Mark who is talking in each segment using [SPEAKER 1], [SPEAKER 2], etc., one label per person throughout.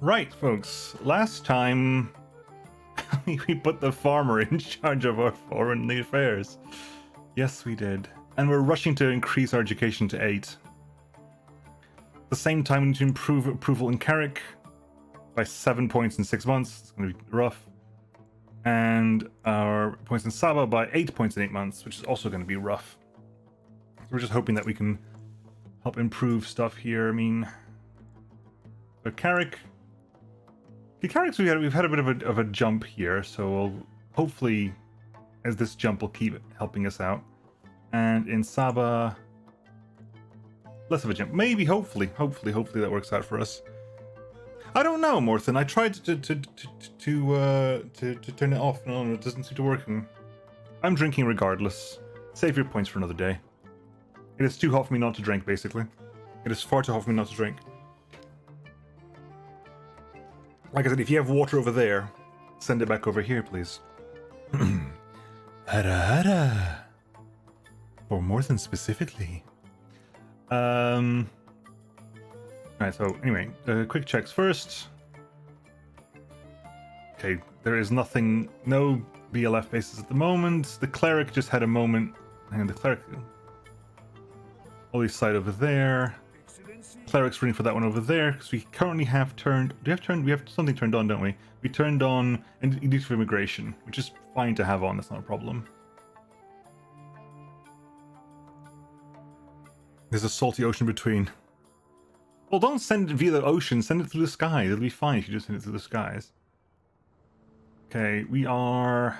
[SPEAKER 1] Right, folks. Last time we put the farmer in charge of our foreign affairs. Yes, we did. And we're rushing to increase our education to 8. At the same time, we need to improve approval in Carrick by 7 points in 6 months. It's going to be rough. And our points in Saba by 8 points in 8 months, which is also going to be rough. So we're just hoping that we can help improve stuff here. I mean, so Carrick, we've had a bit of a jump here, so we'll hopefully, as this jump will keep helping us out. And in Saba, less of a jump. Maybe, hopefully that works out for us. I don't know, Morthen. I tried to turn it off and on. It doesn't seem to work. I'm drinking regardless. Save your points for another day. It is too hot for me not to drink, basically. It is far too hot for me not to drink. Like I said, if you have water over there, send it back over here, please. Hara hara. For Morthen specifically. Alright, so anyway, quick checks first. Okay, there is nothing, no BLF bases at the moment. The cleric just had a moment, and the cleric, Holy side over there. Excellency. Cleric's running for that one over there, because we currently have turned, we have something turned on, don't we? We turned on Edict of Immigration, which is fine to have on, that's not a problem. There's a salty ocean between. Well, don't send it via the ocean, send it through the sky. It'll be fine if you just send it through the skies. Okay, we are...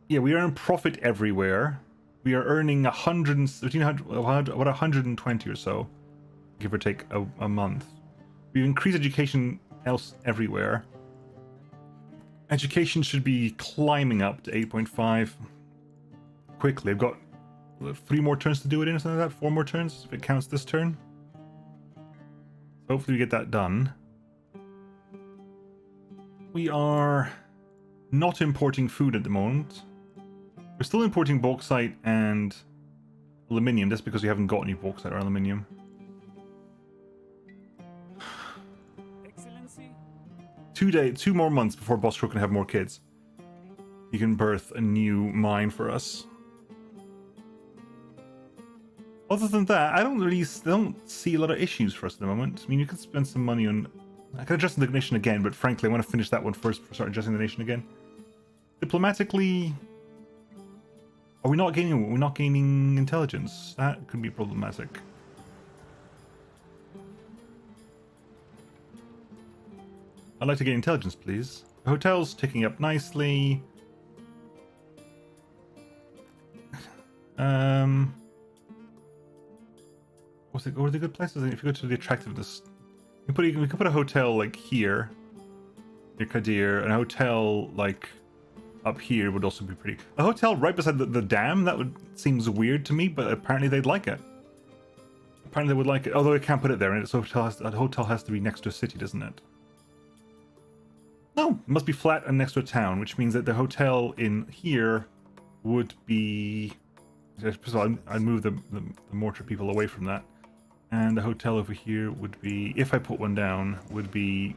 [SPEAKER 1] Yeah, we are in profit everywhere. We are earning 120 or so, give or take a month. We've increased education else everywhere. Education should be climbing up to 8.5 quickly. I've got 3 more turns to do it in or something like that. 4 more turns if it counts this turn. Hopefully we get that done. We are not importing food at the moment. We're still importing bauxite and aluminium, just because we haven't got any bauxite or aluminium.
[SPEAKER 2] Excellency.
[SPEAKER 1] 2 more months before Bostro can have more kids. He can birth a new mine for us. Other than that, I don't see a lot of issues for us at the moment. I mean, you could spend some money on... I could adjust the nation again, but frankly, I want to finish that one first before start adjusting the nation again. Diplomatically... Are we not gaining intelligence? That could be problematic. I'd like to gain intelligence, please. The hotel's ticking up nicely. What are the good places? If you go to the attractiveness, we could put a hotel like here, near Kadir, and a hotel like up here would also be pretty. A hotel right beside the dam, that seems weird to me, but apparently they'd like it. Apparently they would like it, although I can't put it there, and a hotel has to be next to a city, doesn't it? No, it must be flat and next to a town, which means that the hotel in here would be... First of all, I'd move the mortar people away from that. And the hotel over here would be, if I put one down, would be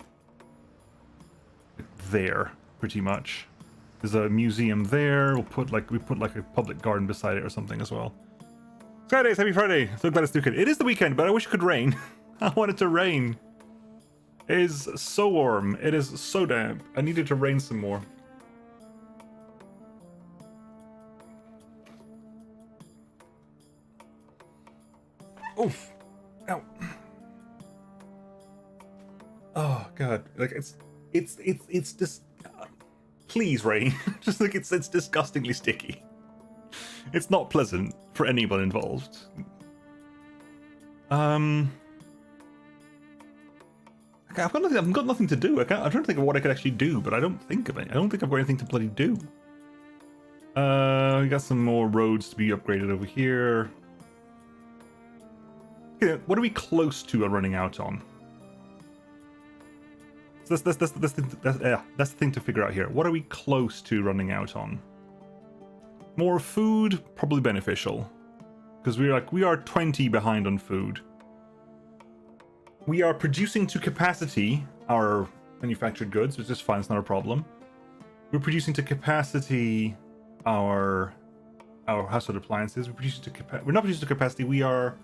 [SPEAKER 1] there, pretty much. There's a museum there. We put like a public garden beside it or something as well. Fridays, happy Friday! So glad it's the weekend. It is the weekend, but I wish it could rain. I want it to rain. It is so warm. It is so damp. I need it to rain some more. Oof. Ow. Oh god. Like it's just please rain. Just like it's disgustingly sticky. It's not pleasant for anyone involved. Okay, I've got nothing to do. I'm trying to think of what I could actually do, but I don't think of it. I don't think I've got anything to bloody do. We got some more roads to be upgraded over here. Okay, what are we close to running out on? So that's the thing to figure out here. What are we close to running out on? More food, probably beneficial, because we are 20 behind on food. We are producing to capacity our manufactured goods, which is fine, it's not a problem. We're producing to capacity our household appliances. We're not producing to capacity. We are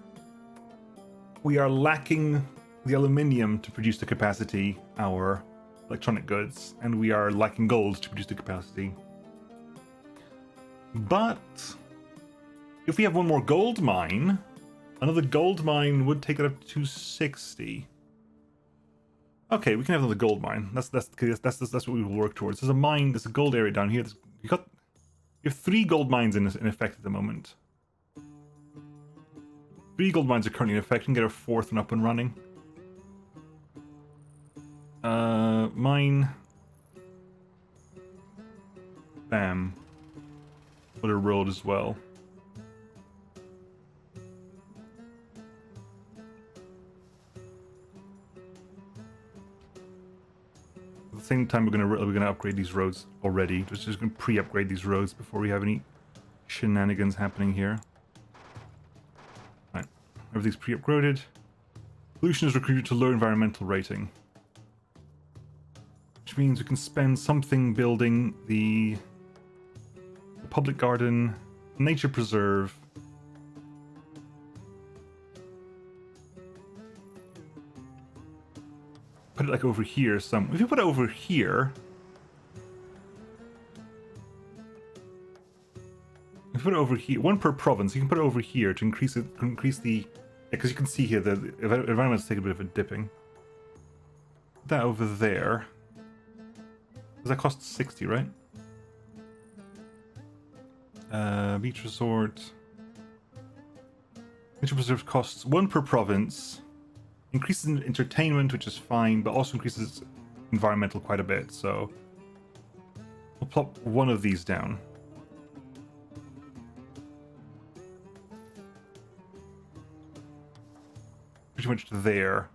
[SPEAKER 1] lacking the aluminium to produce to capacity our electronic goods, and we are lacking gold to produce to capacity. But if we have one more gold mine, another gold mine would take it up to 260. Okay, we can have another gold mine. That's what we will work towards. There's a mine. There's a gold area down here. You have 3 gold mines in effect at the moment. 3 gold mines are currently in effect. We can get a 4th one up and running. Mine. Bam. Put a road as well. At the same time, we're gonna upgrade these roads already. Just gonna pre-upgrade these roads before we have any shenanigans happening here. Right, everything's pre-upgraded. Pollution is recruited to low environmental rating, which means we can spend something building the public garden, nature preserve. Put it like over here. If you put it over here, if you put it over here, 1 per province. You can put it over here to increase the. Because you can see here the environment's taking a bit of a dipping. Put that over there. Does that cost 60, right? Beach resort. Nature preserve costs 1 per province. Increases in entertainment, which is fine, but also increases environmental quite a bit, so we'll plop 1 of these down. Pretty much there.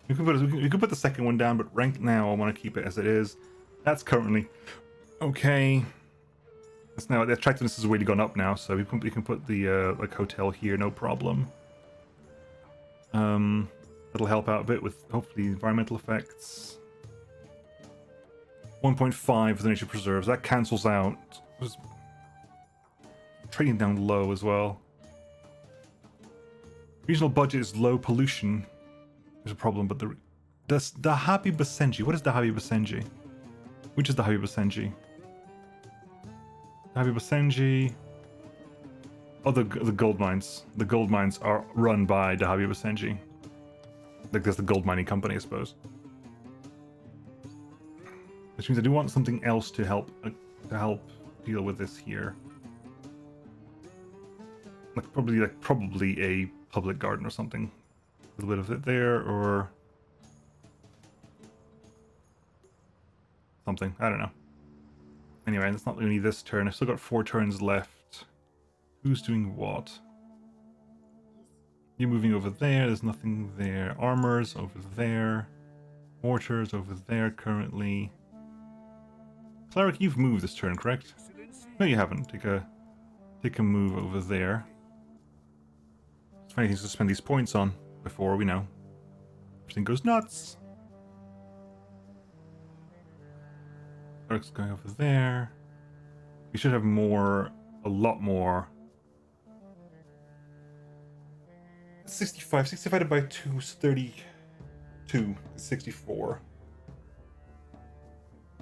[SPEAKER 1] We can put the second one down, but right now I want to keep it as it is. That's currently okay. That's now the attractiveness has really gone up now, so we can put the like hotel here, no problem. That'll help out a bit with hopefully environmental effects. 1.5 for the nature preserves. That cancels out. Trading down low as well. Regional budget is low. Pollution is a problem, but the Dahabi Basenji. What is Dahabi Basenji? Which is Dahabi Basenji? Dahabi Basenji. Oh, the gold mines. The gold mines are run by Dahabi Basenji. Like, that's the gold mining company, I suppose. Which means I do want something else to help deal with this here. Probably a public garden or something. A little bit of it there, or something. I don't know. Anyway, that's not really this turn. I've still got 4 turns left. Who's doing what? You're moving over there. There's nothing there. Armors over there. Mortars over there currently. Cleric, you've moved this turn, correct? No, you haven't. Take a move over there. There's funny things to spend these points on before we know. Everything goes nuts. Cleric's going over there. We should have more, a lot more. 65 divided by 2 is 32. Is 64.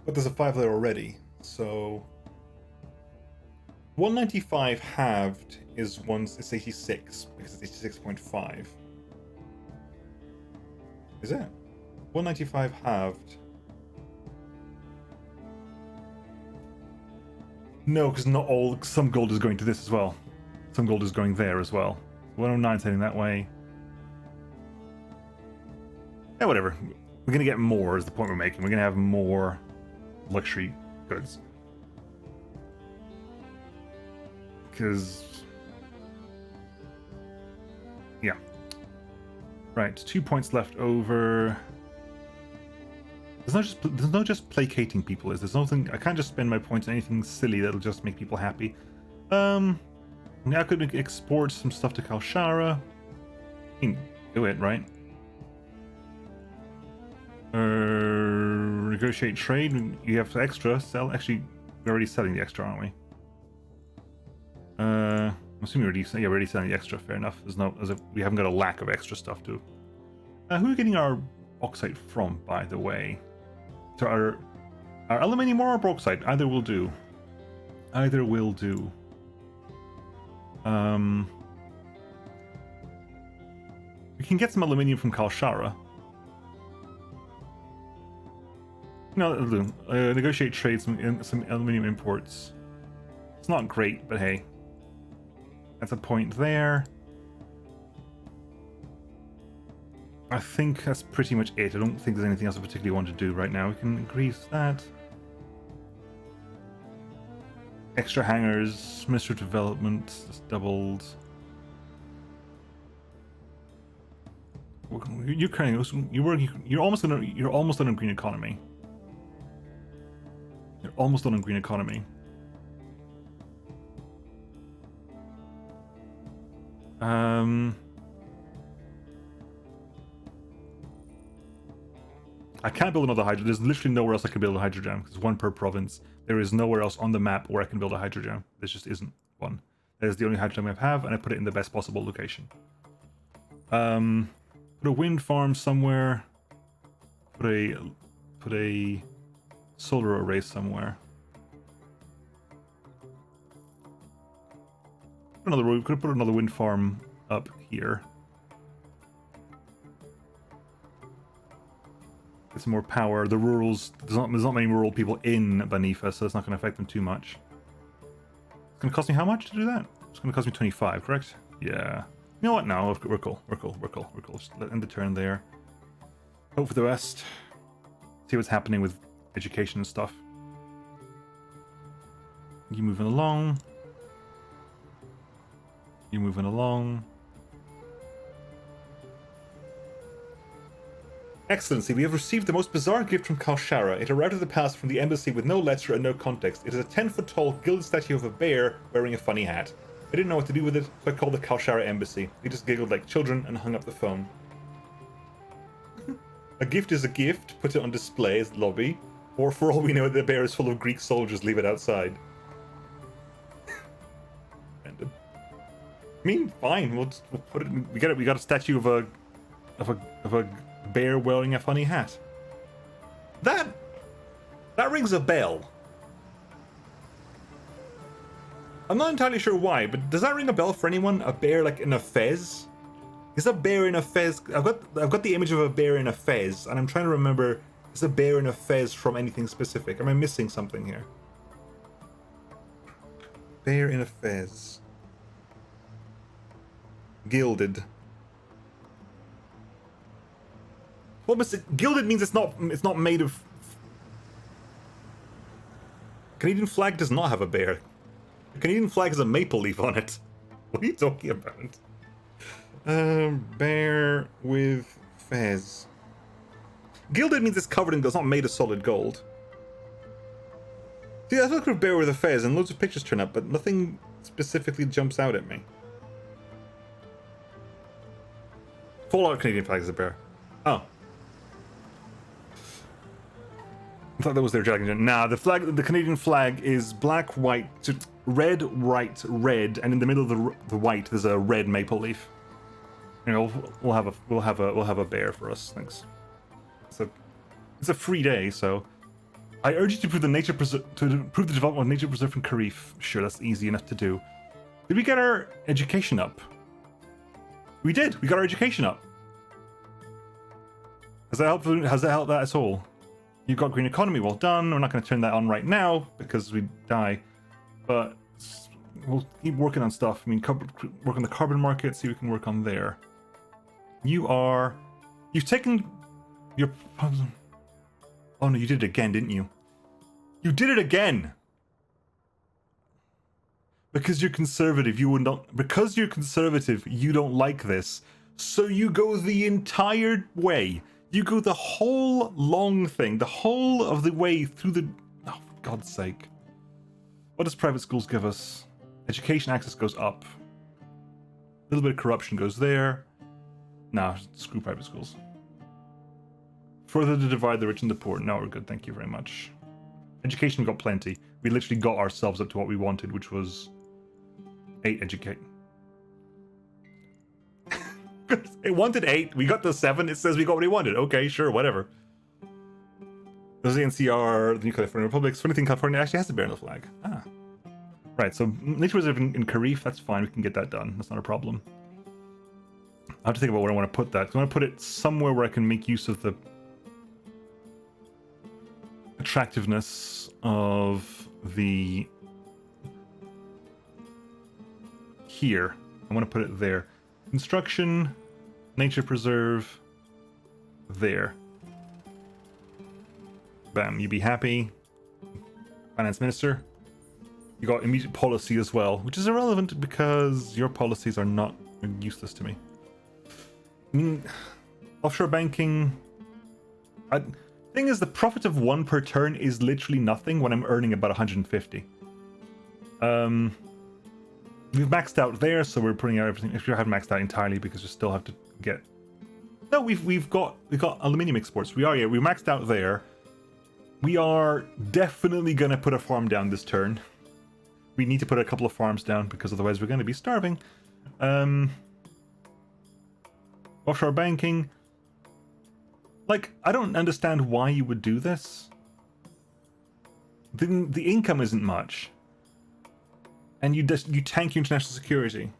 [SPEAKER 1] But there's a 5 there already, so 195 halved is 86 because it's 86.5. Is it? 195 halved. No, because not all. Some gold is going to this as well. Some gold is going there as well. 109 is heading that way. Yeah, whatever. We're gonna get more is the point we're making. We're gonna have more luxury goods. Because... yeah. Right, 2 points left over. There's no just placating people, is there's nothing. I can't just spend my points on anything silly that'll just make people happy. Now I could export some stuff to Kalshara. I mean, Do it, right? Negotiate trade. You have extra. Sell. Actually, we're already selling the extra, aren't we? I'm assuming we're already selling the extra. Fair enough. We haven't got a lack of extra stuff too. Who are we getting our bauxite from, by the way? So our aluminium or our bauxite? Either will do. Either will do. We can get some aluminium from Kalshara. No, that'll do. Negotiate trade some aluminium imports. It's not great, but hey. That's a point there. I think that's pretty much it. I don't think there's anything else I particularly want to do right now. We can increase that. Extra hangars, Minister of Development, just doubled. You're almost on a green economy. You're almost on a green economy. I can't build another hydro. There's literally nowhere else I can build a hydro jam. There's one per province. There is nowhere else on the map where I can build a hydro jam. There just isn't one. There's the only hydro jam I have, and I put it in the best possible location. Put a wind farm somewhere. Put a solar array somewhere. We could put another wind farm up here. Get some more power. The rurals, there's not many rural people in Banifa, so it's not going to affect them too much. It's going to cost me how much to do that? It's going to cost me 25, correct? Yeah. You know what? No, we're cool. We're cool. Just let end the turn there. Hope for the best. See what's happening with education and stuff. You moving along. You moving along. Excellency, we have received the most bizarre gift from Kalshara. It arrived at the palace from the embassy with no letter and no context. It is a 10-foot-tall gilded statue of a bear wearing a funny hat. I didn't know what to do with it, so I called the Kalshara embassy. They just giggled like children and hung up the phone. A gift is a gift. Put it on display as the lobby. Or for all we know, the bear is full of Greek soldiers. Leave it outside. Random. I mean, fine. We'll put it. We got a statue of a bear wearing a funny hat. That rings a bell. I'm not entirely sure why, but does that ring a bell for anyone? A bear like in a fez? Is a bear in a fez? I've got the image of a bear in a fez, and I'm trying to remember, is a bear in a fez from anything specific? Am I missing something here? Bear in a fez. Gilded. What was it? Gilded means it's not made of. Canadian flag does not have a bear. The Canadian flag has a maple leaf on it. What are you talking about? Bear with fez. Gilded means it's covered in, it's not made of solid gold. See, I look at a bear with a fez and loads of pictures turn up, but nothing specifically jumps out at me. Fallout Canadian flag is a bear. Oh. I thought that was their dragon. Nah, the Canadian flag is black, white, red, white, red, and in the middle of the white there's a red maple leaf. You know, we'll have a bear for us. Thanks. It's a free day, so I urge you to prove the development of nature preserve in Karif. Sure, that's easy enough to do. Did we get our education up? We did. We got our education up. Has that helped that at all? You've got green economy, well done. We're not going to turn that on right now because we die, but we'll keep working on stuff. I mean, work on the carbon market, see what we can work on there. You've taken your. Oh no, you did it again, didn't you? You did it again. Because you're conservative, because you're conservative, you don't like this. So you go the entire way. You go the whole long thing, the whole of the way through the... Oh, for God's sake. What does private schools give us? Education access goes up. A little bit of corruption goes there. Nah, screw private schools. Further to divide the rich and the poor. No, we're good. Thank you very much. Education, we got plenty. We literally got ourselves up to what we wanted, which was 8 educate. It wanted 8. We got to 7. It says we got what we wanted. Okay, sure, whatever. Does the NCR, the New California Republic? Funny thing, California actually has the bear on the flag. Ah. Right, so nature reserve in Karif, that's fine. We can get that done. That's not a problem. I have to think about where I want to put that. I want to put it somewhere where I can make use of the attractiveness of the... Here. I want to put it there. Construction, nature preserve, there. Bam, you be happy. Finance Minister. You got immediate policy as well, which is irrelevant because your policies are not useless to me. I mean, offshore banking... Thing is, the profit of 1 per turn is literally nothing when I'm earning about 150. We've maxed out there, so we're putting out everything. If you haven't maxed out entirely, because we still have to get... No, we got aluminium exports. We maxed out there. We are definitely gonna put a farm down this turn. We need to put a couple of farms down because otherwise we're gonna be starving. Offshore banking. Like, I don't understand why you would do this. The income isn't much. And you tank your international security.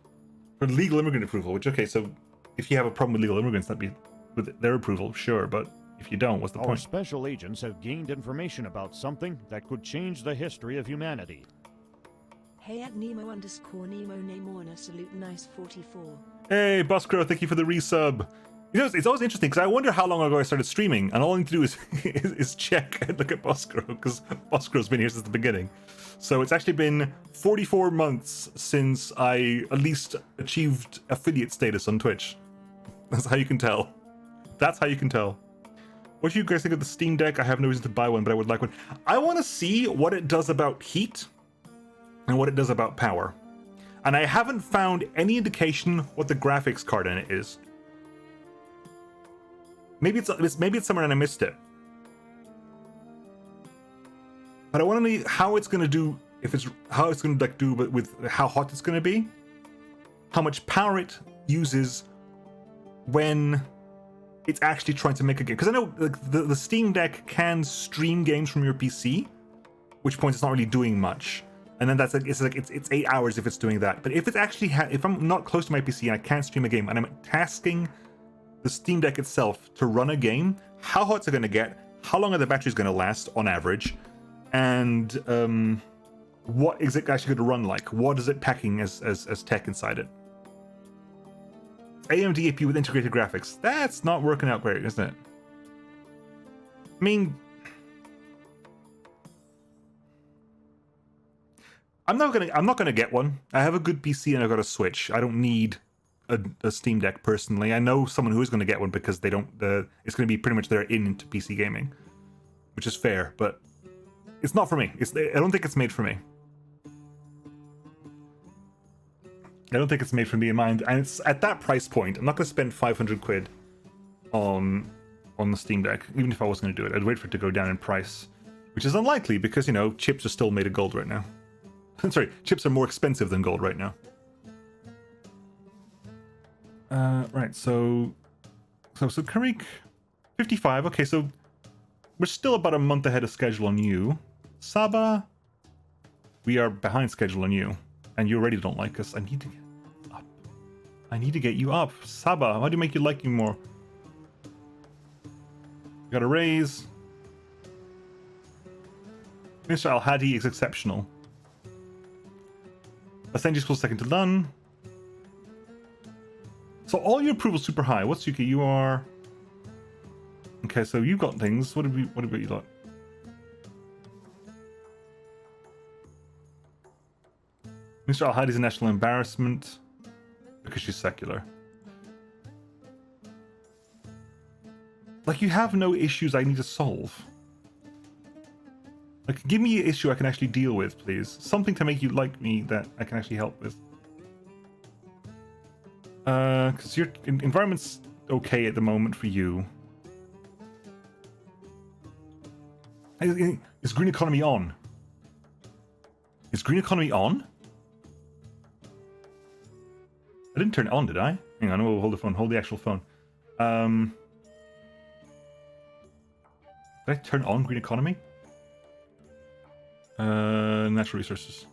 [SPEAKER 1] For legal immigrant approval, which, okay, so if you have a problem with legal immigrants, that'd be with their approval, sure, but if you don't, what's the point?
[SPEAKER 2] Our special agents have gained information about something that could change the history of humanity.
[SPEAKER 3] Hey at Nemo_Nemo Namorna salute nice 44.
[SPEAKER 1] Hey, Buscrow, thank you for the resub. You know, it's always interesting because I wonder how long ago I started streaming, and all I need to do is check and look at Buscrow, because Buscrow's been here since the beginning. So it's actually been 44 months since I at least achieved affiliate status on Twitch. That's how you can tell. That's how you can tell. What do you guys think of the Steam Deck? I have no reason to buy one, but I would like one. I want to see what it does about heat and what it does about power. And I haven't found any indication what the graphics card in it is. Maybe it's somewhere and I missed it. But I want to know how it's going to do, how it's going to like do with how hot it's going to be, how much power it uses when it's actually trying to make a game. Because I know the Steam Deck can stream games from your PC, which point it's not really doing much. And then that's like it's 8 hours if it's doing that. But if it's actually if I'm not close to my PC and I can't stream a game and I'm tasking the Steam Deck itself to run a game, how hot's it going to get? How long are the batteries going to last on average? And what is it actually going to run like? What is it packing as tech inside it? AMD APU with integrated graphics. That's not working out great, isn't it? I mean, I'm not gonna get one. I have a good PC and I've got a Switch. I don't need a Steam Deck personally. I know someone who is going to get one because they don't. It's going to be pretty much their into PC gaming, which is fair, but it's not for me. I don't think it's made for me. I don't think it's made for me in mind, and it's at that price point. I'm not going to spend 500 quid on the Steam Deck, even if I was going to do it. I'd wait for it to go down in price, which is unlikely because, you know, chips are still made of gold right now. Sorry, chips are more expensive than gold right now. Right, so Karik, 55. Okay, so we're still about a month ahead of schedule on you. Saba, we are behind schedule on you, and you already don't like us. I need to get up. I need to get you up. Saba, how do you make you like you more? You got a raise. Mr. Al-Hadi is exceptional. Basenji school second to none. So all your approval's super high. What's Yuki? You are... Okay, so you've got things. What about you lot? Mr. Al-Hadi's a national embarrassment because she's secular. Like, you have no issues I need to solve. Like, give me an issue I can actually deal with, please. Something to make you like me that I can actually help with. Because your environment's okay at the moment for you. Is green economy on? Is green economy on? I didn't turn it on, did I? Hang on, we'll hold the phone. Hold the actual phone. Did I turn on green economy? Natural resources.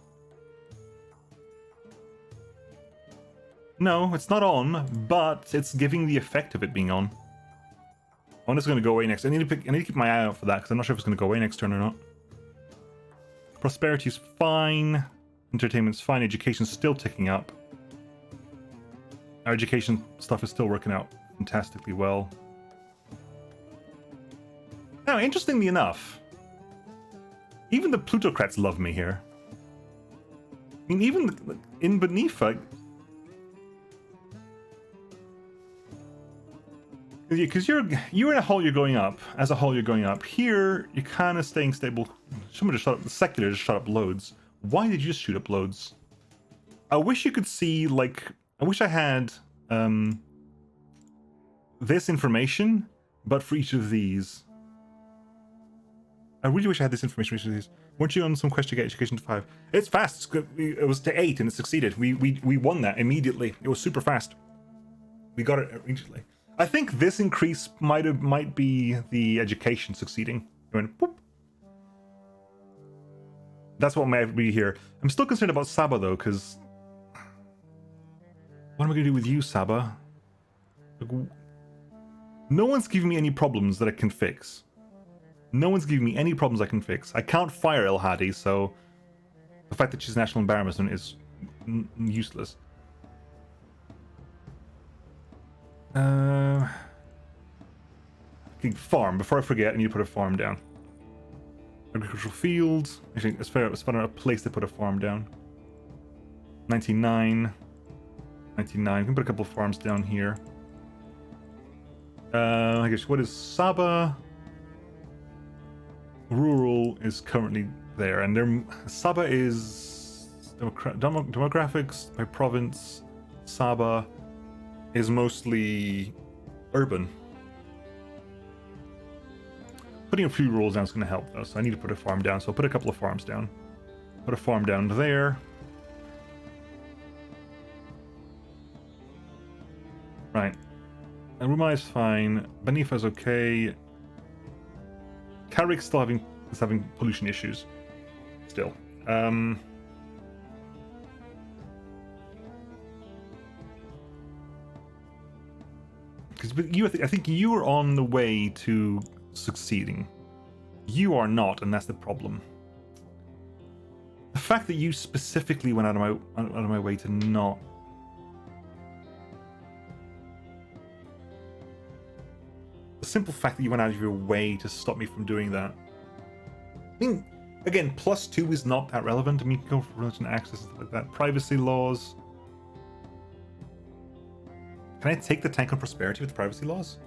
[SPEAKER 1] No, it's not on, but it's giving the effect of it being on. One is going to go away next. I need to keep my eye out for that because I'm not sure if it's going to go away next turn or not. Prosperity's fine. Entertainment's fine. Education's still ticking up. Our education stuff is still working out fantastically well. Now, interestingly enough, even the plutocrats love me here. I mean, even in Beneath, because you're in a hole, you're going up. As a whole, you're going up. Here, you're kind of staying stable. Someone just shot up. The secular just shot up loads. Why did you just shoot up loads? I wish you could see, like, I wish I had this information, but for each of these. I really wish I had this information for each of these. Weren't you on some quest to get education to 5? It's fast. It was to 8 and it succeeded. We won that immediately. It was super fast. We got it immediately. I think this increase might be the education succeeding. It went boop. That's what might be here. I'm still concerned about Saba though, because what am I going to do with you, Saba? Like, no one's giving me any problems that I can fix. No one's giving me any problems I can fix. I can't fire El Hadi, so the fact that she's national embarrassment is useless. Okay, farm. Before I forget, I need to put a farm down. Agricultural fields. I think it's fair. It's found a place to put a farm down. 99. 99. We can put a couple of farms down here. I guess what is Saba? Rural is currently there, and Saba is demographics by province. Saba is mostly urban. Putting a few rules down is going to help though, so I need to put a farm down. So I'll put a couple of farms down. Put a farm down there. Right. And Rumai is fine. Benifa is okay. Carrick's still having pollution issues. Still. Because I think you are on the way to succeeding. You are not, and that's the problem. The fact that you specifically went out of my way to not. The simple fact that you went out of your way to stop me from doing that. I mean, again, +2 is not that relevant. I mean, you can go for religion access and stuff like that. Privacy laws. Can I take the tank on prosperity with privacy laws?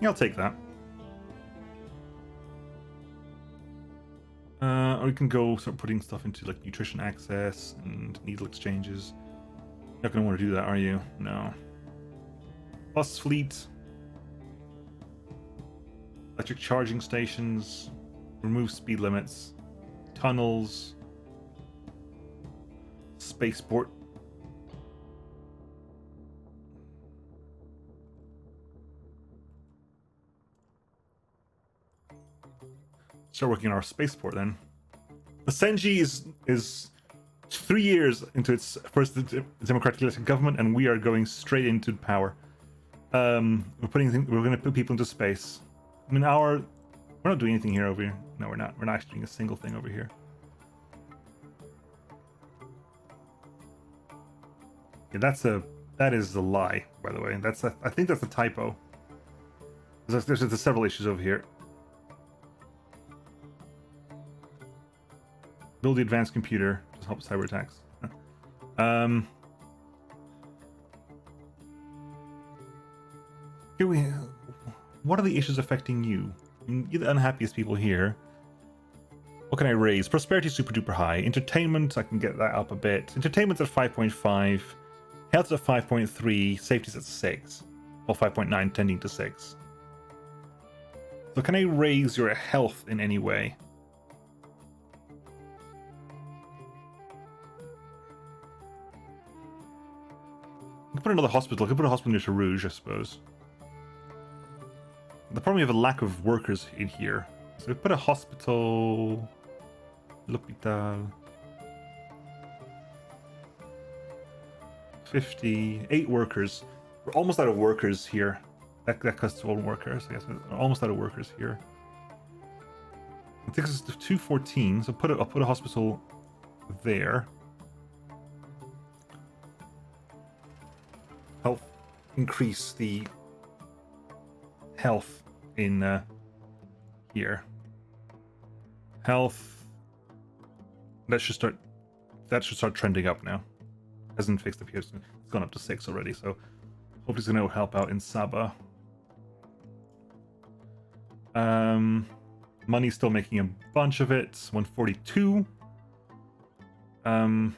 [SPEAKER 1] Yeah, I'll take that. Or we can go start putting stuff into like nutrition access and needle exchanges. You're not going to want to do that, are you? No. Bus fleet. Electric charging stations. Remove speed limits. Tunnels. Spaceport. Start working on our spaceport then. Basenji is 3 years into its first democratically elected government, and we are going straight into power. We're going to put people into space. I mean, we're not doing anything here over here. No, we're not. We're not actually doing a single thing over here. Yeah, that is a lie, by the way. I think that's a typo. There's several issues over here. Build the advanced computer to help cyber attacks. What are the issues affecting you? You're the unhappiest people here. What can I raise? Prosperity super duper high. Entertainment, I can get that up a bit. Entertainment's at 5.5. Health's at 5.3. Safety's at 6. Or 5.9, tending to 6. So can I raise your health in any way? I could put another hospital. I could put a hospital near Rouge, I suppose. The problem, we have a lack of workers in here. So we put a hospital... L'Hôpital... 58 workers. We're almost out of workers here. That costs 12 workers, I guess. We're almost out of workers here. It takes us to 214, so I'll put a hospital there. Help increase the health in here. Health. That should start trending up now. Hasn't fixed up here. It's gone up to 6 already, so hopefully it's going to help out in Sabah. Money's still making a bunch of it. 142. Oh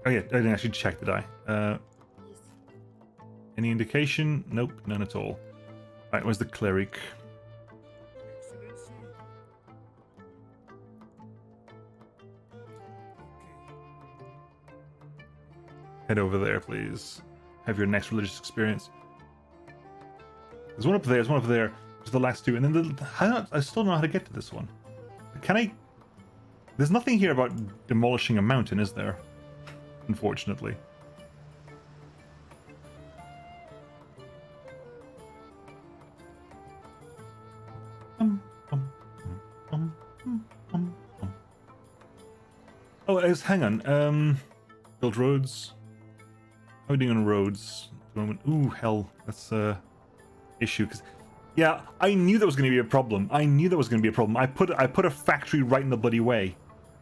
[SPEAKER 1] yeah, I didn't actually check, did I? Any indication? Nope, none at all. Right, where's the cleric?
[SPEAKER 4] Excellency.
[SPEAKER 1] Head over there, please. Have your next religious experience. There's one up there, there's one up there. There's the last two, and then I still don't know how to get to this one. Can I... There's nothing here about demolishing a mountain, is there? Unfortunately. Oh, hang on. Build roads. How are we doing on roads at the moment? Ooh, hell. That's issue. Cause, yeah, I knew that was going to be a problem. I put a factory right in the bloody way.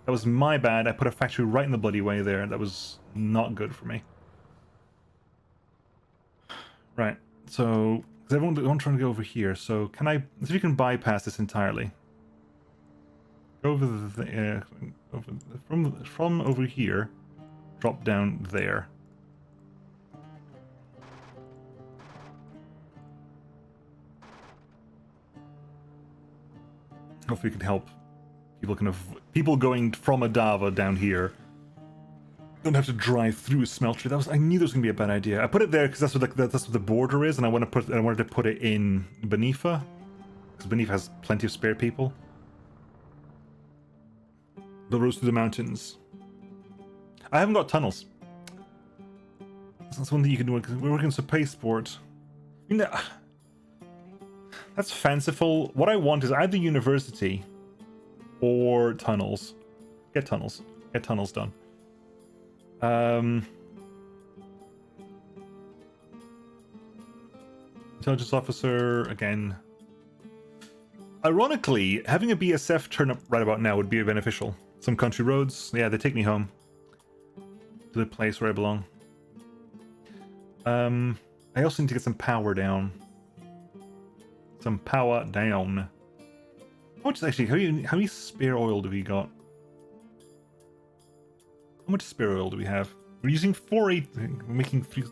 [SPEAKER 1] That was my bad. I put a factory right in the bloody way there. That was not good for me. Right. So, because everyone trying to go over here. So, can I... See if you can bypass this entirely. Go over there. From over here. Drop down there. Hopefully we can help people going from Adava down here don't have to drive through a smeltery. I knew that was gonna be a bad idea. I put it there because that's what the border is, and I wanted to put it in Benifa because Benifa has plenty of spare people. The roads through the mountains. I haven't got tunnels. That's one thing you can do. We're working on spaceport. You know, that's fanciful. What I want is either university or tunnels. Get tunnels. Get tunnels done. Intelligence officer, again. Ironically, having a BSF turn up right about now would be beneficial. Some country roads. Yeah, they take me home. To the place where I belong. I also need to get some power down. Some power down. How much is actually... How many spare oil do we got? How much spare oil do we have? We're using 48... We're making 3...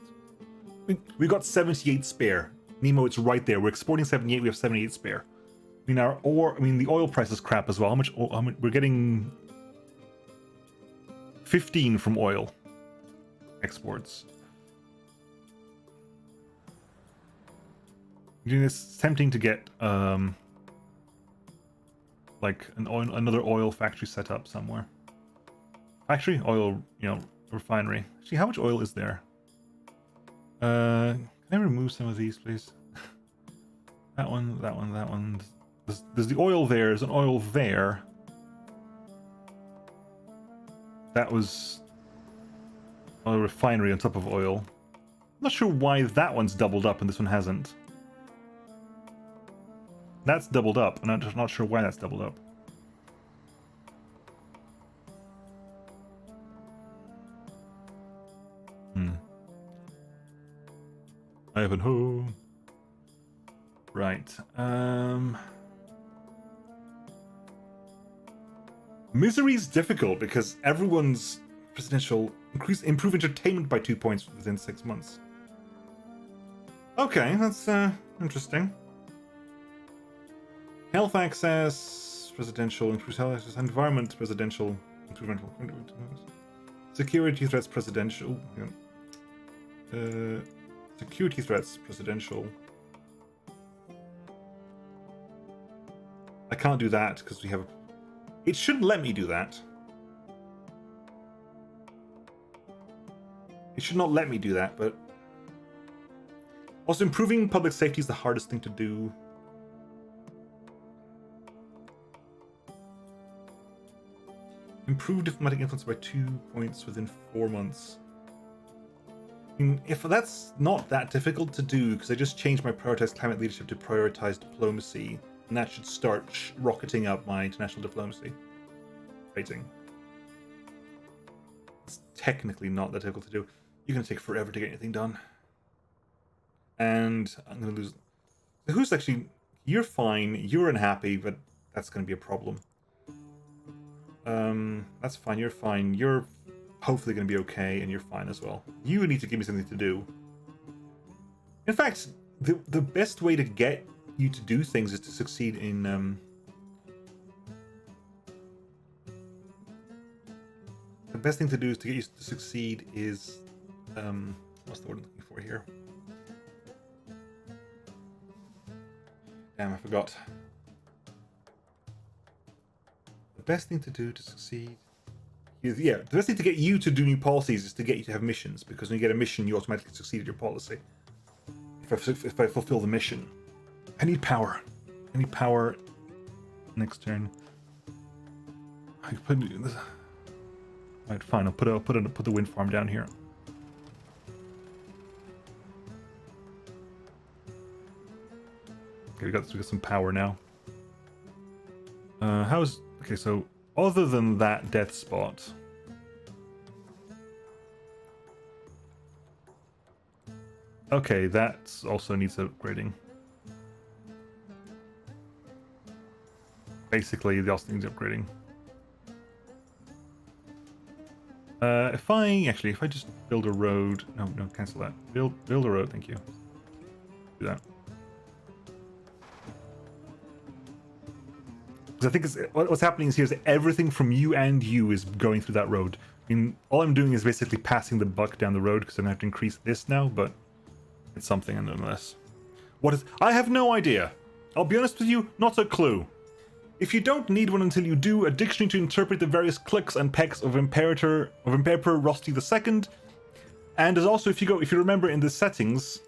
[SPEAKER 1] We got 78 spare. Nemo, it's right there. We're exporting 78. We have 78 spare. I mean, the oil price is crap as well. How much we're getting 15 from oil exports. It's tempting to get like another oil factory set up somewhere. Factory oil, refinery. Actually, how much oil is there? Can I remove some of these, please? That one, that one, that one. There's the oil there. There's an oil there. That was a refinery on top of oil. I'm not sure why that one's doubled up and this one hasn't. That's doubled up, and I'm just not sure why that's doubled up. Ivanhoe. Right. Misery's difficult because everyone's presidential improve entertainment by 2 points within 6 months. Okay, that's interesting. Health access, presidential, improves health access, environment, presidential, improvement, security threats, presidential. Security threats, presidential. I can't do that because we have. It shouldn't let me do that. It should not let me do that, but also improving public safety is the hardest thing to do. Improve diplomatic influence by 2 points within 4 months. I mean, if that's not that difficult to do, because I just changed my prioritize climate leadership to prioritize diplomacy, and that should start rocketing up my international diplomacy rating. It's technically not that difficult to do. You're going to take forever to get anything done. And I'm going to lose. Who's actually. You're fine. You're unhappy, but that's going to be a problem. That's fine. You're fine. You're hopefully going to be okay, and you're fine as well. You need to give me something to do. In fact, the best way to get you to do things is to succeed in. The best thing to do is to get you to succeed is. What's the word I'm looking for here? Damn, I forgot. The best thing to do to succeed is, yeah, the best thing to get you to do new policies is to get you to have missions, because when you get a mission, you automatically succeed at your policy. If I fulfill the mission. I need power. I need power next turn. I can put this. Right, fine. I'll put the wind farm down here. Okay, we got some power now. Okay? So other than that death spot, okay, that also needs upgrading. Basically, it also needs upgrading. If I just build a road, no, cancel that. Build a road, thank you. Do that. Because I think what's happening is everything from you and you is going through that road. I mean, all I'm doing is basically passing the buck down the road because I'm going to have to increase this now, but it's something nonetheless. What is? I have no idea. I'll be honest with you, not a clue. If you don't need one until you do, a dictionary to interpret the various cliques and pecks of Emperor Rusty II. And there's also, if you remember in the settings,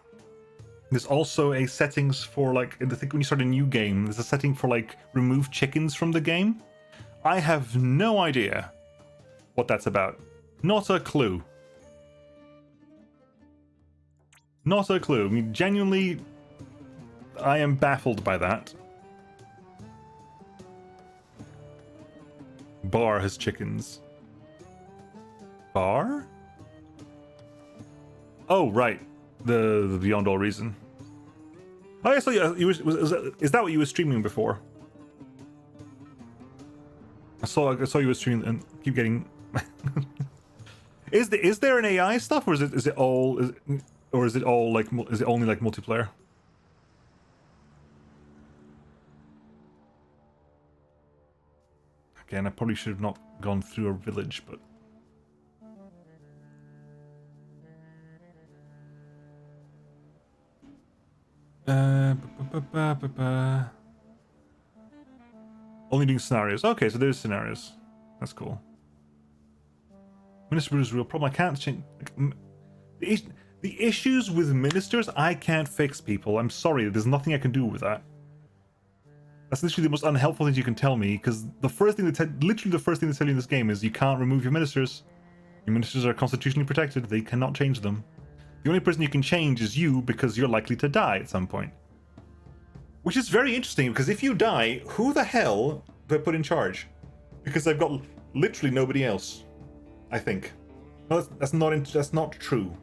[SPEAKER 1] there's also a settings for like, I think when you start a new game, there's a setting for like remove chickens from the game. I have no idea what that's about. Not a clue. Not a clue. I mean, genuinely, I am baffled by that. Bar has chickens. Bar? Oh, right. The Beyond All Reason. Oh, I saw you. Is that what you were streaming before? I saw you were streaming and keep getting. Is there an AI stuff, or is it only like multiplayer? Again, I probably should have not gone through a village, but. Only doing scenarios. Okay, so there's scenarios. That's cool. Minister is a real problem. I can't change. The issues with ministers, I can't fix, people. I'm sorry. There's nothing I can do with that. That's literally the most unhelpful thing you can tell me, because the first thing literally the first thing they tell you in this game is you can't remove your ministers. Your ministers are constitutionally protected. They cannot change them. The only person you can change is you, because you're likely to die at some point. Which is very interesting, because if you die, who the hell do I put in charge? Because I've got literally nobody else, I think. No, that's not true.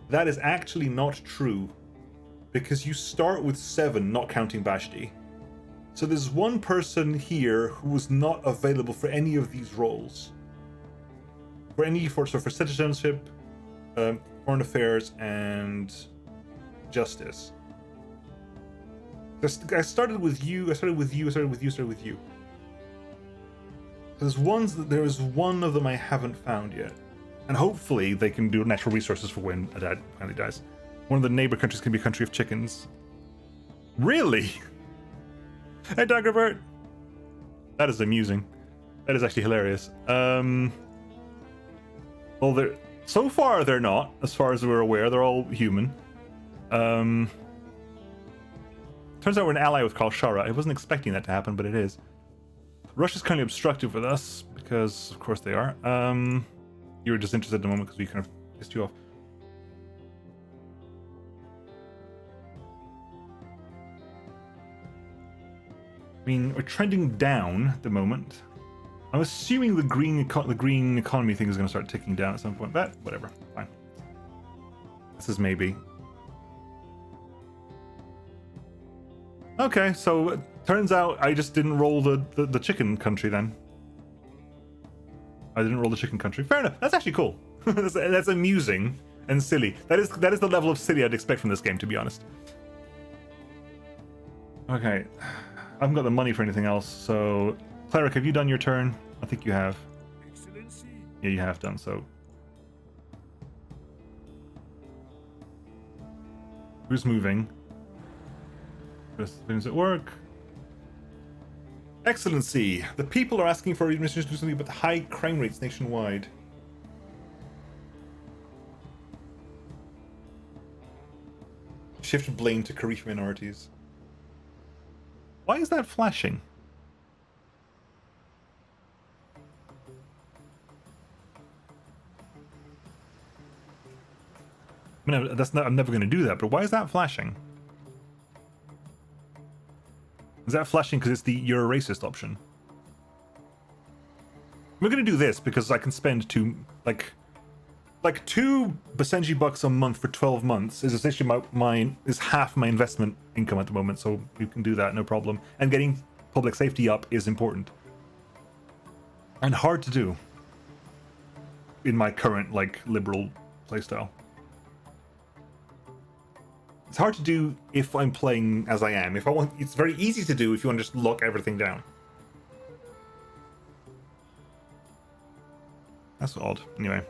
[SPEAKER 1] That is actually not true. because you start with 7, not counting Vashti. So there's one person here who was not available for any of these roles. For citizenship, foreign affairs, and justice. I started with you. There is one of them I haven't found yet, and hopefully they can do natural resources for when a dad finally dies. One of the neighbor countries can be a country of chickens. Really? Hey, Daggerbert. That is amusing. That is actually hilarious. Well, so far they're not, as far as we're aware. They're all human. Turns out we're an ally with Kalshara. I wasn't expecting that to happen, but it is. Russia's kind of obstructive with us, because of course they are. You were just interested in the moment because we kind of pissed you off. I mean, we're trending down at the moment. I'm assuming the green economy thing is going to start ticking down at some point, but whatever, fine. This is maybe. Okay, so it turns out I just didn't roll the chicken country then. I didn't roll the chicken country. Fair enough. That's actually cool. that's amusing and silly. That is the level of silly I'd expect from this game, to be honest. Okay, I haven't got the money for anything else, so Cleric, have you done your turn? I think you have.
[SPEAKER 4] Excellency.
[SPEAKER 1] Yeah, you have done so. Who's moving? Just things at work. Excellency, the people are asking for administration to do something about the high crime rates nationwide. Shift blame to Karifi minorities. Why is that flashing? I mean, I'm never going to do that, but why is that flashing? Is that flashing because it's the you're a racist option? We're going to do this because I can spend two Basenji bucks a month for 12 months is essentially is half my investment income at the moment, so you can do that, no problem. And getting public safety up is important. And hard to do in my current, liberal playstyle. It's hard to do if I'm playing as I am. It's very easy to do if you want to just lock everything down. That's odd. Anyway.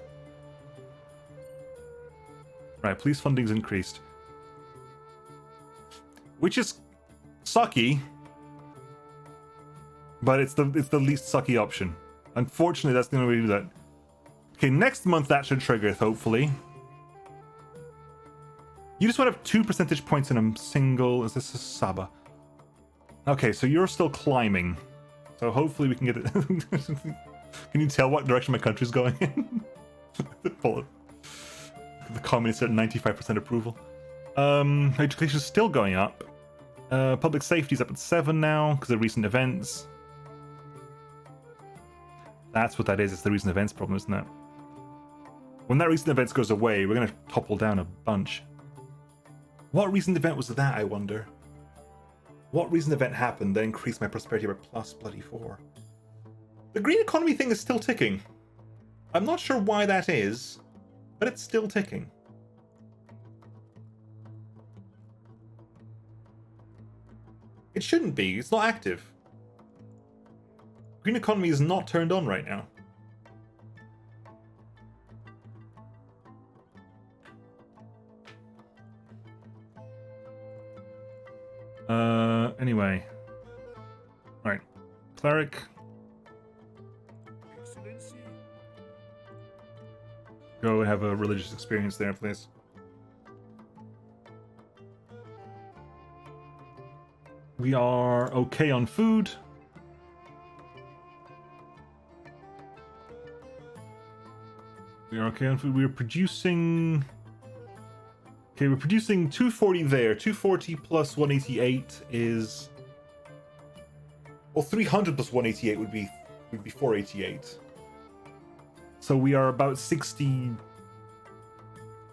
[SPEAKER 1] Right, police funding's increased. Which is sucky. But it's the least sucky option. Unfortunately, that's the only way to do that. Okay, next month that should trigger, hopefully. You just want to have 2 percentage points in a single... Is this a Saba? Okay, so you're still climbing. So hopefully we can get it... Can you tell what direction my country's going in? The communists are at 95% approval. Education's still going up. Public safety's up at 7 now because of recent events. That's what that is. It's the recent events problem, isn't it? When that recent events goes away, we're going to topple down a bunch. What recent event was that, I wonder? What recent event happened that increased my prosperity by +4? The green economy thing is still ticking. I'm not sure why that is, but it's still ticking. It shouldn't be. It's not active. Green economy is not turned on right now. Anyway. Right. Cleric.
[SPEAKER 4] Excellency.
[SPEAKER 1] Go have a religious experience there, please. We are okay on food. We are okay on food. We are producing... Okay, we're producing 240 there. 240 plus 188 is... Well, 300 plus 188 would be 488. So we are about 60...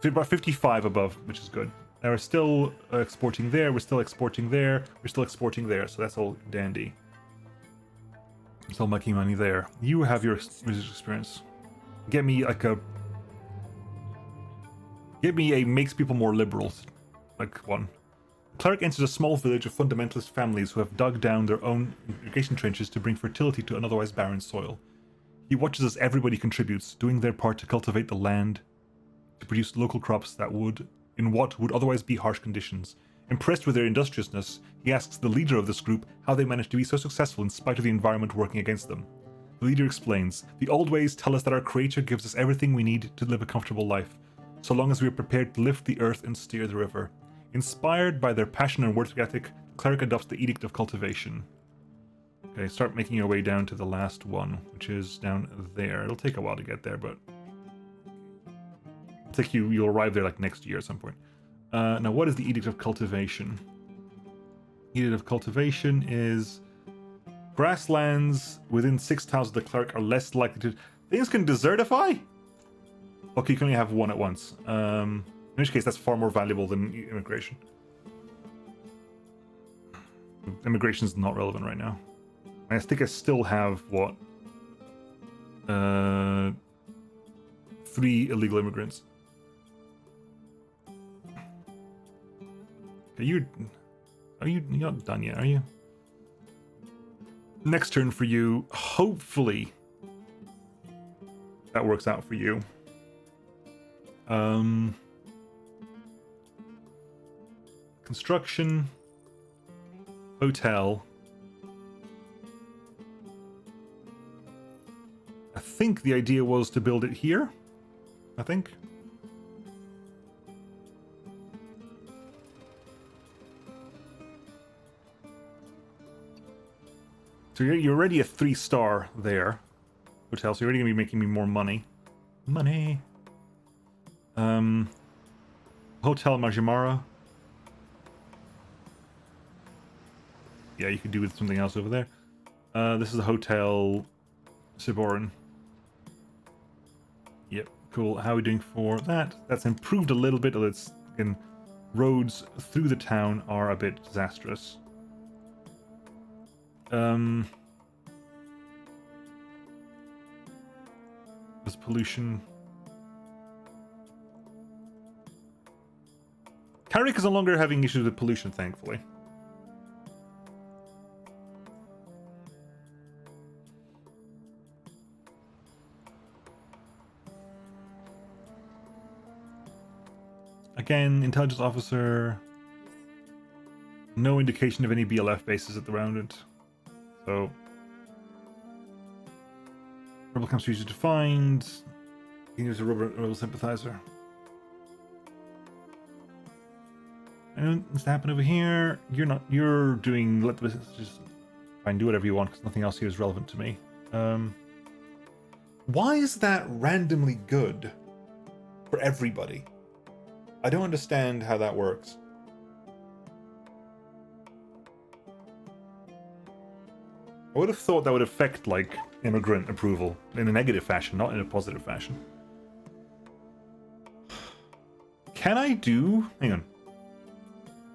[SPEAKER 1] About 55 above, which is good. Now we're still exporting there, we're still exporting there, we're still exporting there, so that's all dandy. Still making money there. You have your research experience. Get me like a... Get me a makes people more liberal, like one. The cleric enters a small village of fundamentalist families who have dug down their own irrigation trenches to bring fertility to an otherwise barren soil. He watches as everybody contributes, doing their part to cultivate the land, to produce local crops that would, in what would otherwise be harsh conditions. Impressed with their industriousness, he asks the leader of this group how they managed to be so successful in spite of the environment working against them. The leader explains, "The old ways tell us that our creator gives us everything we need to live a comfortable life, so long as we are prepared to lift the earth and steer the river." Inspired by their passion and work ethic, the cleric adopts the Edict of Cultivation. Okay, start making your way down to the last one, which is down there. It'll take a while to get there, but it'll take you. You'll arrive there like next year at some point. Now, what is the Edict of Cultivation? Edict of Cultivation is grasslands within 6 tiles of the cleric are less likely to. Things can desertify. Okay, you can only have one at once. In which case, that's far more valuable than immigration. Immigration is not relevant right now. I think I still have, what? 3 illegal immigrants. You're not done yet, are you? Next turn for you. Hopefully that works out for you. Construction, hotel. I think the idea was to build it here. I think. So you're already a 3-star there, hotel. So you're already gonna be making me more money. Money. Hotel Majimara. Yeah, you could do with something else over there. This is a Hotel Siborin. Yep, cool. How are we doing for that? That's improved a little bit, although it's, again, roads through the town are a bit disastrous. There's pollution. Carrick is no longer having issues with pollution, thankfully. Again, intelligence officer. No indication of any BLF bases at the around it. So, rebel camps are usually defined. Here's a rebel sympathizer. And what's to happen over here? You're doing. Let the just try and do whatever you want because nothing else here is relevant to me. Why is that randomly good for everybody? I don't understand how that works. I would have thought that would affect, like, immigrant approval in a negative fashion, not in a positive fashion. Can I do... Hang on.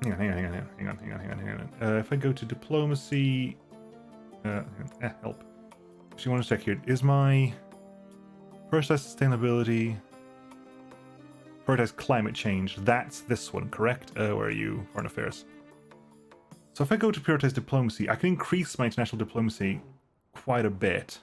[SPEAKER 1] Hang on. If I go to diplomacy... help. Actually, I want to check here. Is my... Prioritize sustainability... Prioritize climate change. That's this one, correct? Where are you? Foreign affairs. So if I go to prioritize diplomacy, I can increase my international diplomacy quite a bit.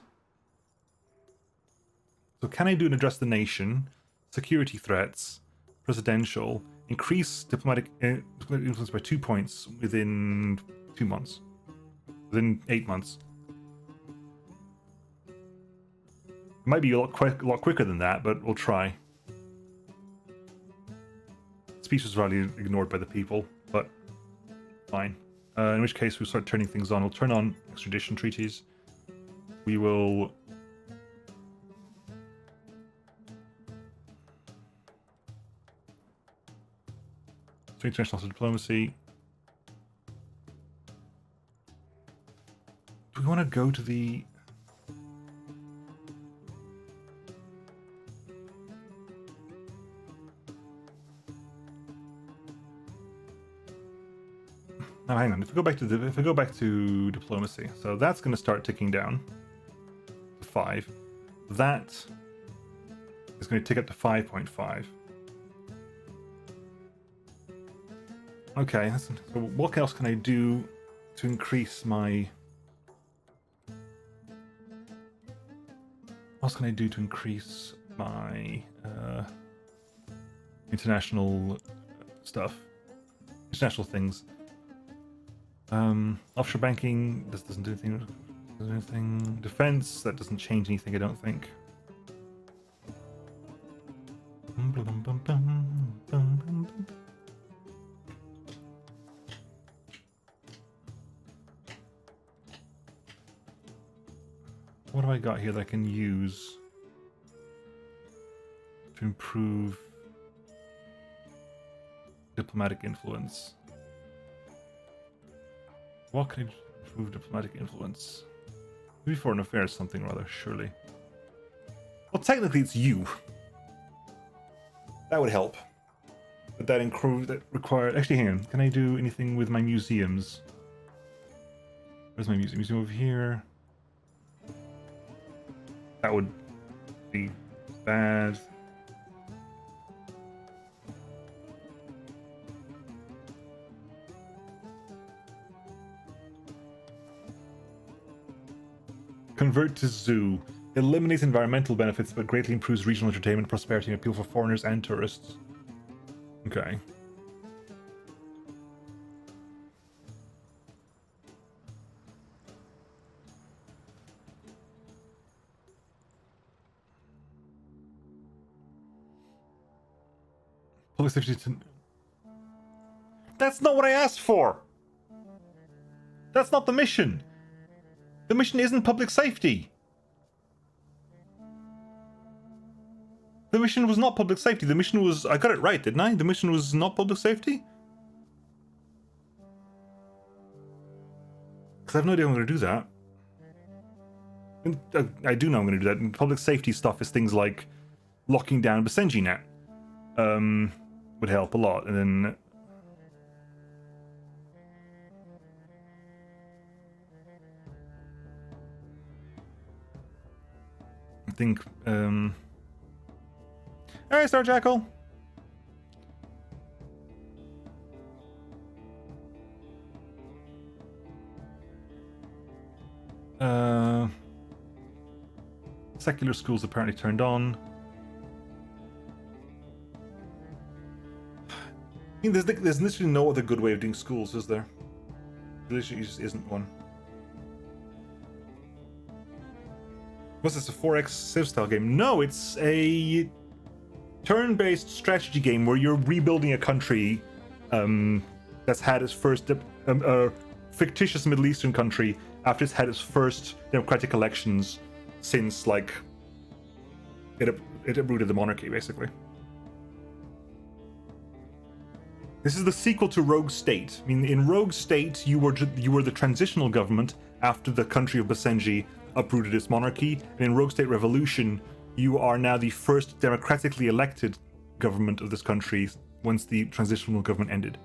[SPEAKER 1] So can I do an address the nation, security threats, presidential, increase diplomatic influence by 2 points within 2 months, within 8 months? It might be a lot quicker than that, but we'll try. Speech was rightly ignored by the people, but fine. In which case, we'll start turning things on. We'll turn on extradition treaties. We will... So international diplomacy. Do we want to go to the... Now hang on. If we go back to diplomacy, so that's going to start ticking down to 5. That is going to tick up to 5.5. Okay, so what else can I do to increase my... What else can I do to increase my international stuff? International things. Offshore banking, this doesn't do anything. Defense, that doesn't change anything, I don't think. What have I got here that I can use to improve diplomatic influence? What can I improve diplomatic influence? Maybe foreign affairs, something rather, surely. Well, technically it's you. That would help. But that require... Actually, hang on. Can I do anything with my museums? Where's my museum? Museum over here. That would be bad. Convert to zoo. Eliminates environmental benefits but greatly improves regional entertainment, prosperity, and appeal for foreigners and tourists. Okay. Public safety. That's not what I asked for! That's not the mission! The mission isn't public safety! The mission was not public safety. The mission was... I got it right, didn't I? The mission was not public safety? Because I have no idea how I'm going to do that. I do know I'm going to do that. And public safety stuff is things like locking down Basenji net. Would help a lot. And then... I think... Alright, Star Jackal. Secular schools apparently turned on. I mean, there's literally no other good way of doing schools, is there? There literally just isn't one. What's this, a 4X Civ style game? No, it's a turn-based strategy game where you're rebuilding a country that's had its first fictitious Middle Eastern country after it's had its first democratic elections since, like, it uprooted the monarchy, basically. This is the sequel to Rogue State. I mean, in Rogue State, you were the transitional government after the country of Basenji uprooted its monarchy, and in Rogue State Revolution, you are now the first democratically elected government of this country once the transitional government ended.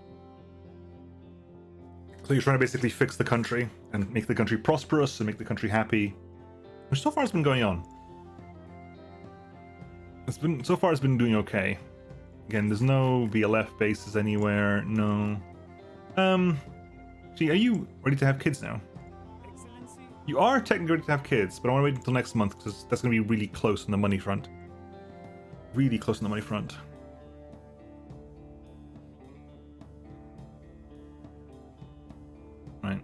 [SPEAKER 1] So you're trying to basically fix the country and make the country prosperous and make the country happy, which so far has been going on. So far it's been doing okay. Again, there's no VLF bases anywhere. No. Gee, are you ready to have kids now?
[SPEAKER 4] Excellency.
[SPEAKER 1] You are technically ready to have kids, but I want to wait until next month because that's going to be really close on the money front. Really close on the money front. Right.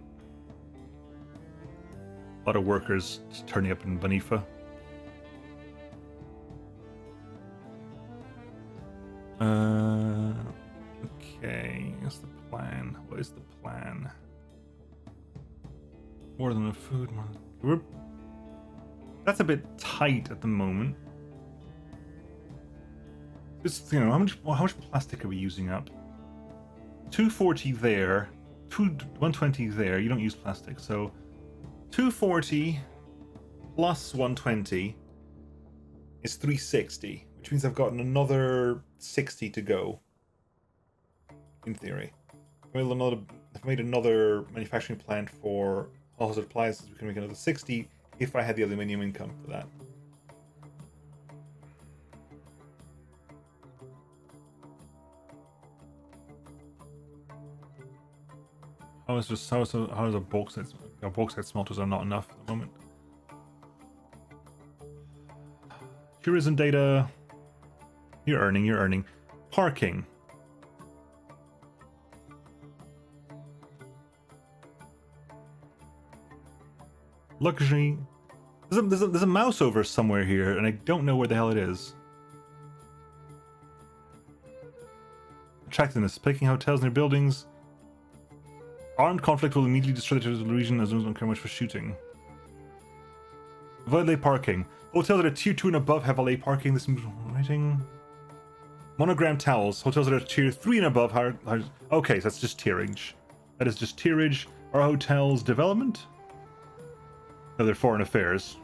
[SPEAKER 1] A lot of workers turning up in Banifa. Okay, what's the plan? What is the plan? More than enough food, that's a bit tight at the moment. Just, you know, how much plastic are we using up? 240 there, 120 there. You don't use plastic, so 240 plus 120 is 360, which means I've gotten another 60 to go, in theory. If I made another manufacturing plant for hazard appliances, we can make another 60 if I had the aluminium income for that. How is a bauxite? Our bauxite smelters are not enough at the moment. Tourism data. You're earning. Parking. Luxury. There's a mouse over somewhere here, and I don't know where the hell it is. Attractiveness. Picking hotels near buildings. Armed conflict will immediately destroy the region as those don't care much for shooting. Valet parking. Hotels that are tier 2 and above have valet parking. This rating. Monogram towels. Hotels that are tier 3 and above. Okay, so that's just tierage. That is just tierage. Are hotels development? No, they're foreign affairs.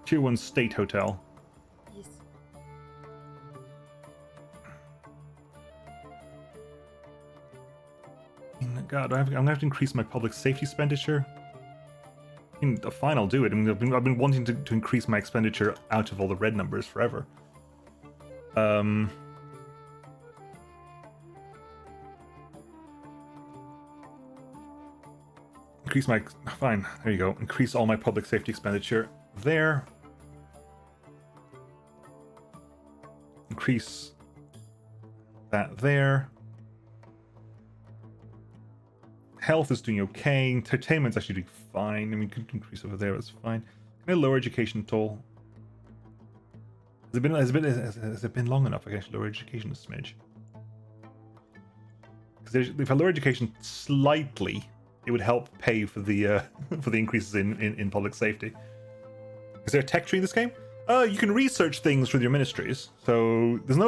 [SPEAKER 1] Tier 1 state hotel.
[SPEAKER 3] Yes.
[SPEAKER 1] God, I'm gonna have to increase my public safety expenditure. I mean, fine, I'll do it. I mean, I've been wanting to increase my expenditure out of all the red numbers forever. Increase my... Fine, there you go. Increase all my public safety expenditure there. Increase that there. Health is doing okay. Entertainment's actually doing fine. I mean, could increase over there, that's fine. Can I lower education at all? Has it been long enough? I can actually lower education a smidge. Because if I lower education slightly, it would help pay for the for the increases in public safety. Is there a tech tree in this game? You can research things with your ministries. So there's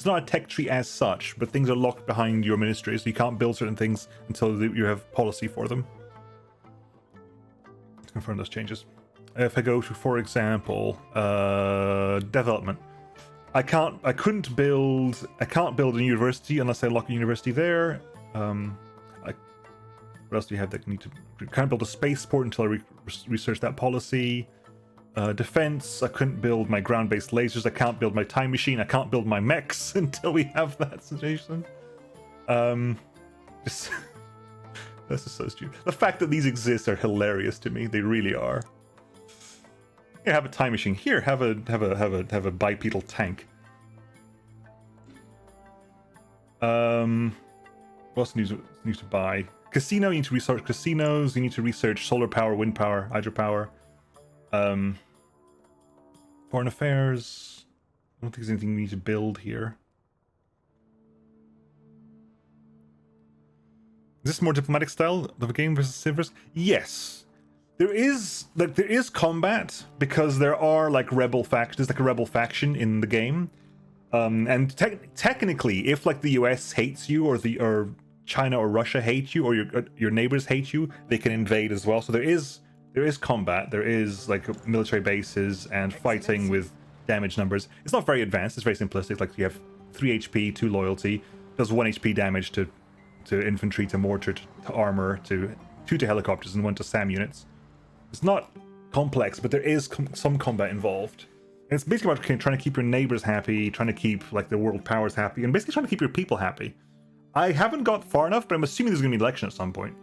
[SPEAKER 1] not a tech tree as such, but things are locked behind your ministry, so you can't build certain things until you have policy for them. Let's confirm those changes. If I go to, for example, development, I couldn't build a university unless I lock a university there. What else do we have that need to? Can't build a spaceport until I research that policy. Defense, I couldn't build my ground-based lasers. I can't build my time machine. I can't build my mechs until we have that situation. This is so stupid. The fact that these exist are hilarious to me. They really are. Here, have a time machine. Here, have a bipedal tank. What else needs to buy? Casino. You need to research casinos. You need to research solar power, wind power, hydropower. Foreign affairs. I don't think there's anything we need to build here. Is this more diplomatic style of a game versus civils? Yes. There is combat because there are like rebel factions, like a rebel faction in the game. And technically, if like the US hates you or China or Russia hate you or your neighbors hate you, they can invade as well. So there is combat, there is like military bases and fighting with damage numbers. It's not very advanced, it's very simplistic. Like you have 3 HP, 2 loyalty, does 1 HP damage to infantry, to mortar, to armor, to 2 to helicopters and 1 to SAM units. It's not complex, but there is some combat involved. And it's basically about trying to keep your neighbors happy, trying to keep like the world powers happy, and basically trying to keep your people happy. I haven't got far enough, but I'm assuming there's going to be an election at some point,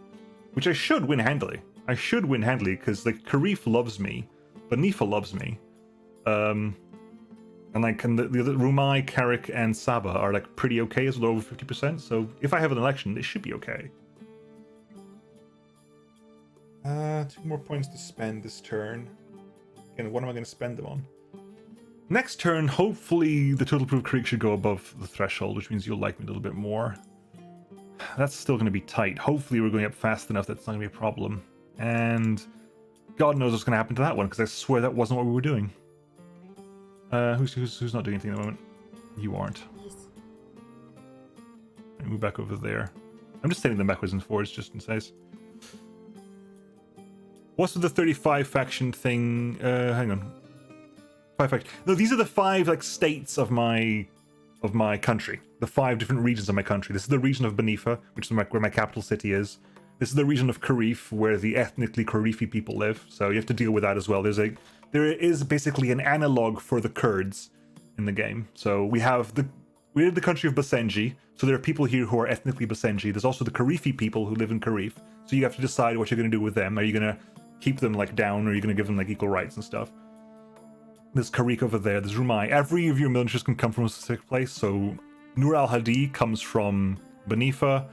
[SPEAKER 1] which I should win handily. I should win handily because like Karif loves me, but Nifa loves me, and the other Rumai, Carrick, and Saba are like pretty okay as well, over 50%. So if I have an election, it should be okay. 2 more points to spend this turn. Again, what am I going to spend them on? Next turn, hopefully the total proof creek should go above the threshold, which means you'll like me a little bit more. That's still going to be tight. Hopefully we're going up fast enough that's not going to be a problem. And God knows what's going to happen to that one, because I swear that wasn't what we were doing. Who's not doing anything at the moment? You aren't.
[SPEAKER 3] Yes.
[SPEAKER 1] Move back over there. I'm just sending them backwards and forwards just in case. What's with the 35 faction thing? Hang on. 5 faction. No, these are the 5 like states of my of my country, the 5 different regions of my country. This is the region of Benifa, which is where my capital city is. This is the region of Karif, where the ethnically Karifi people live. So you have to deal with that as well. There is basically an analog for the Kurds in the game. So we're the country of Basenji. So there are people here who are ethnically Basenji. There's also the Karifi people who live in Karif. So you have to decide what you're going to do with them. Are you going to keep them like down, or are you going to give them like equal rights and stuff? There's Karik over there. There's Rumai. Every of your militias can come from a specific place. So Nur al-Hadi comes from Benifa,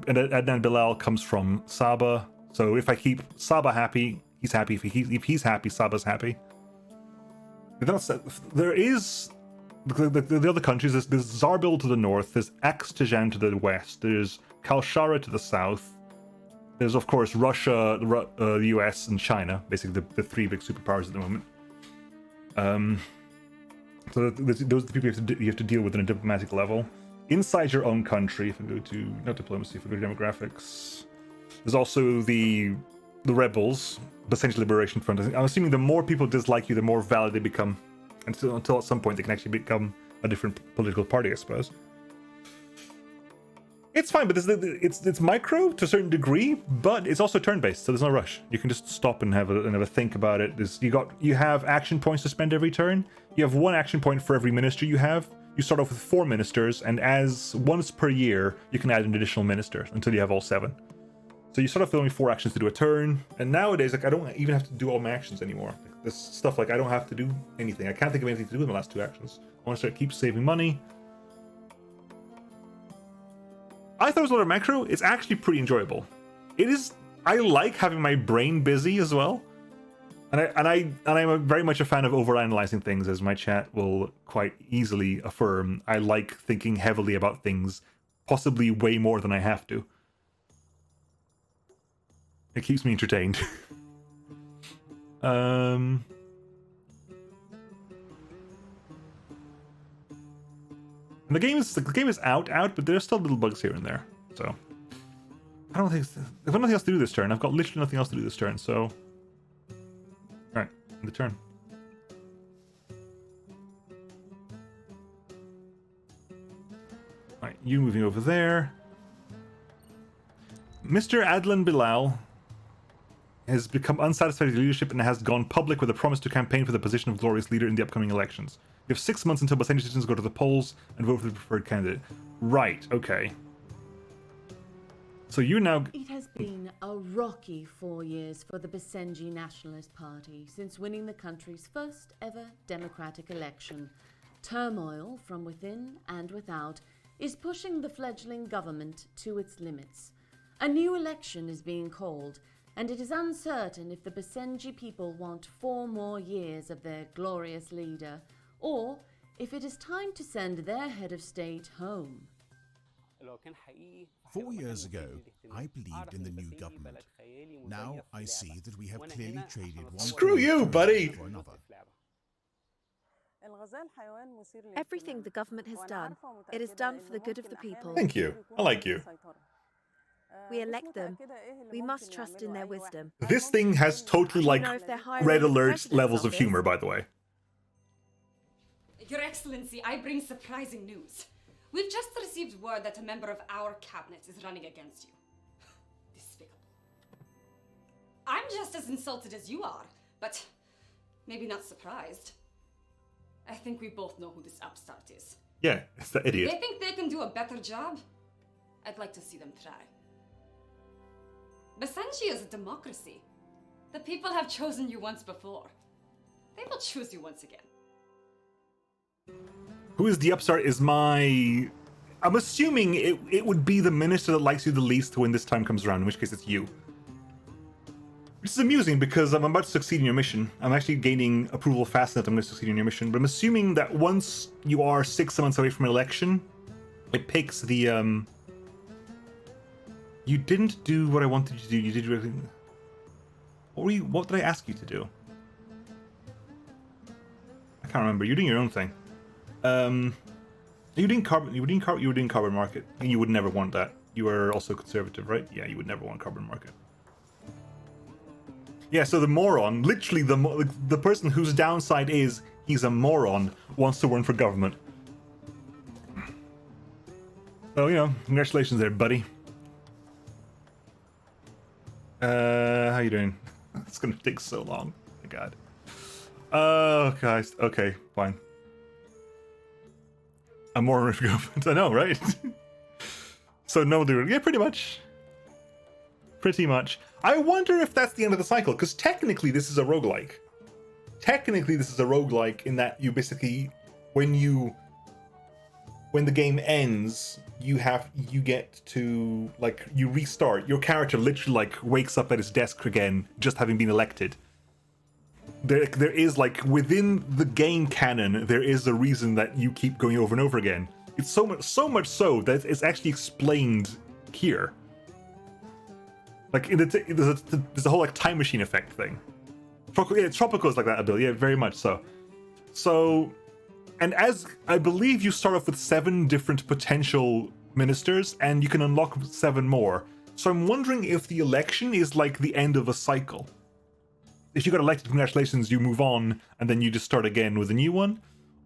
[SPEAKER 1] and Adnan Bilal comes from Saba. So if I keep Saba happy, he's happy. If he's happy, Saba's happy. There is the other countries. There's Zarbil to the north. There's Ax-Tijan to the west. There's Kalshara to the south. There's of course Russia, the US, and China. Basically the 3 big superpowers at the moment. So those are the people you have to deal with on a diplomatic level. Inside your own country, if I go to, not diplomacy, if I go to demographics, there's also the rebels, Basenji Liberation Front. I'm assuming the more people dislike you, the more valid they become, until at some point they can actually become a different political party, I suppose. It's fine, but it's micro to a certain degree, but it's also turn-based, so there's no rush. You can just stop and have a think about it. You have action points to spend every turn. You have 1 action point for every minister you have. You start off with 4 ministers, and as once per year, you can add an additional minister until you have all 7. So you start off with only 4 actions to do a turn, and nowadays, like, I don't even have to do all my actions anymore. Like, this stuff, like, I don't have to do anything. I can't think of anything to do in the last 2 actions. I want to keep saving money. I thought it was a lot of macro. It's actually pretty enjoyable. It is. I like having my brain busy as well, and I'm very much a fan of overanalyzing things, as my chat will quite easily affirm. I like thinking heavily about things, possibly way more than I have to. It keeps me entertained. And the game is out, but there's still little bugs here and there. So I don't think I've got nothing else to do this turn. I've got literally nothing else to do this turn. So all right, the turn. All right, you moving over there. Mr. Adlan Bilal has become unsatisfied with leadership and has gone public with a promise to campaign for the position of glorious leader in the upcoming elections. You have 6 months until Basenji citizens go to the polls and vote for the preferred candidate. Right, okay. So you now...
[SPEAKER 5] It has been a rocky 4 years for the Basenji Nationalist Party since winning the country's first ever democratic election. Turmoil from within and without is pushing the fledgling government to its limits. A new election is being called, and it is uncertain if the Basenji people want 4 more years of their glorious leader, or if it is time to send their head of state home.
[SPEAKER 6] 4 years ago, I believed in the new government. Now I see that we have clearly traded one.
[SPEAKER 1] Screw you, buddy!
[SPEAKER 6] For another.
[SPEAKER 7] Everything the government has done, it is done for the good of the people.
[SPEAKER 1] Thank you. I like you.
[SPEAKER 7] We elect them. We must trust in their wisdom.
[SPEAKER 1] This thing has totally, like,
[SPEAKER 7] know if they're hiring
[SPEAKER 1] red
[SPEAKER 7] the
[SPEAKER 1] alert
[SPEAKER 7] president's
[SPEAKER 1] levels of
[SPEAKER 7] office.
[SPEAKER 1] humor, by the way.
[SPEAKER 8] Your Excellency, I bring surprising news. We've just received word that a member of our cabinet is running against you. Despicable. I'm just as insulted as you are, but maybe not surprised. I think we both know who this upstart is.
[SPEAKER 1] Yeah, it's the idiot.
[SPEAKER 8] They think they can do a better job? I'd like to see them try. Basenji is a democracy. The people have chosen you once before. They will choose you once again.
[SPEAKER 1] Who is the upstart is my... I'm assuming it would be the minister that likes you the least when this time comes around, in which case it's you. Which is amusing because I'm about to succeed in your mission. I'm actually gaining approval fast enough that I'm going to succeed in your mission, but I'm assuming that once you are 6 months away from an election, it picks the... You didn't do what I wanted you to do. You did everything... What did I ask you to do? I can't remember. You're doing your own thing. You were doing carbon market, and you would never want that. You were also conservative, right? Yeah, you would never want carbon market. Yeah, so the moron, literally the person whose downside is he's a moron, wants to run for government. So, you know, congratulations there, buddy. How you doing? It's gonna take so long. Oh my god. Oh, guys. Okay, fine. I'm more ready to go. I know, right? So no, dude. Yeah, pretty much. Pretty much. I wonder if that's the end of the cycle, because technically this is a roguelike. Technically this is a roguelike in that you basically, when the game ends, you get to, like, you restart. Your character literally, like, wakes up at his desk again, just having been elected. There is, like, within the game canon, there is a reason that you keep going over and over again. It's so much so that it's actually explained here. Like, there's a whole, like, time machine effect thing. Tropical is like that, Abil. Yeah, very much so. So, and as I believe you start off with 7 different potential ministers, and you can unlock 7 more. So I'm wondering if the election is like the end of a cycle. If you got elected, congratulations, you move on, and then you just start again with a new one,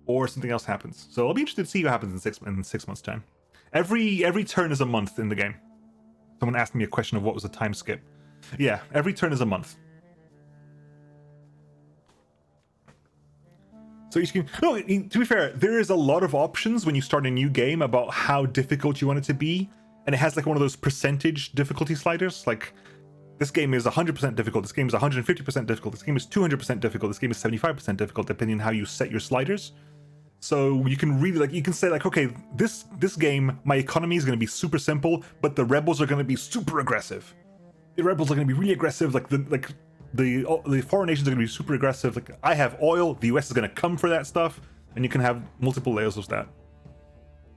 [SPEAKER 1] or something else happens. So I'll be interested to see what happens in 6 months' time. Every turn is a month in the game. Someone asked me a question of what was a time skip. Yeah, every turn is a month. So each game... No, to be fair, there is a lot of options when you start a new game about how difficult you want it to be. And it has like one of those percentage difficulty sliders. Like, this game is 100% difficult, this game is 150% difficult, this game is 200% difficult, this game is 75% difficult, depending on how you set your sliders. So you can really, like, you can say, like, okay, this game, my economy is going to be super simple, but the rebels are going to be super aggressive. The rebels are going to be really aggressive, the foreign nations are going to be super aggressive. Like, I have oil, the US is going to come for that stuff, and you can have multiple layers of that.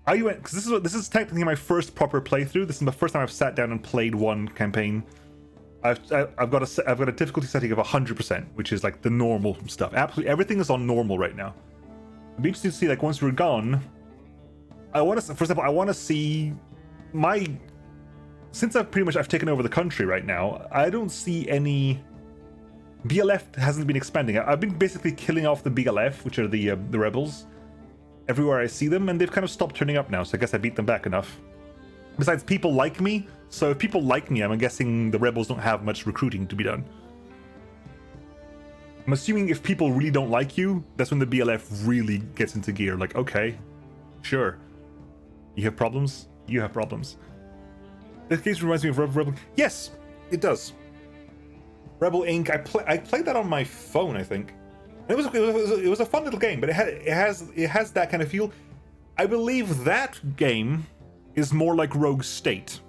[SPEAKER 1] Because this is technically my first proper playthrough. This is the first time I've sat down and played one campaign. I've got a difficulty setting of 100%, which is like the normal stuff. Absolutely everything is on normal right now. It'd be interesting to see, like, once we're gone. For example, I want to see since I've taken over the country right now. I don't see any. BLF hasn't been expanding. I've been basically killing off the BLF, which are the rebels, everywhere I see them, and they've kind of stopped turning up now. So I guess I beat them back enough. Besides, people like me. So if people like me, I'm guessing the rebels don't have much recruiting to be done. I'm assuming if people really don't like you, that's when the BLF really gets into gear. Like, okay, sure. You have problems? You have problems. This case reminds me of Rebel... Yes, it does. Rebel Inc. I played that on my phone, I think. It was a fun little game, but it has that kind of feel. I believe that game is more like Rogue State,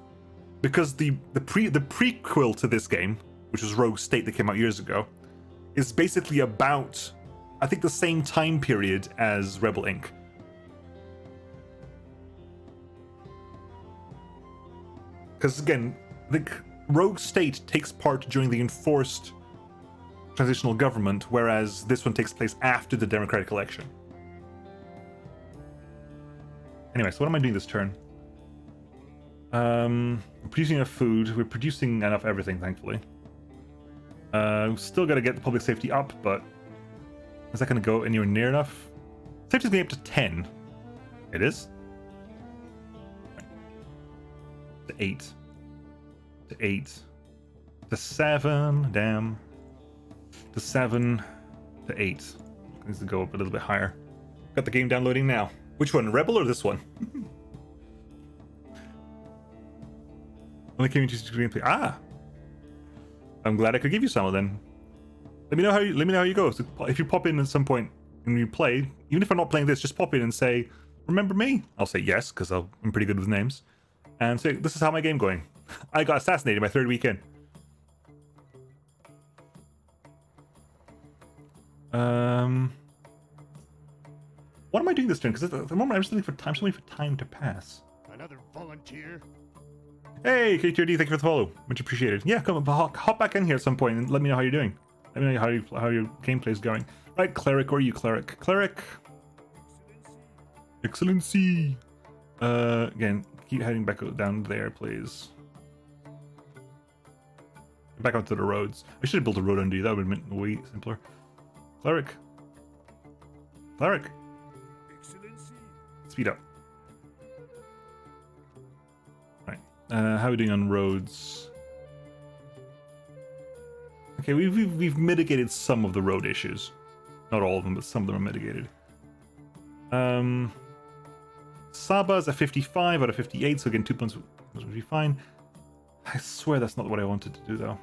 [SPEAKER 1] because the prequel to this game, which was Rogue State that came out years ago, is basically about, I think, the same time period as Rebel Inc. Because again, the Rogue State takes part during the enforced transitional government, whereas this one takes place after the democratic election. Anyway, so what am I doing this turn? Producing enough food. We're producing enough everything, thankfully. Still got to get the public safety up, but is that going to go anywhere near enough? Safety's going up to 10. It is? To 8. To 8. To 7. Damn. To 7. To 8. Needs to go up a little bit higher. Got the game downloading now. Which one? Rebel or this one? Only came to gameplay. Ah! I'm glad I could give you some of them. Let me know how you go. So if you pop in at some point and you play, even if I'm not playing this, just pop in and say, "Remember me?" I'll say yes, because I'm pretty good with names. And say, "This is how my game going. I got assassinated my 3rd weekend." What am I doing this turn? Because at the moment I'm just looking for time. Just waiting for time to pass.
[SPEAKER 2] Another volunteer.
[SPEAKER 1] Hey, KTRD, thank you for the follow. Much appreciated. Yeah, come on, hop back in here at some point and let me know how you're doing. Let me know how your gameplay is going. Right, cleric, or you cleric? Cleric. Excellency. Again, keep heading back down there, please. Back onto the roads. I should have built a road under you. That would have been way simpler. Cleric. Cleric.
[SPEAKER 4] Excellency.
[SPEAKER 1] Speed up. How are we doing on roads? Okay, we've mitigated some of the road issues. Not all of them, but some of them are mitigated. Saba's at 55 out of 58, so again 2 points would be fine. I swear that's not what I wanted to do though.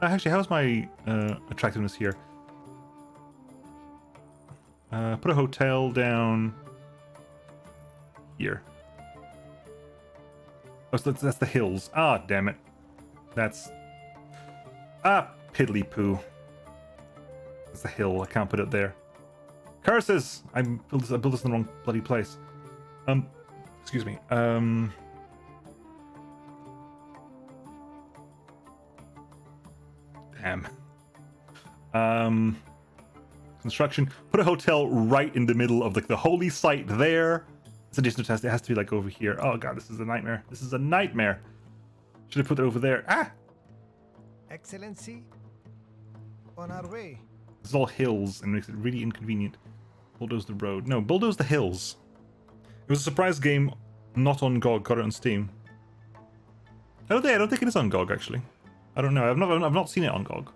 [SPEAKER 1] Actually, how's my attractiveness here? Put a hotel down here. Oh, so that's the hills. Ah, damn it. That's... Ah, piddly poo. That's the hill. I can't put it there. Curses! I built this in the wrong bloody place. Excuse me. Damn. Construction. Put a hotel right in the middle of the holy site there. It's a additional test. It has to be like over here. Oh god, this is a nightmare. This is a nightmare. Should have put it over there. Ah!
[SPEAKER 4] Excellency, on our way.
[SPEAKER 1] This is all hills and makes it really inconvenient. Bulldoze the road. No, bulldoze the hills. It was a surprise game, not on GOG. Got it on Steam. I don't think it is on GOG actually. I don't know. I've not seen it on GOG.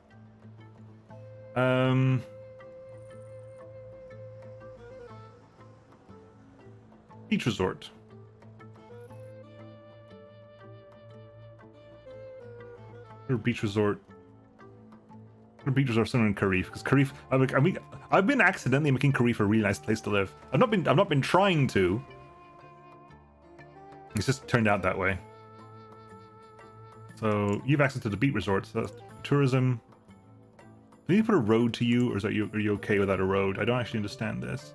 [SPEAKER 1] Beach resort. Or beach resort. Or beach resort somewhere in Karif, because Karif. I've been accidentally making Karif a really nice place to live. I've not been trying to. It's just turned out that way. So you have access to the beach resort. So that's tourism. Do you put a road to you, or are you okay without a road? I don't actually understand this.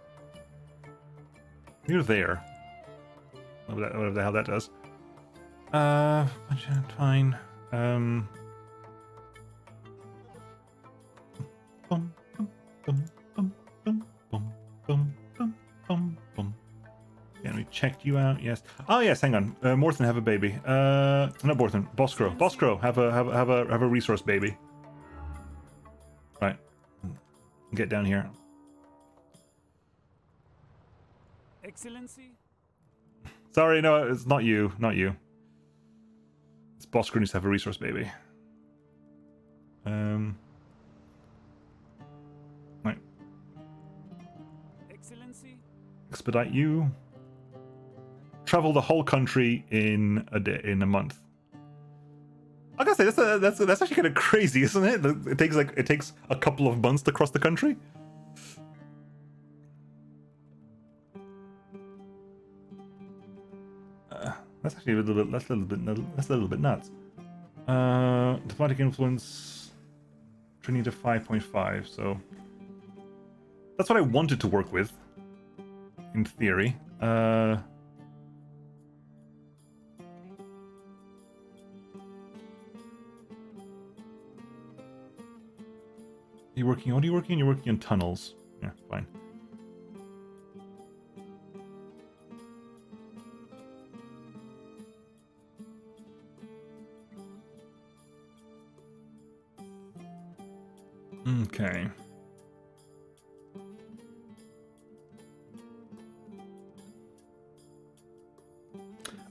[SPEAKER 1] You're there. Whatever the hell that does. Fine. Can we check you out? Yes. Oh yes. Hang on. Morton, have a baby. Not Morton. Boscrow. Boscrow, have a resource baby. Right. Get down here.
[SPEAKER 4] Excellency?
[SPEAKER 1] Sorry, no, it's not you. Not you. It's Boscrow needs to have a resource baby. Right.
[SPEAKER 4] Excellency?
[SPEAKER 1] Expedite you. Travel the whole country in a month. I gotta say that's actually kind of crazy, isn't it? It takes a couple of months to cross the country. That's actually a little bit nuts. Diplomatic influence training to 5.5, so that's what I wanted to work with, in theory. What are you working on? You're working on tunnels. Yeah, fine. Okay.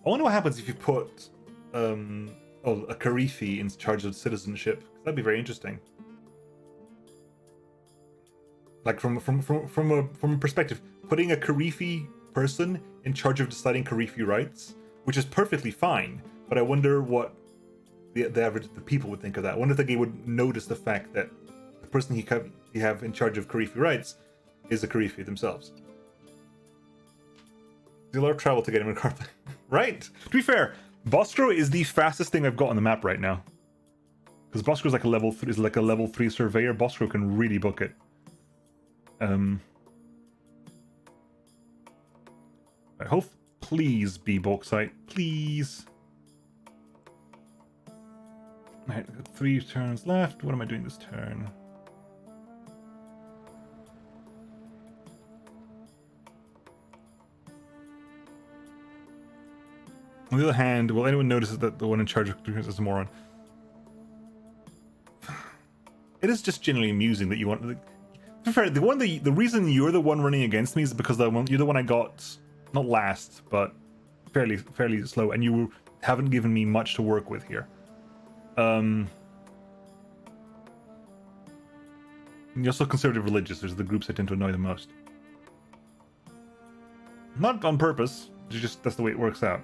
[SPEAKER 1] I wonder what happens if you put a Karifi in charge of citizenship. That'd be very interesting. Like from a perspective, putting a Karifi person in charge of deciding Karifi rights, which is perfectly fine. But I wonder what the people would think of that. I wonder if the game would notice the fact that the person you have in charge of Karifi rights is a Karifi themselves. There's a lot of travel to get him in a car. Right. To be fair, Boscrow is the fastest thing I've got on the map right now. Because Boscrow is like a level 3 surveyor. Boscrow can really book it. I hope, please be bauxite, please. Alright, 3 turns left. What am I doing this turn? On the other hand, will anyone notice that the one in charge of is a moron? It is just generally amusing that you want. To be fair, the reason you're the one running against me is because you're the one I got, not last, but fairly slow, and you haven't given me much to work with here. You're also conservative religious. Those are the groups I tend to annoy the most. Not on purpose. It's just that's the way it works out.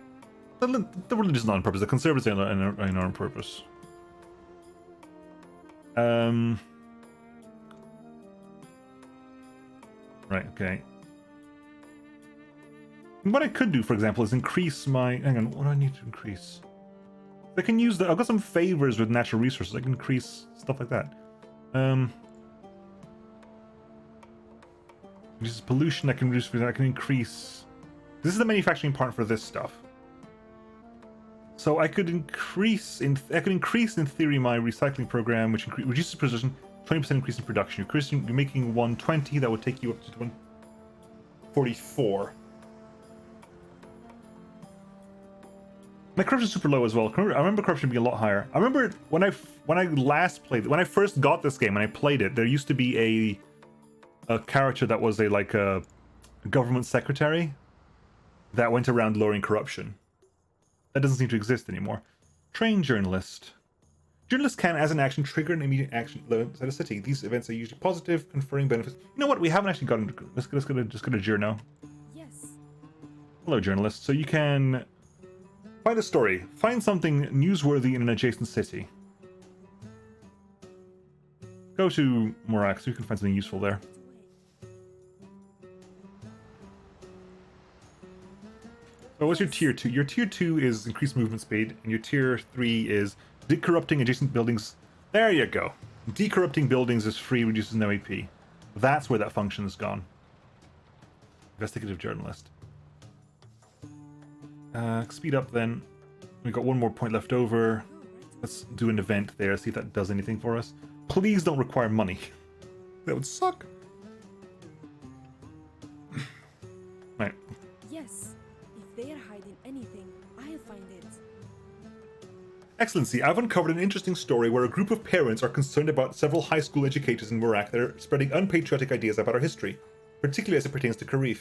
[SPEAKER 1] The religious is not on purpose. The conservatives are not on purpose. Right. Okay. What I could do, for example, is increase my... Hang on, what do I need to increase? I can use the... I've got some favors with natural resources. I can increase stuff like that. This is pollution. I can reduce... I can increase... This is the manufacturing part for this stuff. So I could increase in... theory my recycling program, which reduces precision, 20% increase in production. You're making 120. That would take you up to 144. My corruption is super low as well. I remember corruption being a lot higher. I remember when I last played, when I first got this game and I played it, there used to be a character that was a government secretary that went around lowering corruption. That doesn't seem to exist anymore. Train journalist. Journalists can, as an action, trigger an immediate action outside a city. These events are usually positive, conferring benefits. You know what? We haven't actually gotten. Let's go to journo.
[SPEAKER 7] Yes.
[SPEAKER 1] Hello, journalist. So you can. Find a story. Find something newsworthy in an adjacent city. Go to Morak so you can find something useful there. So what's your tier 2? Your tier 2 is increased movement speed, and your tier 3 is decorrupting adjacent buildings. There you go. Decorrupting buildings is free, reduces no AP. That's where that function is gone. Investigative journalist. Speed up then. We've got one more point left over. Let's do an event there, see if that does anything for us. Please don't require money. That would suck. Right.
[SPEAKER 7] Yes. If they are hiding anything, I'll find it.
[SPEAKER 1] Excellency, I've uncovered an interesting story where a group of parents are concerned about several high school educators in Morak that are spreading unpatriotic ideas about our history, particularly as it pertains to Karif.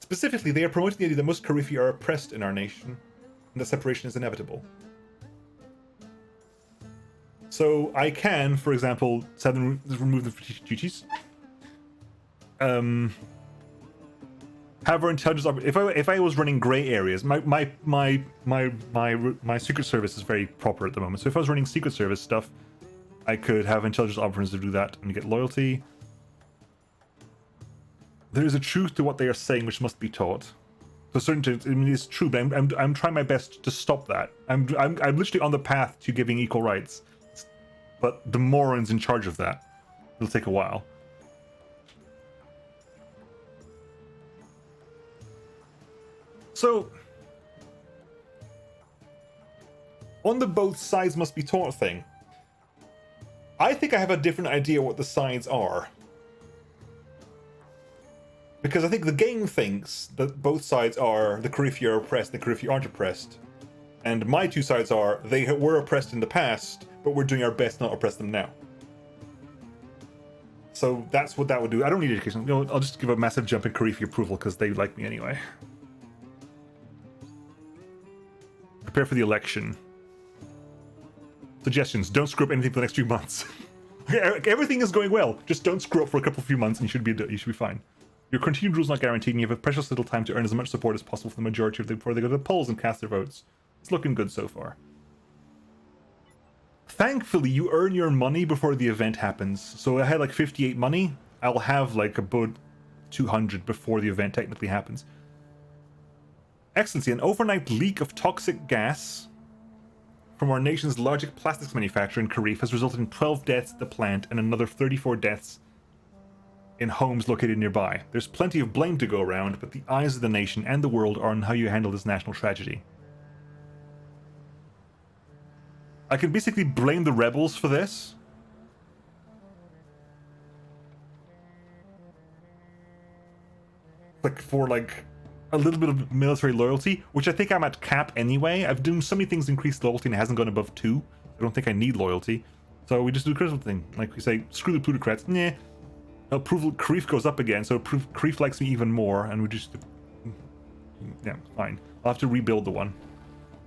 [SPEAKER 1] Specifically, they are promoting the idea that most Karifi are oppressed in our nation, and that separation is inevitable. So I can, for example, remove them from teaching duties. Have our intelligence. If I was running grey areas, my secret service is very proper at the moment. So if I was running secret service stuff, I could have intelligence operatives do that and get loyalty. There is a truth to what they are saying which must be taught. To certain terms, I mean, it's true, but I'm trying my best to stop that. I'm literally on the path to giving equal rights, but the morons in charge of that. It'll take a while. So, on the both sides must be taught thing, I think I have a different idea what the sides are. Because I think the game thinks that both sides are the Karifi are oppressed, the Karifi aren't oppressed. And my two sides are, they were oppressed in the past, but we're doing our best not to oppress them now. So that's what that would do. I don't need education. You know, I'll just give a massive jump in Karifi approval because they like me anyway. Prepare for the election. Suggestions: don't screw up anything for the next few months. Everything is going well. Just don't screw up for a few months, and you should be fine. Your continued rule is not guaranteed, and you have a precious little time to earn as much support as possible from the majority of them before they go to the polls and cast their votes. It's looking good so far. Thankfully, you earn your money before the event happens. So I had like 58 money. I'll have like about 200 before the event technically happens. Excellency, an overnight leak of toxic gas from our nation's largest plastics manufacturer in Karif has resulted in 12 deaths at the plant and another 34 deaths in homes located nearby. There's plenty of blame to go around, but the eyes of the nation and the world are on how you handle this national tragedy. I can basically blame the rebels for this. Like, for like a little bit of military loyalty, which I think I'm at cap anyway. I've done so many things increased loyalty and it hasn't gone above 2. I don't think I need loyalty. So we just do the critical thing. Like we say, screw the plutocrats. Nah. Approval, Karif goes up again, so Karif likes me even more, and we just Yeah, fine. I'll have to rebuild the one.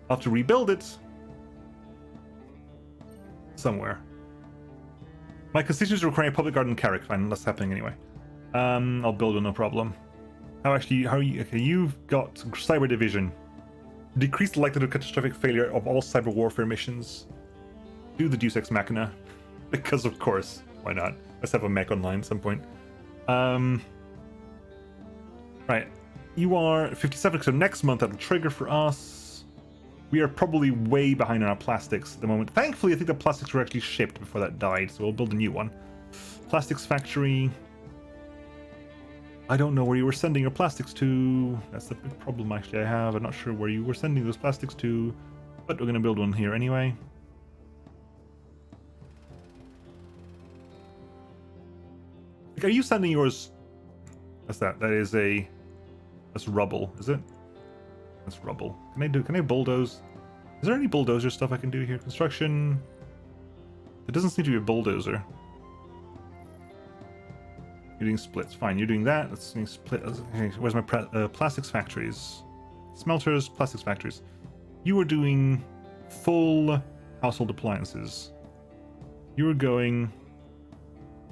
[SPEAKER 1] I'll have to rebuild it somewhere. My constituents require a public garden in Carrick. Fine, that's happening anyway. I'll build it, no problem. How are you? Okay, you've got cyber division. Decrease the likelihood of catastrophic failure of all cyber warfare missions. Do the Deus Ex Machina. Because of course, why not? Let's have a mech online at some point. Right. You are 57, so next month that'll trigger for us. We are probably way behind on our plastics at the moment. Thankfully, I think the plastics were actually shipped before that died, so we'll build a new one. Plastics factory. I don't know where you were sending your plastics to. That's the big problem actually I have. I'm not sure where you were sending those plastics to, but we're going to build one here anyway. Like, are you sending yours? What's that? That's rubble, is it? That's rubble. Can I bulldoze? Is there any bulldozer stuff I can do here? Construction. There doesn't seem to be a bulldozer. You're doing splits. Fine, you're doing that. Let's do split. Okay, where's my plastics factories? Smelters, plastics factories. You are doing full household appliances. You are going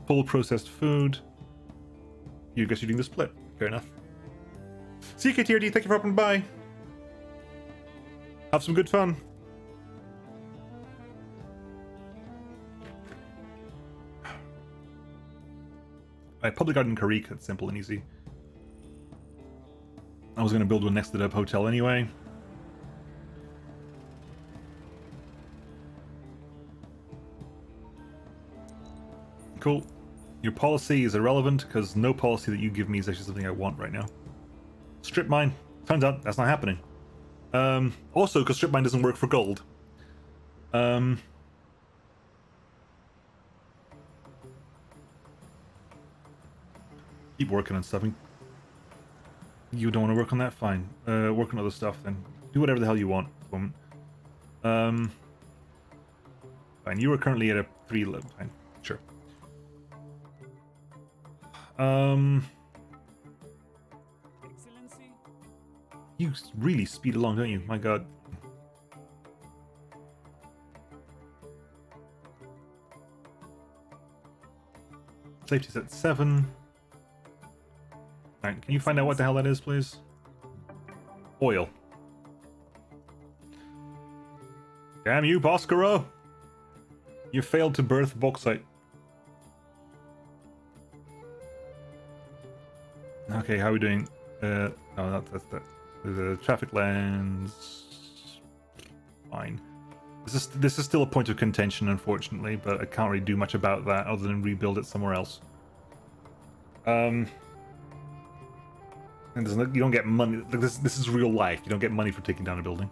[SPEAKER 1] full processed food. You guess you're doing the split. Fair enough. See you, KTRD. Thank you for hopping by. Have some good fun. Right, public garden in Carrick. That's simple and easy. I was going to build one next to the hotel anyway. Cool. Your policy is irrelevant because no policy that you give me is actually something I want right now. Strip mine. Turns out that's not happening. Also, because strip mine doesn't work for gold. Keep working on stuff. You don't want to work on that? Fine. Work on other stuff then. Do whatever the hell you want at the moment. Fine. You are currently at a 3 level. Fine. Sure.
[SPEAKER 4] Excellency?
[SPEAKER 1] You really speed along, don't you? My god. Safety's at 7. Alright, can you find out what the hell that is, please? Oil. Damn you, Boscaro! You failed to birth bauxite. Okay, how are we doing? No, that's that. The traffic lanes. Fine. This is still a point of contention, unfortunately, but I can't really do much about that other than rebuild it somewhere else. And you don't get money. This is real life. You don't get money for taking down a building.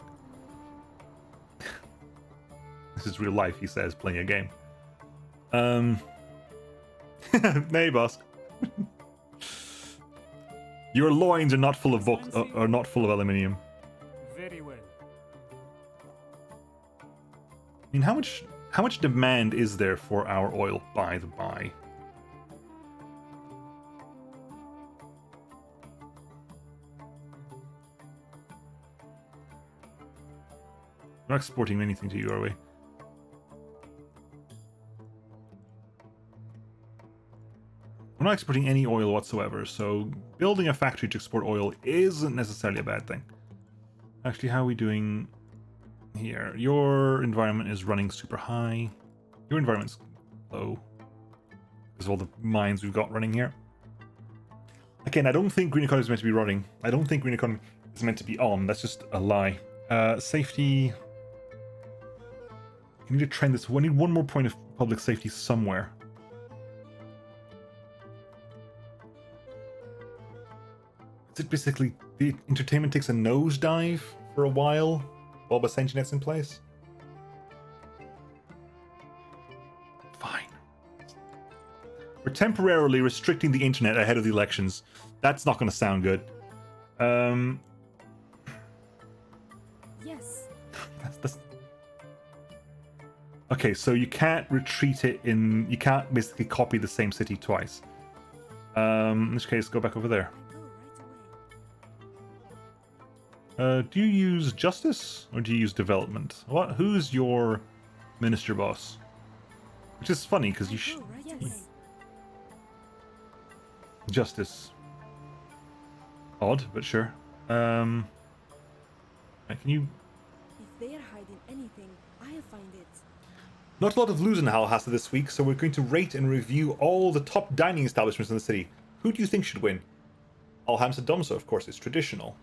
[SPEAKER 1] This is real life, he says, playing a game. Nay, boss. Your loins are not full of aluminium.
[SPEAKER 4] Very well.
[SPEAKER 1] I mean, how much demand is there for our oil, by the by? We're not exporting anything to you, are we? We're not exporting any oil whatsoever, so building a factory to export oil isn't necessarily a bad thing. Actually, how are we doing here? Your environment is running super high. Your environment's low. Because of all the mines we've got running here. Again, I don't think green economy is meant to be running. I don't think green economy is meant to be on. That's just a lie. Safety. We need to trend this. We need one more point of public safety somewhere. Is it basically the entertainment takes a nosedive for a while Basenji net's in place? Fine. We're temporarily restricting the internet ahead of the elections. That's not going to sound good.
[SPEAKER 7] Yes.
[SPEAKER 1] That's... Okay, so you can't retreat it in... You can't basically copy the same city twice. In this case, go back over there. Do you use justice or do you use development? Who's your minister boss? Which is funny because you should. Justice. Odd, but sure. Can you?
[SPEAKER 9] If they are hiding anything, I'll find it.
[SPEAKER 1] Not a lot of loot in Alhassa this week, so we're going to rate and review all the top dining establishments in the city. Who do you think should win? Alhamsa Domsa, of course, is traditional.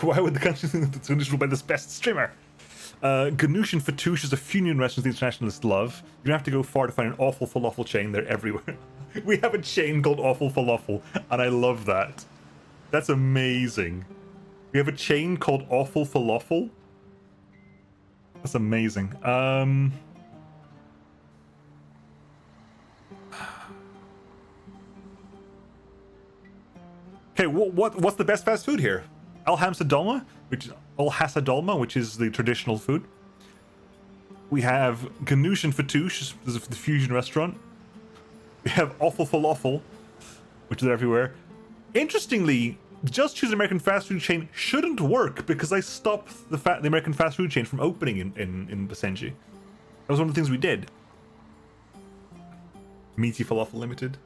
[SPEAKER 1] Why would the country think that it's traditional by this best streamer? Ganoush and Fatouche is a Funion restaurant the internationalists love. You don't have to go far to find an awful falafel chain. They're everywhere. We have a chain called Awful Falafel, and I love that. That's amazing. We have a chain called Awful Falafel. That's amazing. Okay, what's the best fast food here? Alhamsa Dolma, which is the traditional food. We have Ganoush and Fatouche, this is the fusion restaurant. We have Awful Falafel, which is everywhere. Interestingly, Just Choose American fast food chain shouldn't work because I stopped the American fast food chain from opening in Basenji. That was one of the things we did. Meaty Falafel Limited.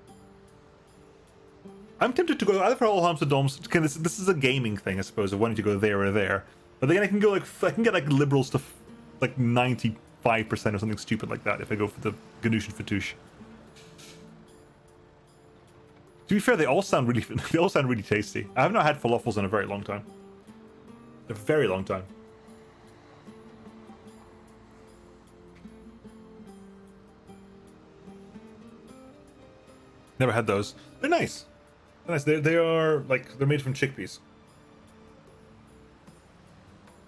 [SPEAKER 1] I'm tempted to go either for all Hamster Domes. This is a gaming thing, I suppose, of wanting to go there or there. But then I can go get like liberals to like 95% or something stupid like that if I go for the Ganoush and Fatouche. To be fair, they all sound really tasty. I have not had falafels in a very long time. A very long time. Never had those. They're nice. They're nice. They are like they're made from chickpeas.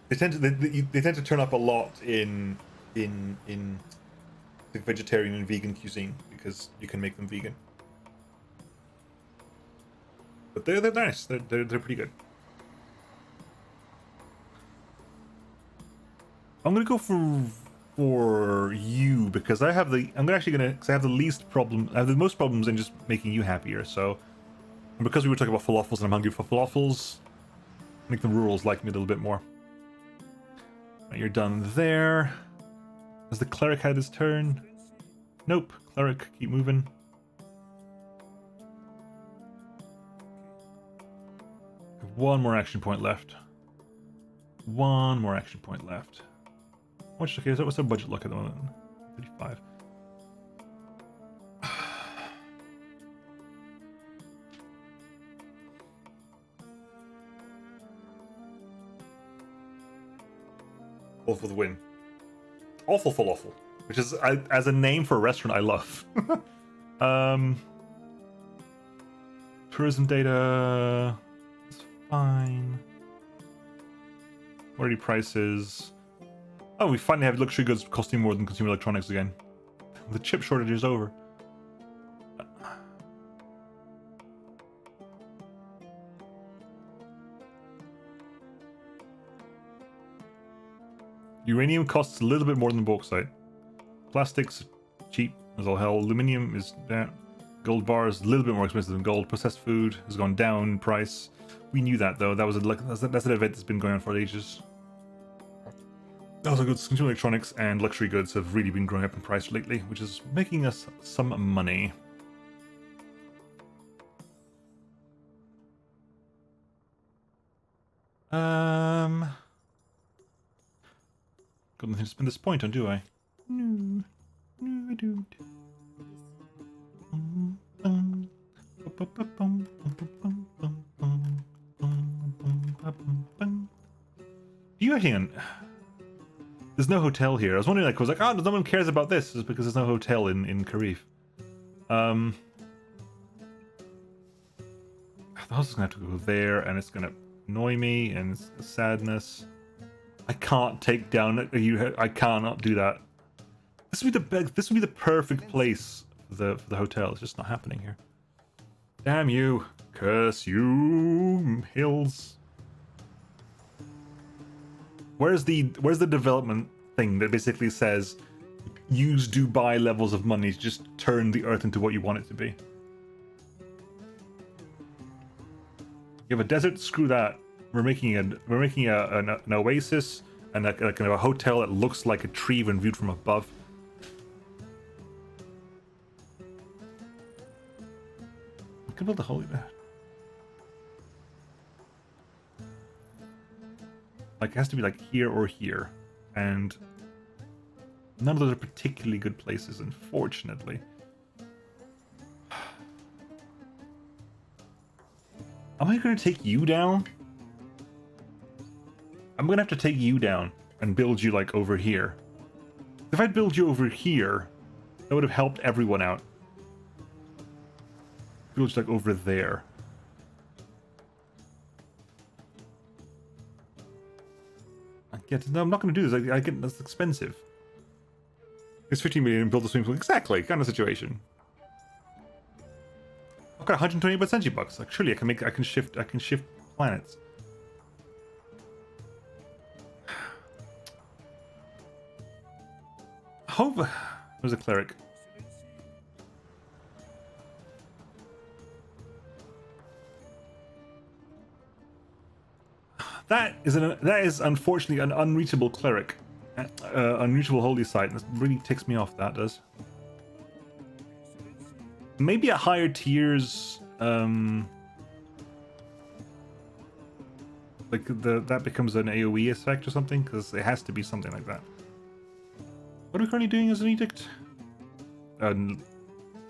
[SPEAKER 1] They tend to turn up a lot in the vegetarian and vegan cuisine because you can make them vegan. But they're nice. They're pretty good. I'm gonna go for you because I have the least problem. I have the most problems in just making you happier. So, and because we were talking about falafels and I'm hungry for falafels, make the rurals like me a little bit more. Right, you're done there. Has the cleric had his turn? Nope. Cleric, keep moving. One more action point left. One more action point left. Okay, so what's our budget look at the moment? 35. All for the win. Awful Falafel, which is as a name for a restaurant I love. Tourism data is fine. What are the prices? Oh, we finally have luxury goods costing more than consumer electronics again. The chip shortage is over. Uranium costs a little bit more than bauxite. Plastics cheap as all hell. Aluminium is down. Gold bars a little bit more expensive than gold. Processed food has gone down in price. We knew that though. That's an event that's been going on for ages. Also, goods, consumer electronics and luxury goods have really been growing up in price lately, which is making us some money. Got nothing to spend this point on, do I? No, I don't. You hang on. There's no hotel here. I was wondering, oh, no one cares about this. It's because there's no hotel in Karif. The house is gonna have to go there, and it's gonna annoy me, and it's sadness. I can't take down I cannot do that. This would be the perfect place for the hotel. It's just not happening here. Damn you! Curse you, hills! Where's the development thing that basically says use Dubai levels of money to just turn the Earth into what you want it to be. You have a desert, screw that. We're making an oasis and a kind of a hotel that looks like a tree when viewed from above. We can build the whole. Like it has to be like here or here, and none of those are particularly good places, unfortunately. Am I going to take you down? I'm going to have to take you down and build you like over here. If I build you over here, that would have helped everyone out. Build you like over there. No, I'm not going to do this. I get that's expensive. It's 15 million and build a swimming pool. Exactly, kind of situation. I've got 120 Basenji bucks. Like, surely I can shift planets. Hope there's a cleric. That is unfortunately an unreachable cleric, unreachable holy site. That really ticks me off. That does. Maybe at higher tiers, like that becomes an AOE effect or something, because it has to be something like that. What are we currently doing as an edict?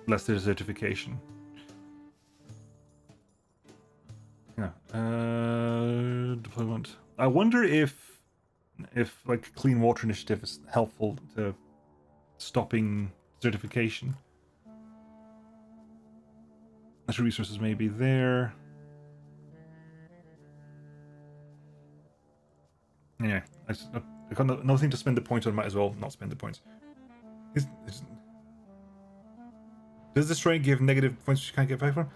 [SPEAKER 1] Less there's certification. Yeah. Deployment. I wonder if like clean water initiative is helpful to stopping certification. Natural resources may be there. Yeah, I've got nothing to spend the points on. Might as well not spend the points. Does this terrain give negative points which you can't get back from?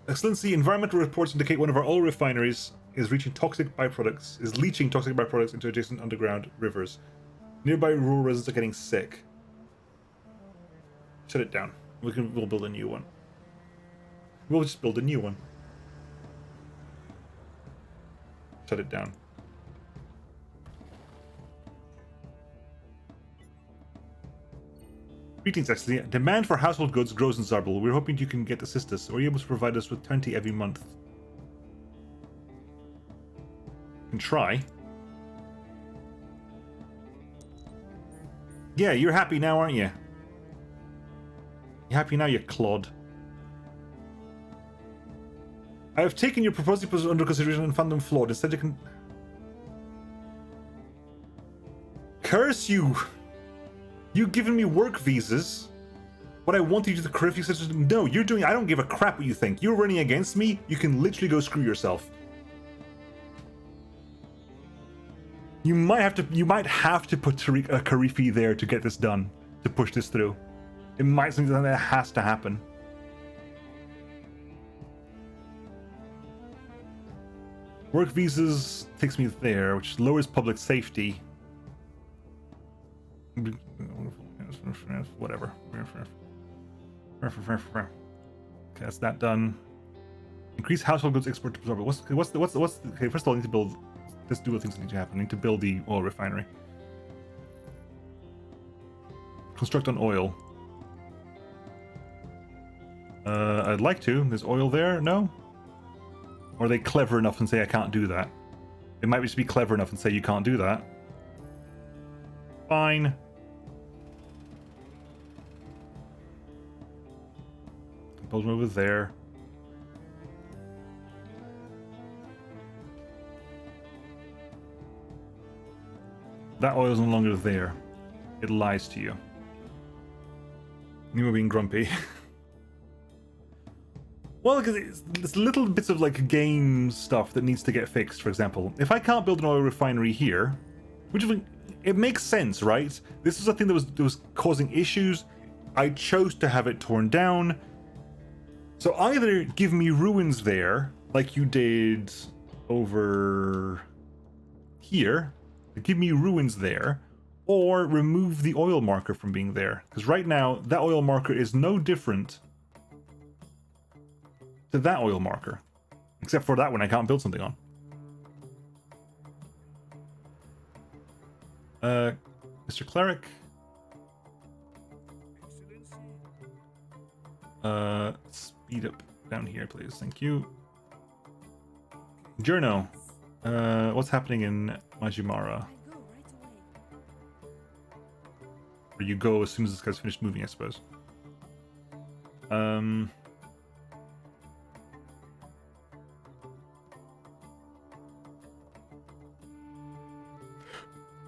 [SPEAKER 1] Excellency, environmental reports indicate one of our oil refineries is leaching toxic byproducts into adjacent underground rivers. Nearby rural residents are getting sick. Shut it down. We'll build a new one. We'll just build a new one. Shut it down. Greetings, Excellency. Demand for household goods grows in Zarbal. We're hoping you can assist us. Are you able to provide us with 20 every month? You can try. Yeah, you're happy now, aren't you? You happy now, you clod? I have taken your proposals under consideration and found them flawed. Instead, you can... Curse you! You've given me work visas. What I want you to do, the curfew system. No, you're doing. I don't give a crap what you think. You're running against me. You can literally go screw yourself. You might have to put a Karifi there to get this done, to push this through. It might be something that has to happen. Work visas takes me there, which lowers public safety. Whatever. Okay, that's that done. Increase household goods export to absorb. What's the okay, first of all, I need to build. Let's do what things need to happen. I need to build the oil refinery. Construct on oil. I'd like to. There's oil there? No? Or are they clever enough and say I can't do that? They might just be clever enough and say you can't do that. Fine. Build them over there. That oil is no longer there. It lies to you. Nemo being grumpy. Well, because it's little bits of like game stuff that needs to get fixed. For example, if I can't build an oil refinery here, which it makes sense, right? This is a thing that was causing issues. I chose to have it torn down. So either give me ruins there, like you did over here, give me ruins there, or remove the oil marker from being there. Because right now, that oil marker is no different to that oil marker. Except for that one I can't build something on. Mr. Cleric. Speed up down here, please. Thank you. Journo. What's happening in Majimara? Where you go as soon as this guy's finished moving, I suppose.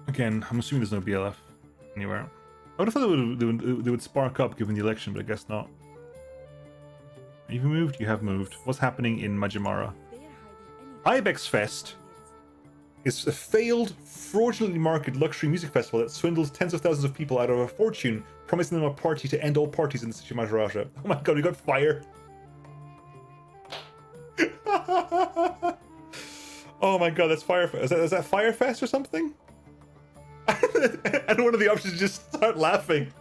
[SPEAKER 1] Again, I'm assuming there's no BLF anywhere. I would have thought they would spark up given the election, but I guess not. Have you moved? You have moved. What's happening in Majimara? Ibex Fest is a failed, fraudulently marketed luxury music festival that swindles tens of thousands of people out of a fortune, promising them a party to end all parties in the city of Majaraja. Oh my god, we got fire! Oh my god, that's Fire Fest. Is that Fire Fest or something? And one of the options is just start laughing.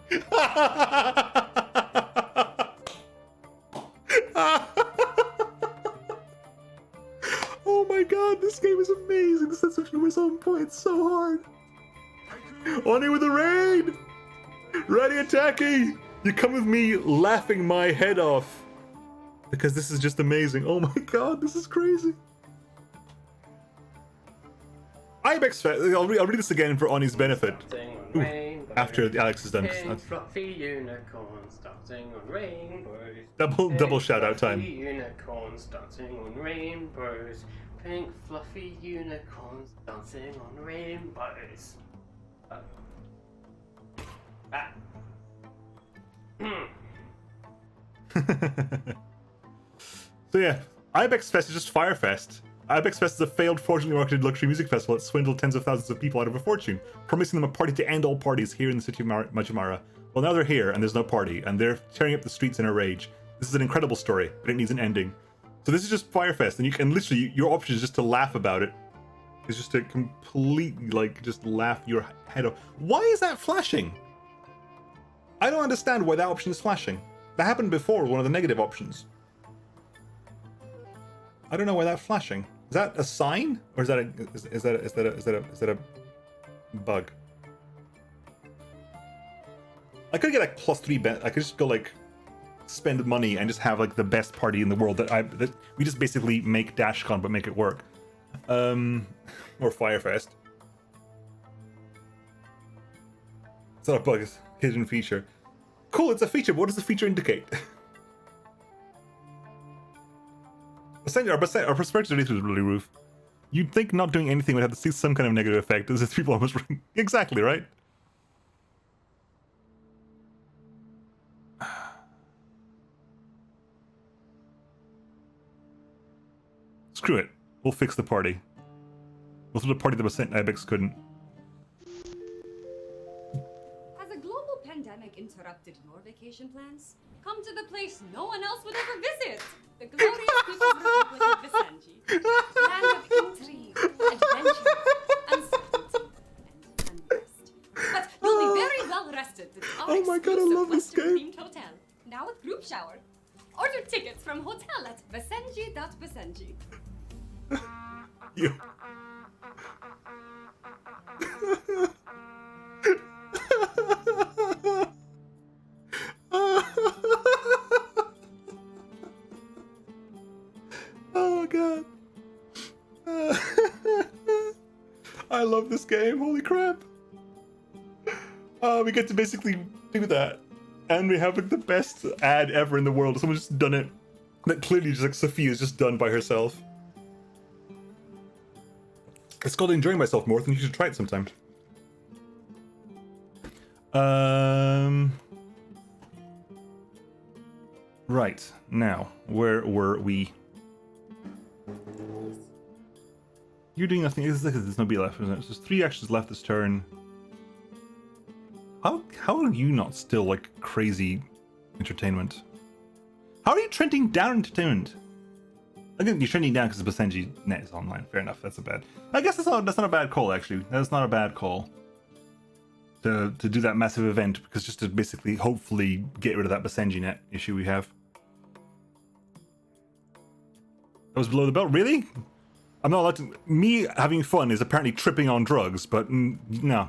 [SPEAKER 1] Oh my god, this game is amazing. The sense of humor is on point so hard. Oni with the raid! Ready attacking! You come with me laughing my head off. Because this is just amazing. Oh my god, this is crazy. Ibex Fest. I'll read this again for Oni's benefit. Ooh, after Alex is done.
[SPEAKER 10] Fluffy unicorns dancing on rainbows.
[SPEAKER 1] Double shout out time.
[SPEAKER 10] Unicorns dancing on rainbows. Pink fluffy unicorns dancing on rainbows.
[SPEAKER 1] So yeah, Ibex Fest is just Firefest. Ibex Fest is a failed, fraudulently marketed luxury music festival that swindled tens of thousands of people out of a fortune, promising them a party to end all parties here in the city of Majimara. Well, now they're here, and there's no party, and they're tearing up the streets in a rage. This is an incredible story, but it needs an ending. So this is just Firefest, and you can literally, your option is just to laugh about it. It's just to completely, like, just laugh your head off. Why is that flashing? I don't understand why that option is flashing. That happened before, one of the negative options. I don't know why that's flashing. Is that a sign, or is that a bug? I could get like +3 bet. I could just go like spend money and just have like the best party in the world that we just basically make DashCon but make it work. Or Firefest. It's not a bug. It's a hidden feature. Cool. It's a feature. But what does the feature indicate? Our perspective is really roof. You'd think not doing anything would have to see some kind of negative effect. As if people almost exactly right. Screw it. We'll fix the party. We'll throw the party that was sent Ibex couldn't.
[SPEAKER 8] Has a global pandemic interrupted your vacation plans? Come to the place no one else would ever visit. The glorious People's Republic of Basenji. Land of intrigue, adventure, uncertainty, and unrest. But you'll be very well rested at our
[SPEAKER 1] Oh my god, I love this game.
[SPEAKER 8] themed hotel. Now with group shower. Order tickets from hotel at basenji.basenji.
[SPEAKER 1] You. Oh god. I love this game, holy crap. We get to basically do that. And we have like the best ad ever in the world. Someone's just done it. That clearly just like Sophia's just done by herself. It's called Enjoying Myself More, and you should try it sometime. Right, now, where were we? You're doing nothing. There's no B left, isn't it? There's 3 actions left this turn. How are you not still like crazy entertainment? How are you trending down entertainment? Again, you're trending down because Basenji net is online. Fair enough. That's a bad. I guess that's not a bad call actually. That's not a bad call. to do that massive event, because just to basically hopefully get rid of that Basenji net issue we have. That was below the belt, really? I'm not allowed to. Me having fun is apparently tripping on drugs, but no.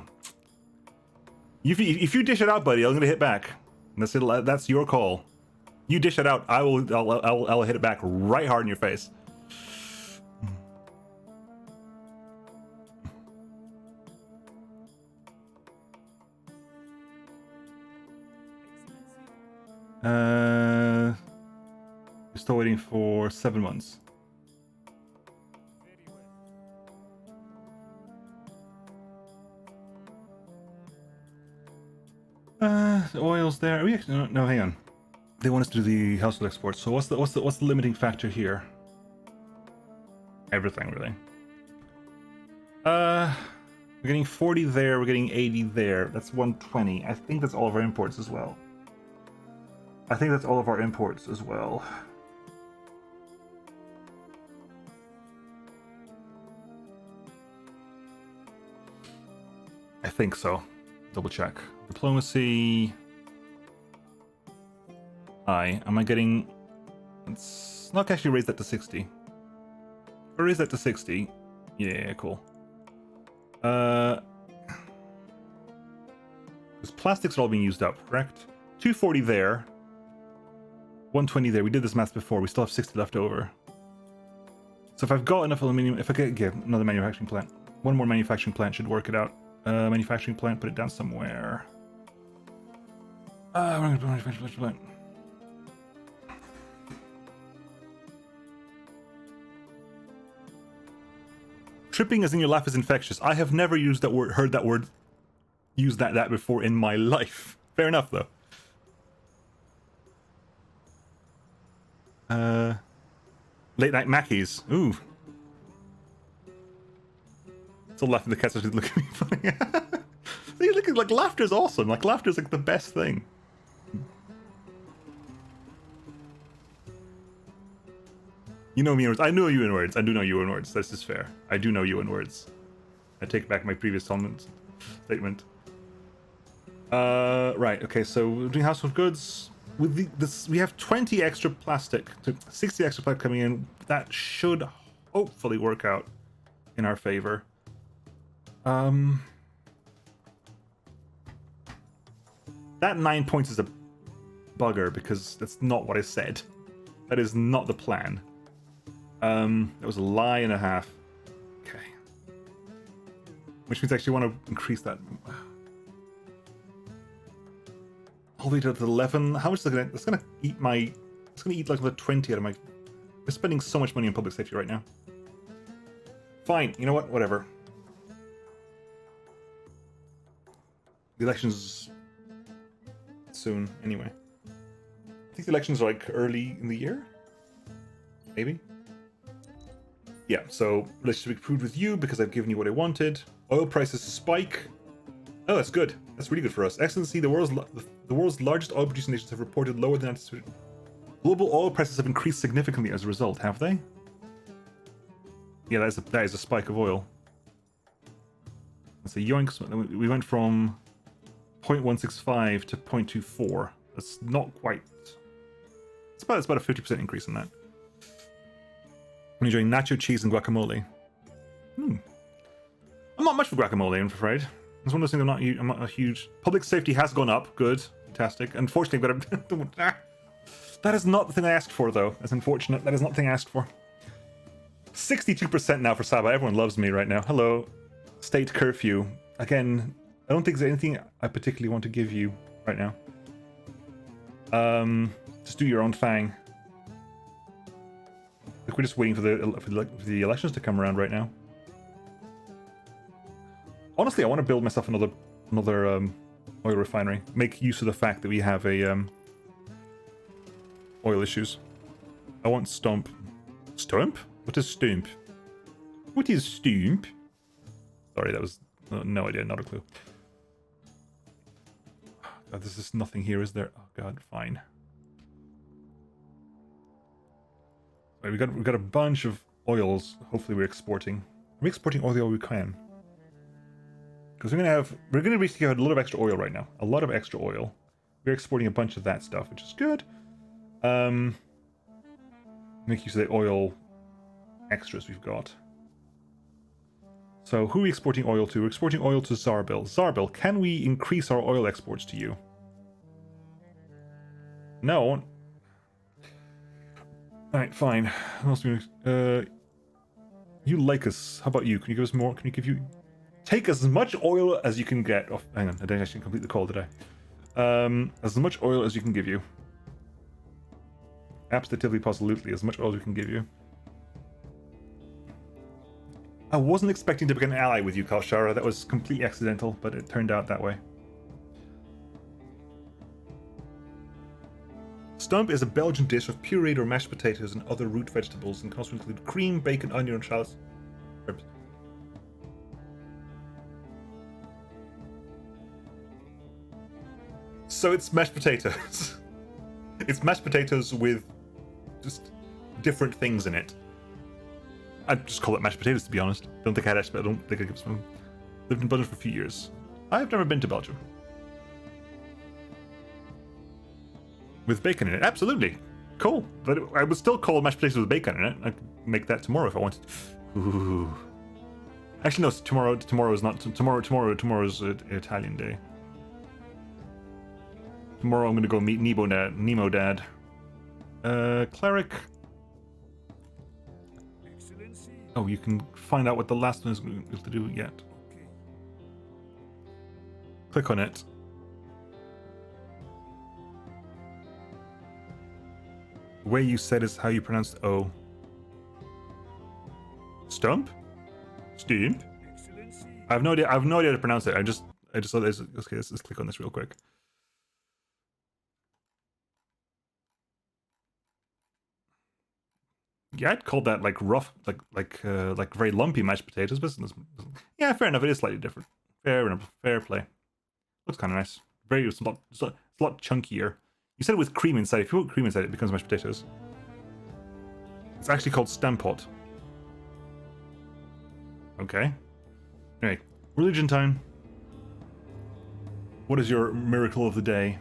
[SPEAKER 1] If you dish it out, buddy, I'm gonna hit back. That's it. That's your call. You dish it out, I'll hit it back right hard in your face. We're still waiting for 7 months. The oil's there. Are we actually, no, hang on. They want us to do the household exports. So what's the limiting factor here? Everything, really. We're getting 40 there. We're getting 80 there. That's 120. I think that's all of our imports as well. I think that's all of our imports as well. I think so. Double check. Diplomacy. High. Am I getting... Let's not actually raise that to 60. Or raise that to 60. Yeah, cool. Because plastics are all being used up, correct? 240 there. 120 there. We did this math before. We still have 60 left over. So if I've got enough aluminum... If I get another manufacturing plant. One more manufacturing plant should work it out. Manufacturing plant, put it down somewhere. We're going to put manufacturing plant. Tripping as in your laugh is infectious. I have never used that word, heard that word, used that before in my life. Fair enough, though. Late night Mackies. Ooh. Still laughing. The cats are looking at me funny. See, look, like laughter's awesome. Like laughter's like the best thing. You know me in words. I know you in words. I do know you in words. This is fair. I do know you in words. I take back my previous statement. Right. Okay. So we're doing household goods. With this, we have 20 extra plastic, 60 extra plastic coming in. That should hopefully work out in our favor. That 9 points is a bugger because that's not what I said. That is not the plan. That was a lie and a half. Okay. Which means I actually want to increase that. All the way to 11. How much is that? It's gonna eat my. It's gonna eat like another 20 out of my. We're spending so much money on public safety right now. Fine. You know what? Whatever. The elections soon, anyway. I think the elections are like early in the year? Maybe? Yeah, so relationship improved with you because I've given you what I wanted. Oil prices spike. Oh, that's good. That's really good for us. Excellency, the world's largest oil producing nations have reported lower than anticipated. Global oil prices have increased significantly as a result, have they? Yeah, that is a spike of oil. That's a yoinks. We went from 0.165 to 0.24. That's not quite. It's about a 50% increase in that. I'm enjoying nacho cheese and guacamole. I'm not much for guacamole, I'm afraid. It's one of those things I'm not a huge. Public safety has gone up. Good, fantastic. Unfortunately, but that is not the thing I asked for, though. That's unfortunate. That is not the thing I asked for. 62% now for Saba. Everyone loves me right now. Hello, state curfew. Again, I don't think there's anything I particularly want to give you right now. Just do your own thing. Like we're just waiting for the elections to come around right now. Honestly, I want to build myself another oil refinery. Make use of the fact that we have a oil issues. I want Stump. Stump? What is Stump? What is Stump? Sorry, that was no idea, not a clue. God, there's just nothing here, is there? Oh God, fine. Right, we've got a bunch of oils. Hopefully, we're exporting. Are we exporting all the oil we can? Because we're gonna basically have a lot of extra oil right now. A lot of extra oil. We're exporting a bunch of that stuff, which is good. Make use of the oil extras we've got. So who are we exporting oil to? We're exporting oil to Zarbil. Zarbil, can we increase our oil exports to you? No. Alright, fine. What else do we... you like us. How about you? Can you give us more? Can you give you... Take as much oil as you can get. Oh, hang on, I didn't actually complete the call, did I? As much oil as you can give you. Absolutely, positively, as much oil as we can give you. I wasn't expecting to become an ally with you, Kalshara. That was completely accidental, but it turned out that way. Stump is a Belgian dish of pureed or mashed potatoes and other root vegetables, and can include cream, bacon, onion, and shallots. So it's mashed potatoes. It's mashed potatoes with just different things in it. I'd just call it mashed potatoes, to be honest. I don't think I give some. Lived in Belgium for a few years. I've never been to Belgium. With bacon in it, absolutely. Cool. But I would still call mashed potatoes with bacon in it. I could make that tomorrow if I wanted. Ooh. Actually, no. Tomorrow is not. Tomorrow's Italian day. Tomorrow I'm gonna go meet Nemo Dad. Cleric.
[SPEAKER 4] Excellency.
[SPEAKER 1] Oh, you can find out what the last one is going to do yet.
[SPEAKER 4] Okay.
[SPEAKER 1] Click on it. The way you said is how you pronounce O. Stump? Stump?
[SPEAKER 4] Excellency.
[SPEAKER 1] I have no idea how to pronounce it. I just saw this. Okay, let's click on this real quick. Yeah, I'd call that like rough, like very lumpy mashed potatoes, but yeah, fair enough. It is slightly different. Fair enough. Fair play. Looks kind of nice. It's a lot chunkier. You said it with cream inside. If you put cream inside, it becomes mashed potatoes. It's actually called stampot. Okay. Anyway, religion time. What is your miracle of the day?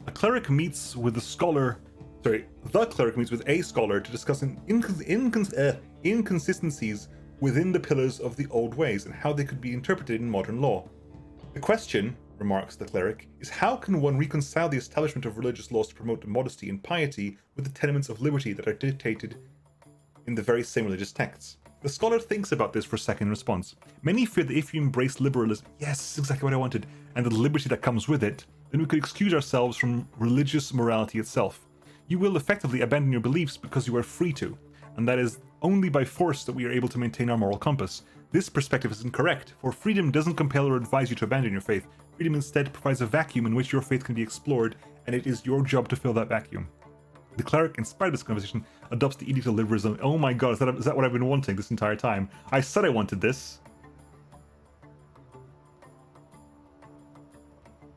[SPEAKER 1] A cleric meets with a scholar. Sorry, the cleric meets with a scholar to discuss inconsistencies within the pillars of the old ways and how they could be interpreted in modern law. The question, remarks the cleric, is how can one reconcile the establishment of religious laws to promote modesty and piety with the tenements of liberty that are dictated in the very same religious texts? The scholar thinks about this for a second in response. Many fear that if you embrace liberalism, yes, exactly what I wanted, and the liberty that comes with it, then we could excuse ourselves from religious morality itself. You will effectively abandon your beliefs because you are free to, and that is only by force that we are able to maintain our moral compass. This perspective is incorrect, for freedom doesn't compel or advise you to abandon your faith. Freedom instead provides a vacuum in which your faith can be explored, and it is your job to fill that vacuum. The cleric, inspired by this conversation, adopts the edict of liberalism. Oh my god, is that what I've been wanting this entire time? I said I wanted this.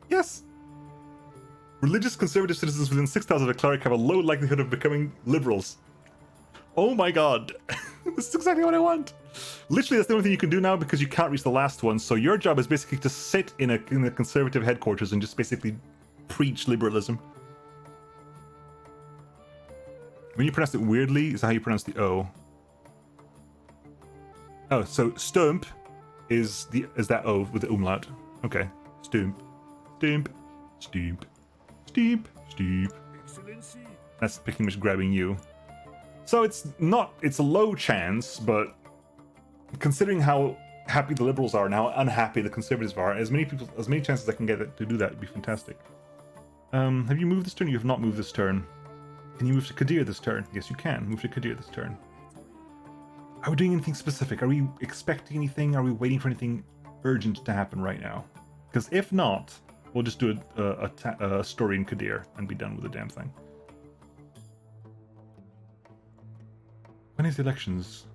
[SPEAKER 1] Yes! Religious conservative citizens within 6,000 of a cleric have a low likelihood of becoming liberals. Oh my god. This is exactly what I want. Literally, that's the only thing you can do now because you can't reach the last one. So your job is basically to sit in a conservative headquarters and just basically preach liberalism. When you pronounce it weirdly, is how you pronounce the O. Oh, so stump is that O with the umlaut. Okay. Stump. Stump. Stump. Steep.
[SPEAKER 4] Excellency.
[SPEAKER 1] That's pretty much grabbing you. So it's a low chance, but considering how happy the liberals are and how unhappy the conservatives are, as many chances I can get to do that would be fantastic. Have you moved this turn? You have not moved this turn. Can you move to Kadir this turn? Yes, you can move to Kadir this turn. Are we doing anything specific? Are we expecting anything? Are we waiting for anything urgent to happen right now? Because if not, we'll just do a story in Kadir and be done with the damn thing. When is the elections?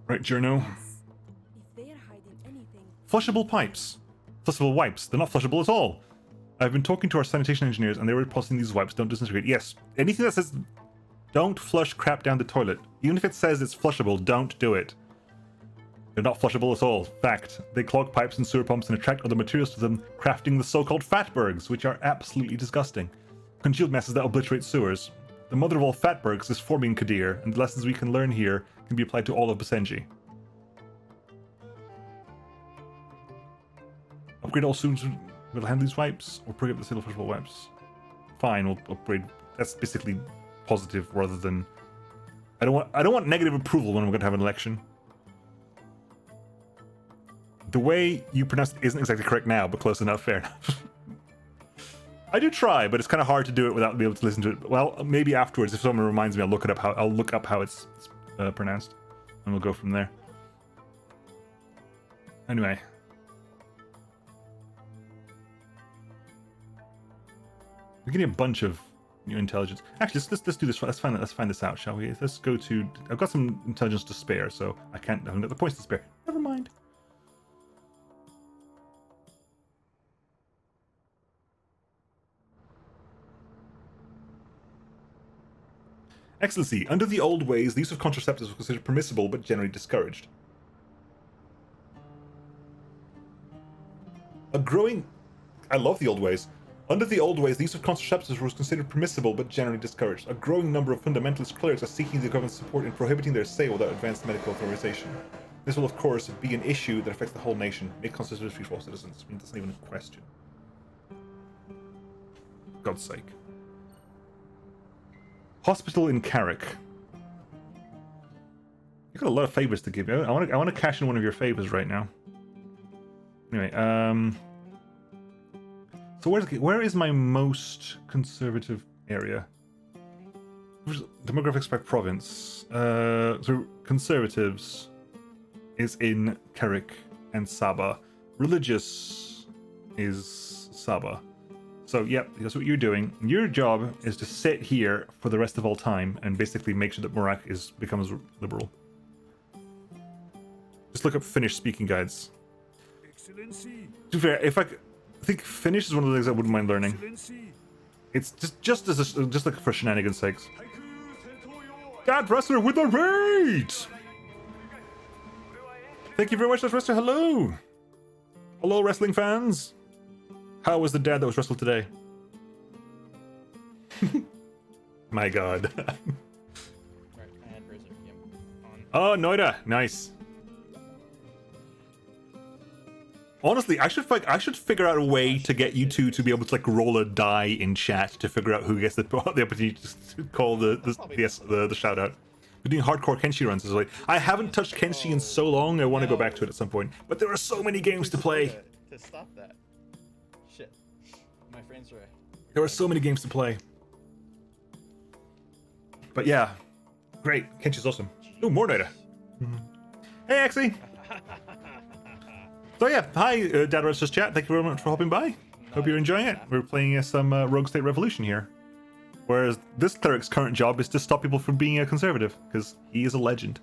[SPEAKER 1] Right, Journo.
[SPEAKER 9] If they are hiding anything.
[SPEAKER 1] Flushable pipes. Flushable wipes. They're not flushable at all. I've been talking to our sanitation engineers and they were posting these wipes don't disintegrate. Yes, anything that says Don't flush crap down the toilet. Even if it says it's flushable, don't do it. They're not flushable at all. Fact. They clog pipes and sewer pumps and attract other materials to them, crafting the so-called fatbergs, which are absolutely disgusting. Congealed messes that obliterate sewers. The mother of all fatbergs is forming Kadir, and the lessons we can learn here can be applied to all of Basenji. Upgrade all students will handle these wipes, or bring up the single flushable wipes. Fine, we'll upgrade. That's basically positive rather than... I don't want negative approval when we're going to have an election. The way you pronounce it isn't exactly correct now, but close enough, fair enough. I do try, but it's kind of hard to do it without being able to listen to it. Well, maybe afterwards, if someone reminds me, I'll look up how it's pronounced, and we'll go from there. Anyway. We're getting a bunch of new intelligence. Actually, let's do this. Let's find this out, shall we? Let's go to... I've got some intelligence to spare, so I haven't got the points to spare. Never mind. Excellency, under the old ways, the use of contraceptives was considered permissible but generally discouraged. I love the old ways. Under the old ways, the use of contraceptives was considered permissible but generally discouraged. A growing number of fundamentalist clerics are seeking the government's support in prohibiting their sale without advanced medical authorization. This will, of course, be an issue that affects the whole nation. Make contraceptives free for all citizens. I mean, that's not even a question. God's sake. Hospital in Carrick. You've got a lot of favors to give. I want to cash in one of your favors right now. Anyway, so where is my most conservative area? Demographics by province. So conservatives is in Carrick and Sabah. Religious is Sabah. So, yep, that's what you're doing. Your job is to sit here for the rest of all time and basically make sure that Morak becomes liberal. Just look up Finnish speaking guides.
[SPEAKER 4] Excellency.
[SPEAKER 1] To be fair, I think Finnish is one of the things I wouldn't mind learning.
[SPEAKER 4] Excellency.
[SPEAKER 1] It's just like for shenanigans' sakes. God, Wrestler with a raid! Thank you very much, Wrestler. Hello! Hello, wrestling fans! How was the dad that was wrestled today? My god. Oh, Noida! Nice. Honestly, I should figure out a way to get you two to be able to like roll a die in chat to figure out who gets the opportunity to call the shout out. We're doing hardcore Kenshi runs. Like, I haven't touched Kenshi in so long. I want to go back to it at some point. But there are so many games to play.
[SPEAKER 11] To stop that. Shit. My friends are...
[SPEAKER 1] There are so many games to play. But yeah, great. Kenshi's awesome. Ooh, more data. Hey, Axie. So yeah, hi, Dad Roasters chat. Thank you very much for hopping by. Hope you're enjoying it. We're playing some Rogue State Revolution here. Whereas this cleric's current job is to stop people from being a conservative, because he is a legend.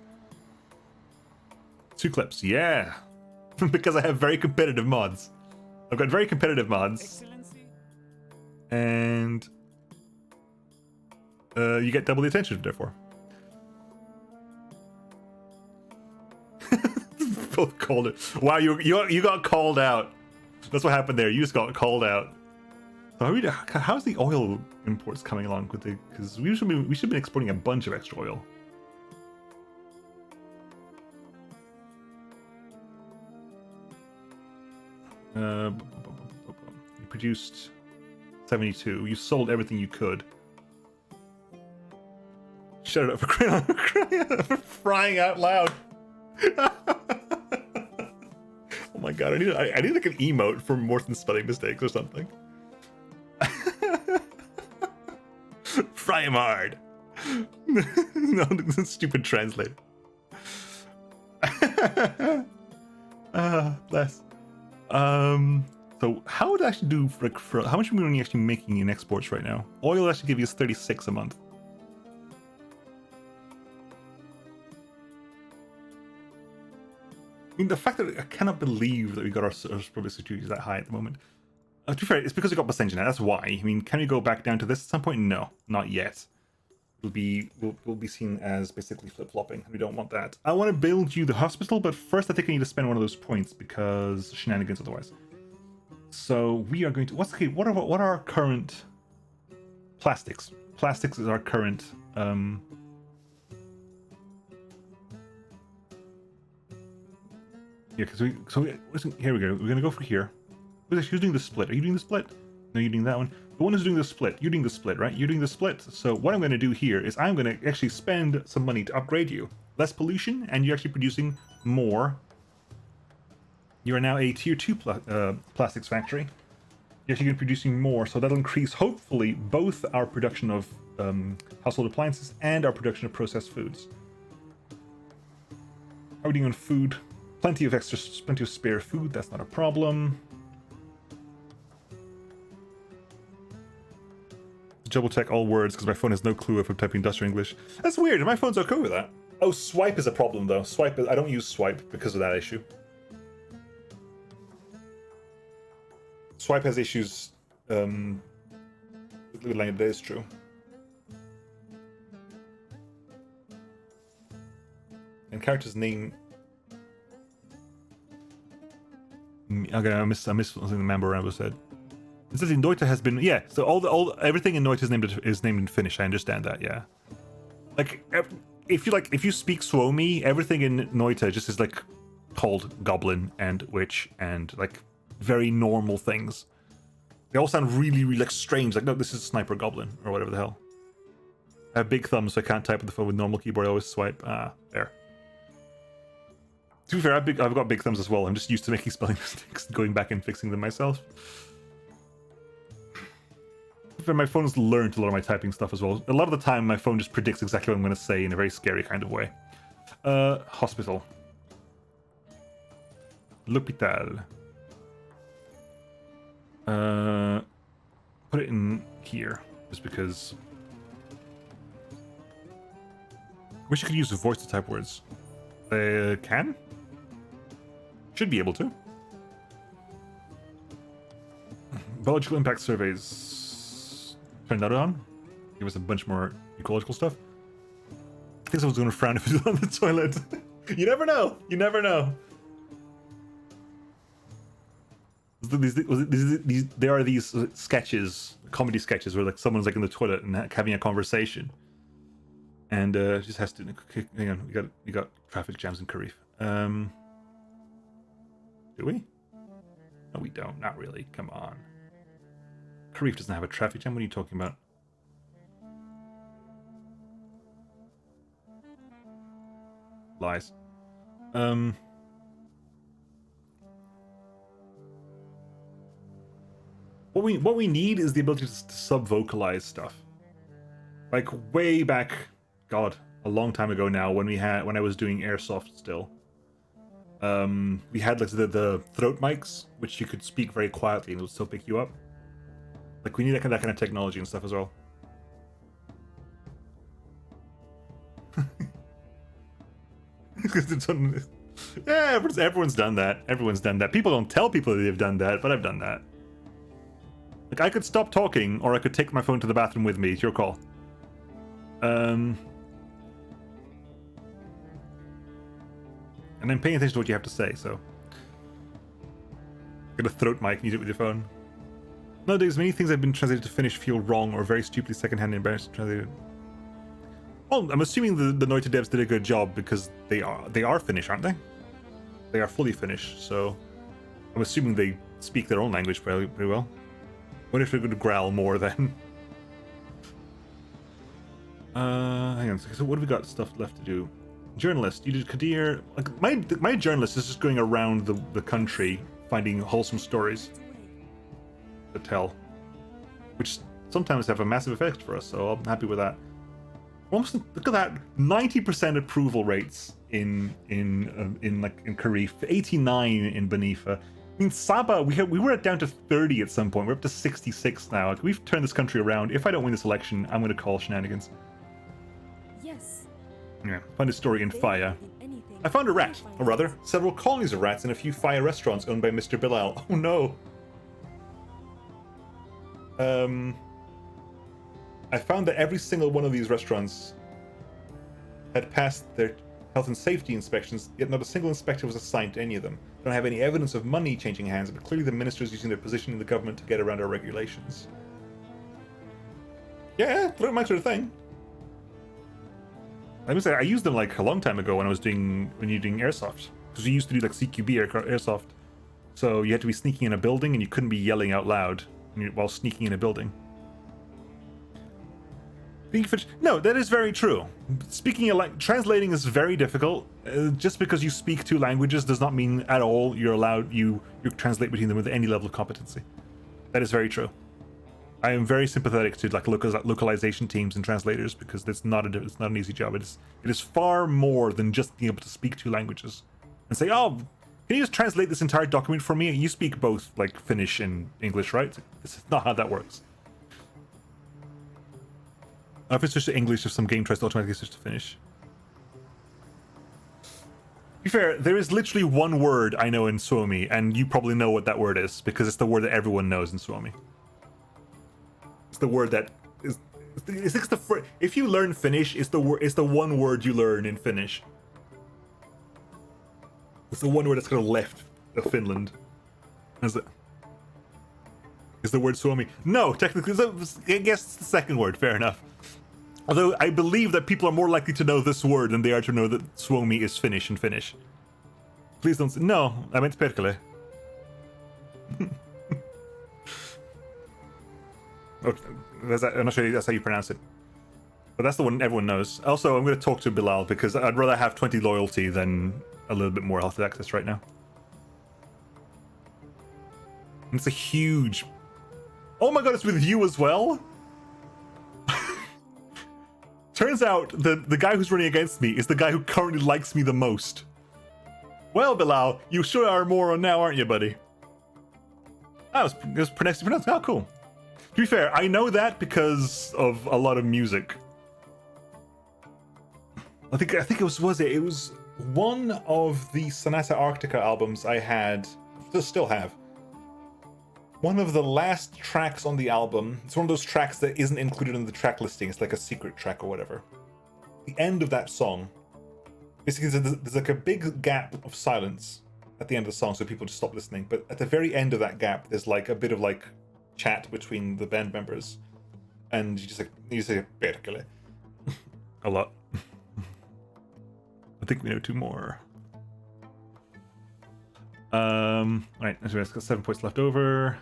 [SPEAKER 1] 2 clips, yeah. Because I have very competitive mods. I've got very competitive mods.
[SPEAKER 4] Excellency.
[SPEAKER 1] And you get double the attention, therefore. Both called it. Wow, you got called out. That's what happened there. You just got called out. So how's the oil imports coming along with the? Because we should have been exporting a bunch of extra oil. You produced 72. You sold everything you could. Shut it up for frying out loud. Oh my god, I need like an emote for Morton's spelling mistakes or something. Fry him hard. No, stupid translate. Bless. So how would I actually do for how much are we actually making in exports right now? Oil actually give you 36 a month. I mean, the fact that I cannot believe that we got our public security that high at the moment. To be fair, it's because we got Basenji now. That's why. I mean, can we go back down to this at some point? No, not yet. will be seen as basically flip-flopping. We don't want that. I want to build you the hospital, but first I think I need to spend one of those points because shenanigans otherwise. So we are going to what are our current plastics? Plastics is our current yeah, because here we go. We're gonna go for here. Who's doing the split? Are you doing the split? No, you're doing that one. The one who's doing the split. You're doing the split, right? You're doing the split. So what I'm going to do here is I'm going to actually spend some money to upgrade you. Less pollution, and you're actually producing more. You are now a tier 2 plastics factory. You're actually going to be producing more, so that'll increase, hopefully, both our production of household appliances and our production of processed foods. How are we doing on food? Plenty of spare food, that's not a problem. Double check all words because my phone has no clue if I'm typing Dutch or English. That's weird. My phone's okay with that. Oh, swipe is a problem though. I don't use swipe because of that issue. Swipe has issues. With language, that is true. And character's name. Okay, I missed something the member Rambo said. It says in Deutsche has been, yeah. So everything in Deutsche is named in Finnish. I understand that, yeah. Like if you speak Suomi, everything in Deutsche just is like called goblin and witch and like very normal things. They all sound really, really like strange. Like no, this is sniper goblin or whatever the hell. I have big thumbs, so I can't type with the phone with normal keyboard. I always swipe. There. To be fair, I've got big thumbs as well. I'm just used to making spelling mistakes, going back and fixing them myself. My phone's learned a lot of my typing stuff as well. A lot of the time, my phone just predicts exactly what I'm going to say in a very scary kind of way. Hospital. L'hôpital. Put it in here, just because. Wish you could use the voice to type words. Can? Should be able to. Biological impact surveys. Turn that on. Give us a bunch more ecological stuff. I think someone's going to frown if it's on the toilet. You never know. You never know. There are these sketches, comedy sketches, where like someone's like in the toilet and having a conversation, and just has to. Hang on, we got traffic jams in Karif. Do we? No, we don't. Not really. Come on. Karif doesn't have a traffic jam. What are you talking about? Lies. What we need is the ability to sub-vocalize stuff. Like way back, God, a long time ago now, when I was doing airsoft still. We had like the throat mics, which you could speak very quietly and it would still pick you up. Like we need that kind of technology and stuff as well. Yeah, everyone's done that. Everyone's done that. People don't tell people that they've done that, but I've done that. Like I could stop talking, or I could take my phone to the bathroom with me. It's your call. And I'm paying attention to what you have to say. So, get a throat mic and use it with your phone. Nowadays, many things have been translated to Finnish feel wrong or very stupidly secondhand and embarrassing translated. Well, I'm assuming the Noita devs did a good job because they are Finnish, aren't they? They are fully Finnish, so I'm assuming they speak their own language pretty well. I wonder if they're going to growl more then. Hang on. So what have we got stuff left to do? Journalist, you did Kadir. Like my journalist is just going around the country finding wholesome stories to tell, which sometimes have a massive effect for us. So I'm happy with that. Almost look at that, 90% approval rates in Karif, 89 in Benifa. I mean, Sabah, we were down to 30 at some point. We're up to 66 now. Like, we've turned this country around. If I don't win this election, I'm going to call shenanigans.
[SPEAKER 9] Yes.
[SPEAKER 1] Yeah, find a story in Fire. I found a rat, or rather, several colonies of rats in a few Fire restaurants owned by Mr. Bilal. Oh no. I found that every single one of these restaurants had passed their health and safety inspections, yet not a single inspector was assigned to any of them. Don't have any evidence of money changing hands, but clearly the ministers using their position in the government to get around our regulations. Yeah, pretty much the thing. I would say I used them like a long time ago when you're doing airsoft, because we used to do like CQB airsoft. So you had to be sneaking in a building, and you couldn't be yelling out loud while sneaking in a building. No, that is very true. Translating is very difficult. Just because you speak two languages does not mean at all you translate between them with any level of competency. That is very true. I am very sympathetic to like localization teams and translators, because it's not an easy job. It is far more than just being able to speak two languages and say, "Oh, can you just translate this entire document for me?" You speak both like Finnish and English, right? This is not how that works. If it's switched to English, if some game tries to automatically switch to Finnish. To be fair, there is literally one word I know in Suomi, and you probably know what that word is, because it's the word that everyone knows in Suomi. It's the word that is... if you learn Finnish, it's the one word you learn in Finnish. It's the one word that's kind of left of Finland. Is the word Suomi? No, technically, I guess it's the second word, fair enough. Although I believe that people are more likely to know this word than they are to know that Suomi is Finnish in Finnish. Please don't say... No, I meant perkele. I'm not sure that's how you pronounce it. But that's the one everyone knows. Also, I'm going to talk to Bilal, because I'd rather have 20 loyalty than a little bit more health access right now. It's a huge... Oh my god, it's with you as well? Turns out the guy who's running against me is the guy who currently likes me the most. Well, Bilal, you sure are moron now, aren't you, buddy? That was pronounced. Oh, cool. To be fair, I know that because of a lot of music. I think it was one of the Sonata Arctica albums I had, still have. One of the last tracks on the album, it's one of those tracks that isn't included in the track listing, it's like a secret track or whatever. The end of that song, basically there's like a big gap of silence at the end of the song, so people just stop listening, but at the very end of that gap, there's like a bit of like chat between the band members, and you say perkele a lot. I think we know two more. Right, so it's got 7 points left over.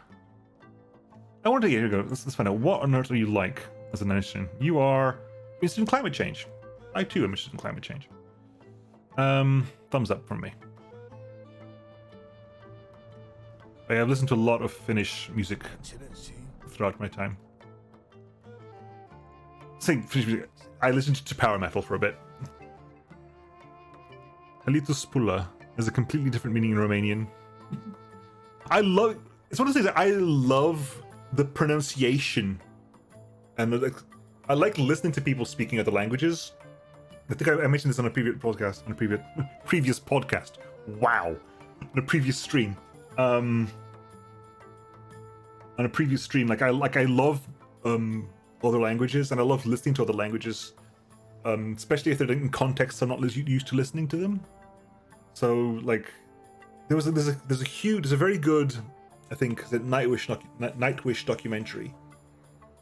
[SPEAKER 1] I wonder, here we go. Let's find out, what on earth are you like as a nation? You are interested in climate change. I too am interested in climate change. Thumbs up from me. I've listened to a lot of Finnish music throughout my time. Saying Finnish music, I listened to power metal for a bit. Hallituspula has a completely different meaning in Romanian. It's one of those things that I love the pronunciation, and I like listening to people speaking other languages. I think I mentioned this on a previous podcast. Wow, on a previous stream. On a previous stream, like I love other languages, and I love listening to other languages, especially if they're in contexts I'm not used to listening to them. So like, there's a very good, I think, the Nightwish documentary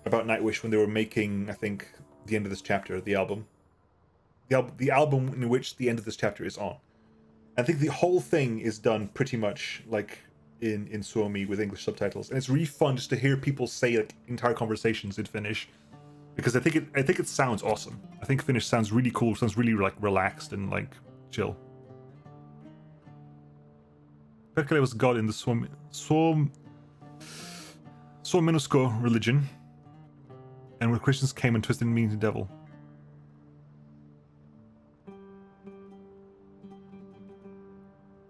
[SPEAKER 1] about Nightwish when they were making, I think, the end of this chapter, the album in which the end of this chapter is on. I think the whole thing is done pretty much like in Suomi with English subtitles, and it's really fun just to hear people say like entire conversations in Finnish, because I think it sounds awesome. I think Finnish sounds really cool, sounds really like relaxed and like chill. Perkele was god in the Suomenosko religion, and when Christians came and twisted meaning to devil.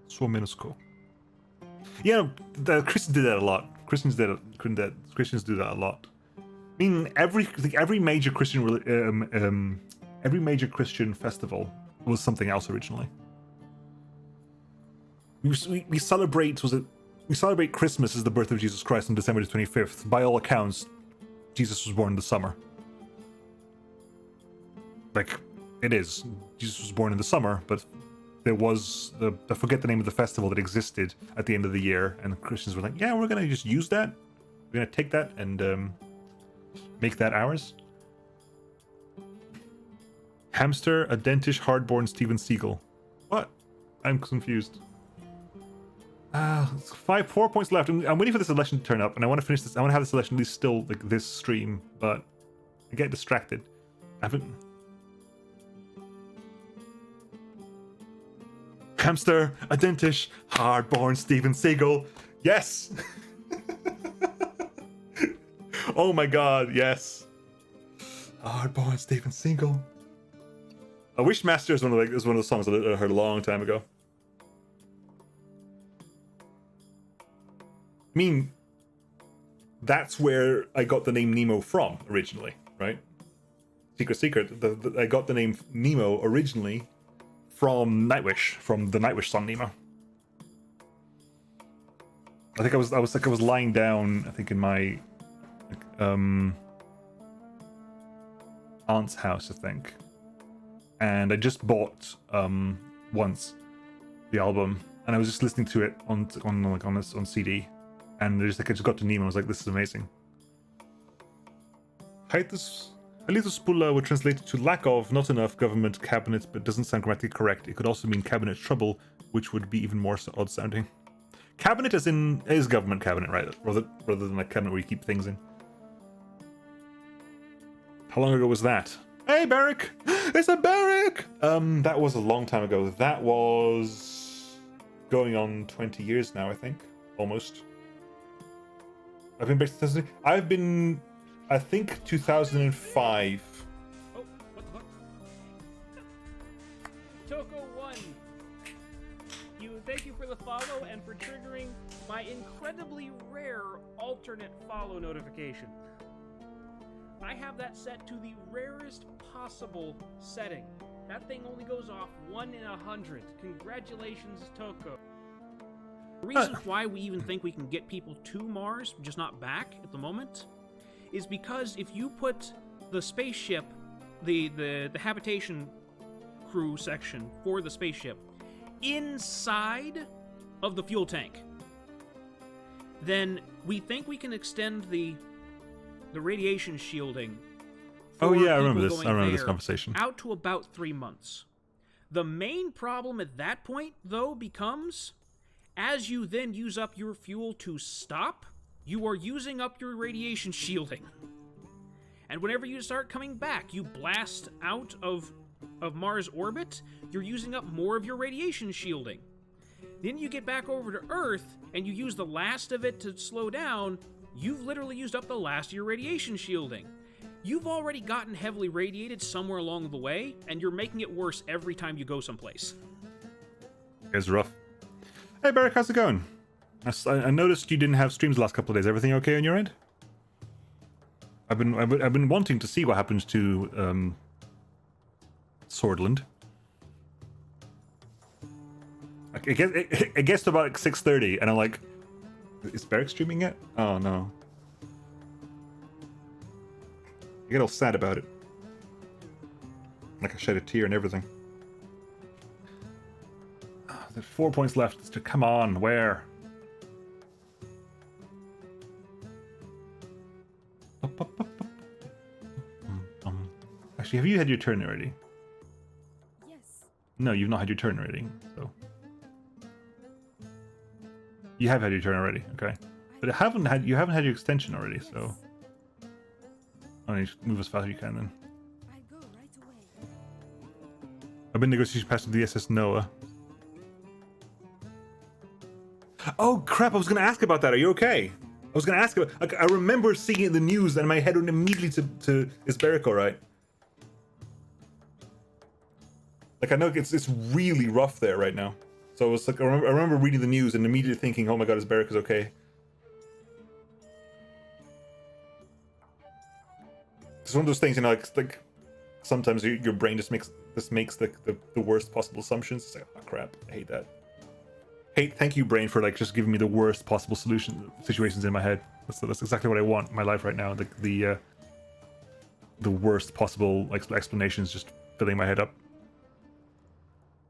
[SPEAKER 1] Suomenosko. Yeah, the Christians did that a lot. Christians do that a lot. I mean, every major Christian every major Christian festival was something else originally. We celebrate Christmas as the birth of Jesus Christ on December the 25th. By all accounts, Jesus was born in the summer. like, it is. Jesus was born in the summer, but there was I forget the name of the festival that existed at the end of the year, and the Christians were like, yeah, we're gonna just use that. We're gonna take that and make that ours. Hamster, a dentish, hardborn Steven Seagal. What? I'm confused. 4 points left. I'm waiting for this election to turn up, and I want to finish this. I want to have this election at least still like this stream, but I get distracted. I haven't. Hamster, a dentish, hardborn Steven Seagal. Yes. Oh my God, yes. Hardborn Steven Seagal. I wish Master is one of the songs that I heard a long time ago. I mean, that's where I got the name Nemo from originally, right? Secret. I got the name Nemo originally from Nightwish, from the Nightwish song Nemo. I think I was lying down, I think in my aunt's house, I think, and I just bought once the album, and I was just listening to it on CD. And I just got to Nemo. I was like, this is amazing. Halithuspula would translate to lack of, not enough government cabinet, but doesn't sound grammatically correct. It could also mean cabinet trouble, which would be even more odd sounding. Cabinet is government cabinet, right? Rather than a cabinet where you keep things in. How long ago was that? Hey, Barrick! It's a Barrick! That was a long time ago. That was going on 20 years now, I think. Almost. I've been based in I think 2005.
[SPEAKER 12] Oh, what the fuck? Toko1, thank you for the follow and for triggering my incredibly rare alternate follow notification. I have that set to the rarest possible setting. That thing only goes off 1 in 100. Congratulations, Toko. The reason why we even think we can get people to Mars, just not back at the moment, is because if you put the spaceship, the habitation crew section for the spaceship inside of the fuel tank, then we think we can extend the radiation shielding for
[SPEAKER 1] I remember this.
[SPEAKER 12] going
[SPEAKER 1] I remember
[SPEAKER 12] there
[SPEAKER 1] this conversation.
[SPEAKER 12] out to about 3 months. The main problem at that point, though, becomes as you then use up your fuel to stop, you are using up your radiation shielding. And whenever you start coming back, you blast out of Mars orbit, you're using up more of your radiation shielding. Then you get back over to Earth, and you use the last of it to slow down, you've literally used up the last of your radiation shielding. You've already gotten heavily radiated somewhere along the way, and you're making it worse every time you go someplace.
[SPEAKER 1] It's rough. Hey, Barrick, how's it going? I noticed you didn't have streams the last couple of days. Everything okay on your end? I've been wanting to see what happens to Swordland. It gets to about like 6:30, and I'm like, is Barrick streaming yet? Oh no. I get all sad about it. Like I shed a tear and everything. There's 4 points left. Come on, where? Actually, have you had your turn already?
[SPEAKER 9] Yes.
[SPEAKER 1] No, you've not had your turn already. So you have had your turn already, okay? But you haven't had your extension already, so only move as fast as you can then.
[SPEAKER 9] I go right away.
[SPEAKER 1] I've been negotiating past the SS Noah. Oh crap! I was gonna ask about that. Are you okay? I was gonna ask about. Like, I remember seeing it in the news, and my head went immediately to is Barrick all right? Like I know it's really rough there right now. So it's like I remember reading the news and immediately thinking, oh my god, is Barrick is okay? It's one of those things, you know, like sometimes your brain just makes the worst possible assumptions. It's like, oh crap, I hate that. Thank you, brain, for like just giving me the worst possible situations in my head. That's exactly what I want in my life right now. The worst possible explanations just filling my head up.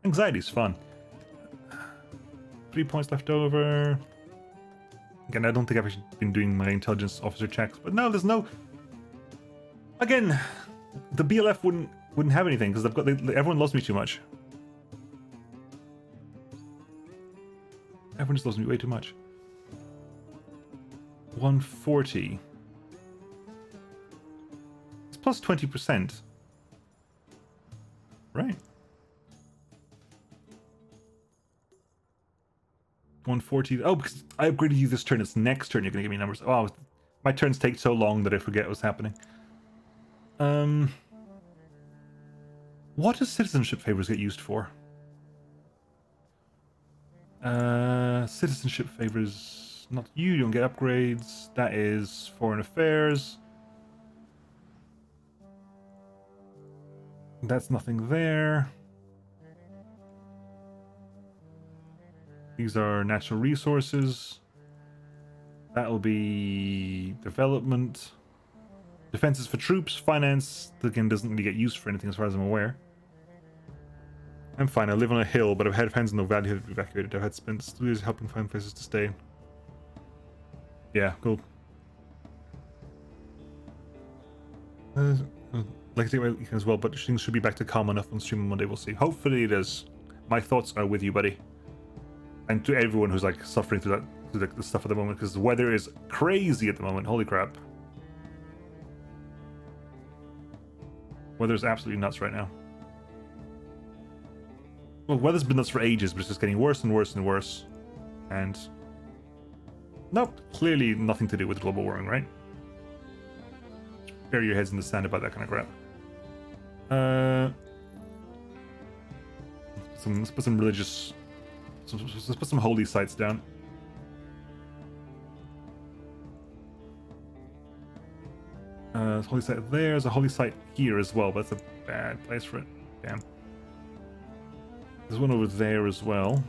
[SPEAKER 1] Anxiety's fun. 3 points left over. Again, I don't think I've actually been doing my intelligence officer checks, but no, there's no. Again, the BLF wouldn't have anything because everyone loves me too much. Everyone just loves me way too much. 140. It's plus 20%. Right. 140. Oh, because I upgraded you this turn. It's next turn you're going to give me numbers. Oh, my turns take so long that I forget what's happening. What does citizenship favors get used for? Citizenship favors, not you don't get upgrades. That is foreign affairs. That's nothing there. These are natural resources. That'll be development. Defenses for troops. Finance, again, doesn't really get used for anything as far as I'm aware. I'm fine. I live on a hill, but I've had friends in no value have evacuated. I've had spent 3 years helping find places to stay. Yeah, cool. Like to take my weekend as well, but things should be back to calm enough on stream on Monday. We'll see. Hopefully it is. My thoughts are with you, buddy. And to everyone who's like suffering through the stuff at the moment, because the weather is crazy at the moment. Holy crap. Weather's absolutely nuts right now. Well, weather's been nuts for ages, but it's just getting worse and worse and worse. And nope, clearly nothing to do with global warming, right? Bury your heads in the sand about that kind of crap. Let's put some religious. Let's put some holy sites down. Holy site there. There's a holy site here as well, but that's a bad place for it. Damn. There's one over there as well.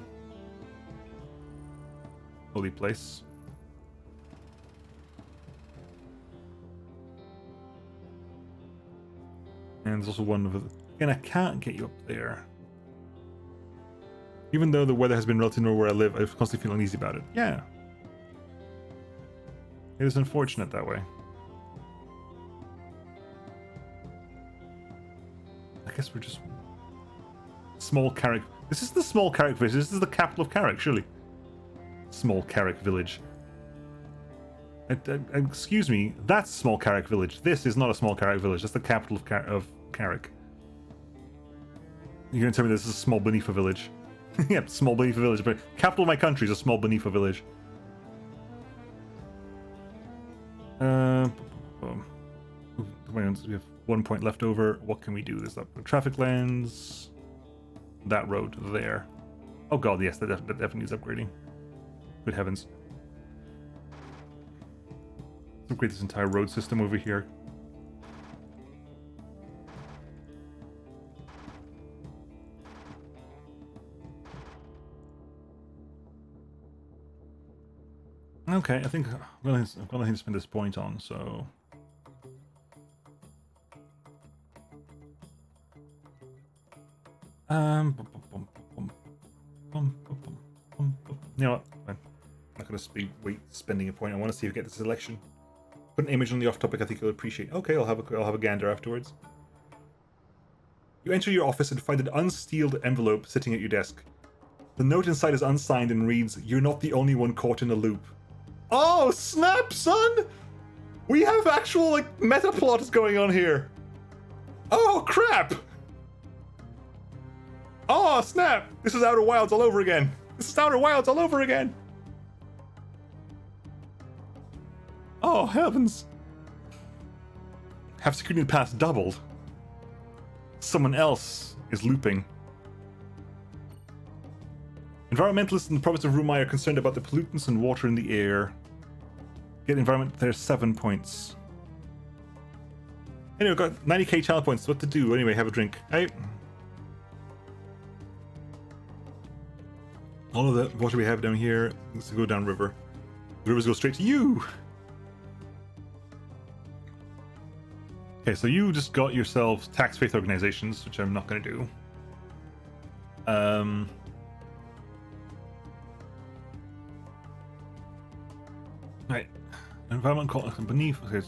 [SPEAKER 1] Holy place. And there's also one over. Again, I can't get you up there. Even though the weather has been relatively normal where I live, I constantly feel uneasy about it. Yeah. It is unfortunate that way. I guess we're just... Small Carrick. This is the Small Carrick village. This is the capital of Carrick, surely. Small Carrick village. Excuse me, that's Small Carrick village. This is not a Small Carrick village. That's the capital of Carrick. You're going to tell me this is a Small Beneath village? Yep, Small Beneath village, but capital of my country is a Small Beneath village. We have 1 point left over. What can we do? There's that traffic lens. That road there. Oh god, yes, that definitely needs upgrading. Good heavens. Let's upgrade this entire road system over here. Okay, I think I'm gonna spend this point on, so... You know what? I'm not gonna wait spending a point. I want to see if I get this election. Put an image on the off topic I think you'll appreciate. Okay, I'll have a gander afterwards. You enter your office and find an unsealed envelope sitting at your desk. The note inside is unsigned and reads, "You're not the only one caught in a loop." Oh, snap, son! We have actual, like, meta plots going on here. Oh, crap! Oh, snap! This is Outer Wilds all over again. This is Outer Wilds all over again. Oh, heavens. Have security pass doubled. Someone else is looping. Environmentalists in the province of Rumai are concerned about the pollutants and water in the air. Get environment there 7 points. Anyway, got 90k channel points. What to do? Anyway, have a drink. Hey. All of the water we have down here needs to go down river. The rivers go straight to you. Okay, so you just got yourselves tax faith organizations, which I'm not going to do. Right. Environment call beneath. Okay.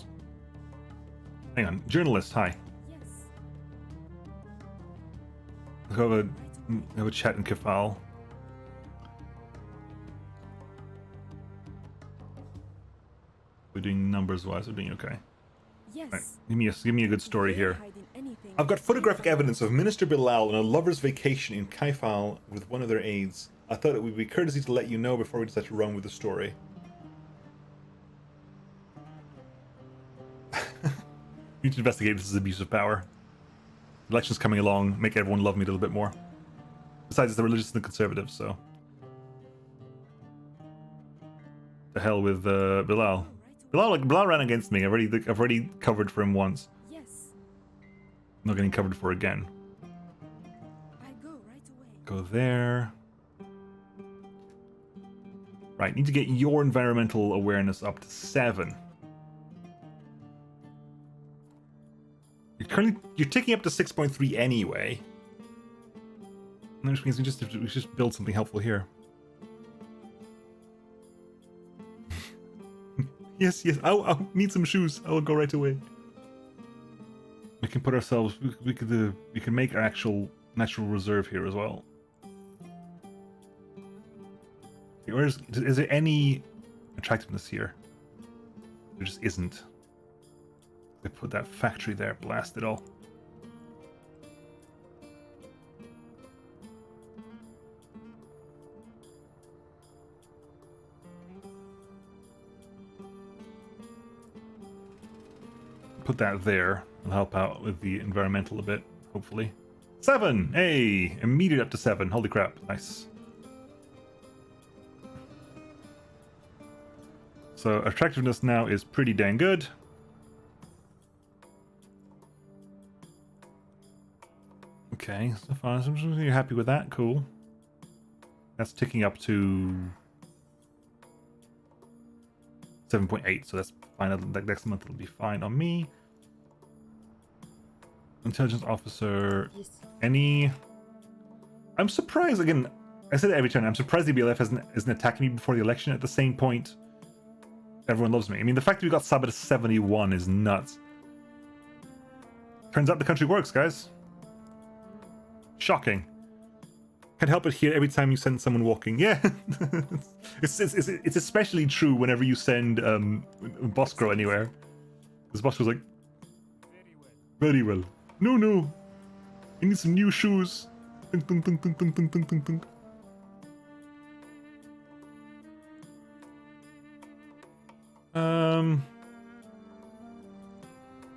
[SPEAKER 1] Hang on. Journalist, hi.
[SPEAKER 9] Yes.
[SPEAKER 1] Let's have a chat in Kefal. We're doing numbers wise, we're doing okay.
[SPEAKER 9] Yes.
[SPEAKER 1] Right. Give me a good story here.
[SPEAKER 9] Hiding anything.
[SPEAKER 1] I've got photographic evidence of Minister Bilal on a lover's vacation in Kaifal with one of their aides. I thought it would be courtesy to let you know before we decide to run with the story. We need to investigate this as abuse of power. Elections coming along, make everyone love me a little bit more. Besides, it's the religious and the conservatives, so. The hell with Bilal. Bilal ran against me. I've already covered for him once.
[SPEAKER 9] Yes.
[SPEAKER 1] I'm not getting covered for again.
[SPEAKER 9] I go right away.
[SPEAKER 1] Go there. Right, need to get your environmental awareness up to 7. You're ticking up to 6.3 anyway. Which means we just build something helpful here. Yes. I'll need some shoes. I will go right away. We can put ourselves. We can make our actual natural reserve here as well. Or is there any attractiveness here? There just isn't. They put that factory there, blast it all. Put that there. It'll help out with the environmental a bit, hopefully. 7! Hey! Immediate up to 7. Holy crap. Nice. So attractiveness now is pretty dang good. Okay, so far you're happy with that, cool. That's ticking up to 7.8, so that's fine. Next month it'll be fine on me. Intelligence officer, any... I'm surprised, again, I said it every turn, I'm surprised the BLF isn't attacking me before the election. At the same point, everyone loves me. I mean, the fact that we got sub at 71 is nuts. Turns out the country works, guys. Shocking. Can't help it here every time you send someone walking. Yeah, it's especially true whenever you send Boscro anywhere. Because Boscro's like, very well. No, I need some new shoes. Tunk, tunk, tunk, tunk, tunk, tunk, tunk, tunk.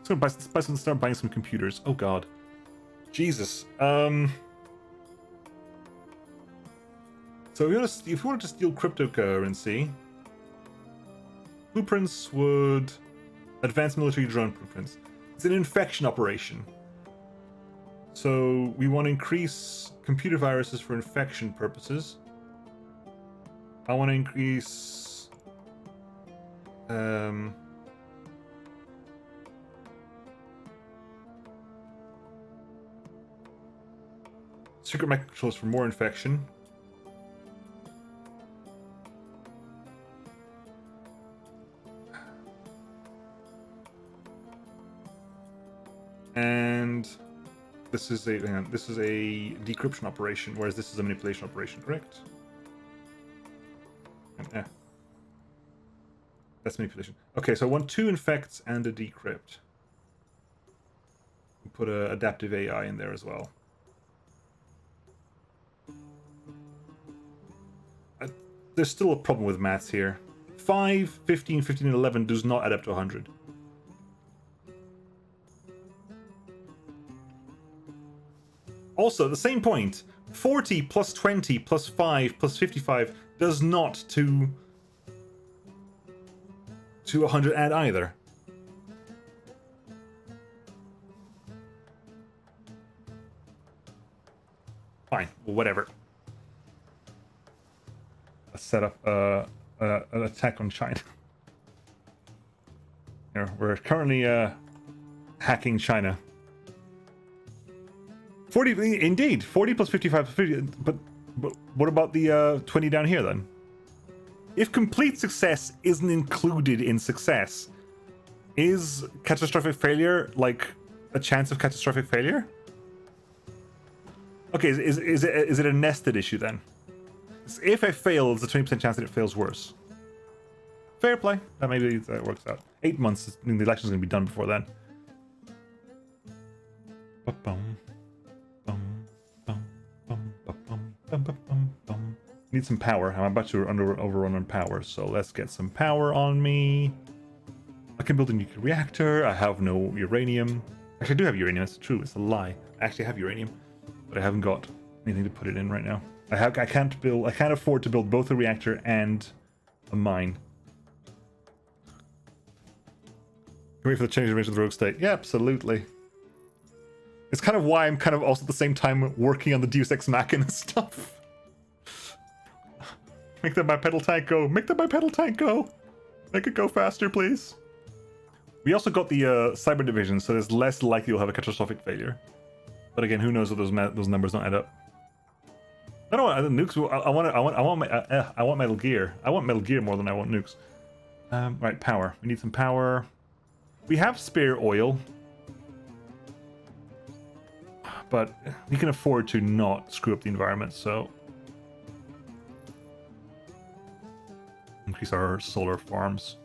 [SPEAKER 1] So start buying some computers. Oh god. Jesus. So if you wanted to steal cryptocurrency, blueprints would advanced military drone blueprints. It's an infection operation. So we want to increase computer viruses for infection purposes. I want to increase secret microcontrollers for more infection. And this is a decryption operation, whereas this is a manipulation operation, correct? And, that's manipulation. Okay, so I want 2 infects and a decrypt. Put a adaptive AI in there as well. There's still a problem with maths here. 5, 15, 15, and 11 does not add up to 100. Also, at the same point, 40 plus 20 plus 5 plus 55 does not to 100 add either. Fine, well, whatever. Let's set up an attack on China. We're currently hacking China. 40, indeed. 40 plus 55 plus 50. But what about the 20 down here then? If complete success isn't included in success, is catastrophic failure like a chance of catastrophic failure? Okay, is it a nested issue then? If it fails, there's a 20% chance that it fails worse. Fair play. That maybe that works out. 8 months. I mean, the election's going to be done before then. Need some power. I'm about to overrun on power, so let's get some power on me. I can build a nuclear reactor. I have no uranium. Actually, I do have uranium. That's true. It's a lie. I actually have uranium, but I haven't got anything to put it in right now. I can't afford to build both a reactor and a mine. Can we wait for the change of the rogue state? Yeah, absolutely. It's kind of why I'm kind of also at the same time working on the Deus Ex Machina stuff. Make that bipedal tank go. Make that bipedal tank go. Make it go faster, please. We also got the cyber division, so there's less likely we'll have a catastrophic failure. But again, who knows if those numbers don't add up. I don't want nukes. I want Metal Gear. I want Metal Gear more than I want nukes. Right, power. We need some power. We have spare oil, but we can afford to not screw up the environment. So increase our solar farms.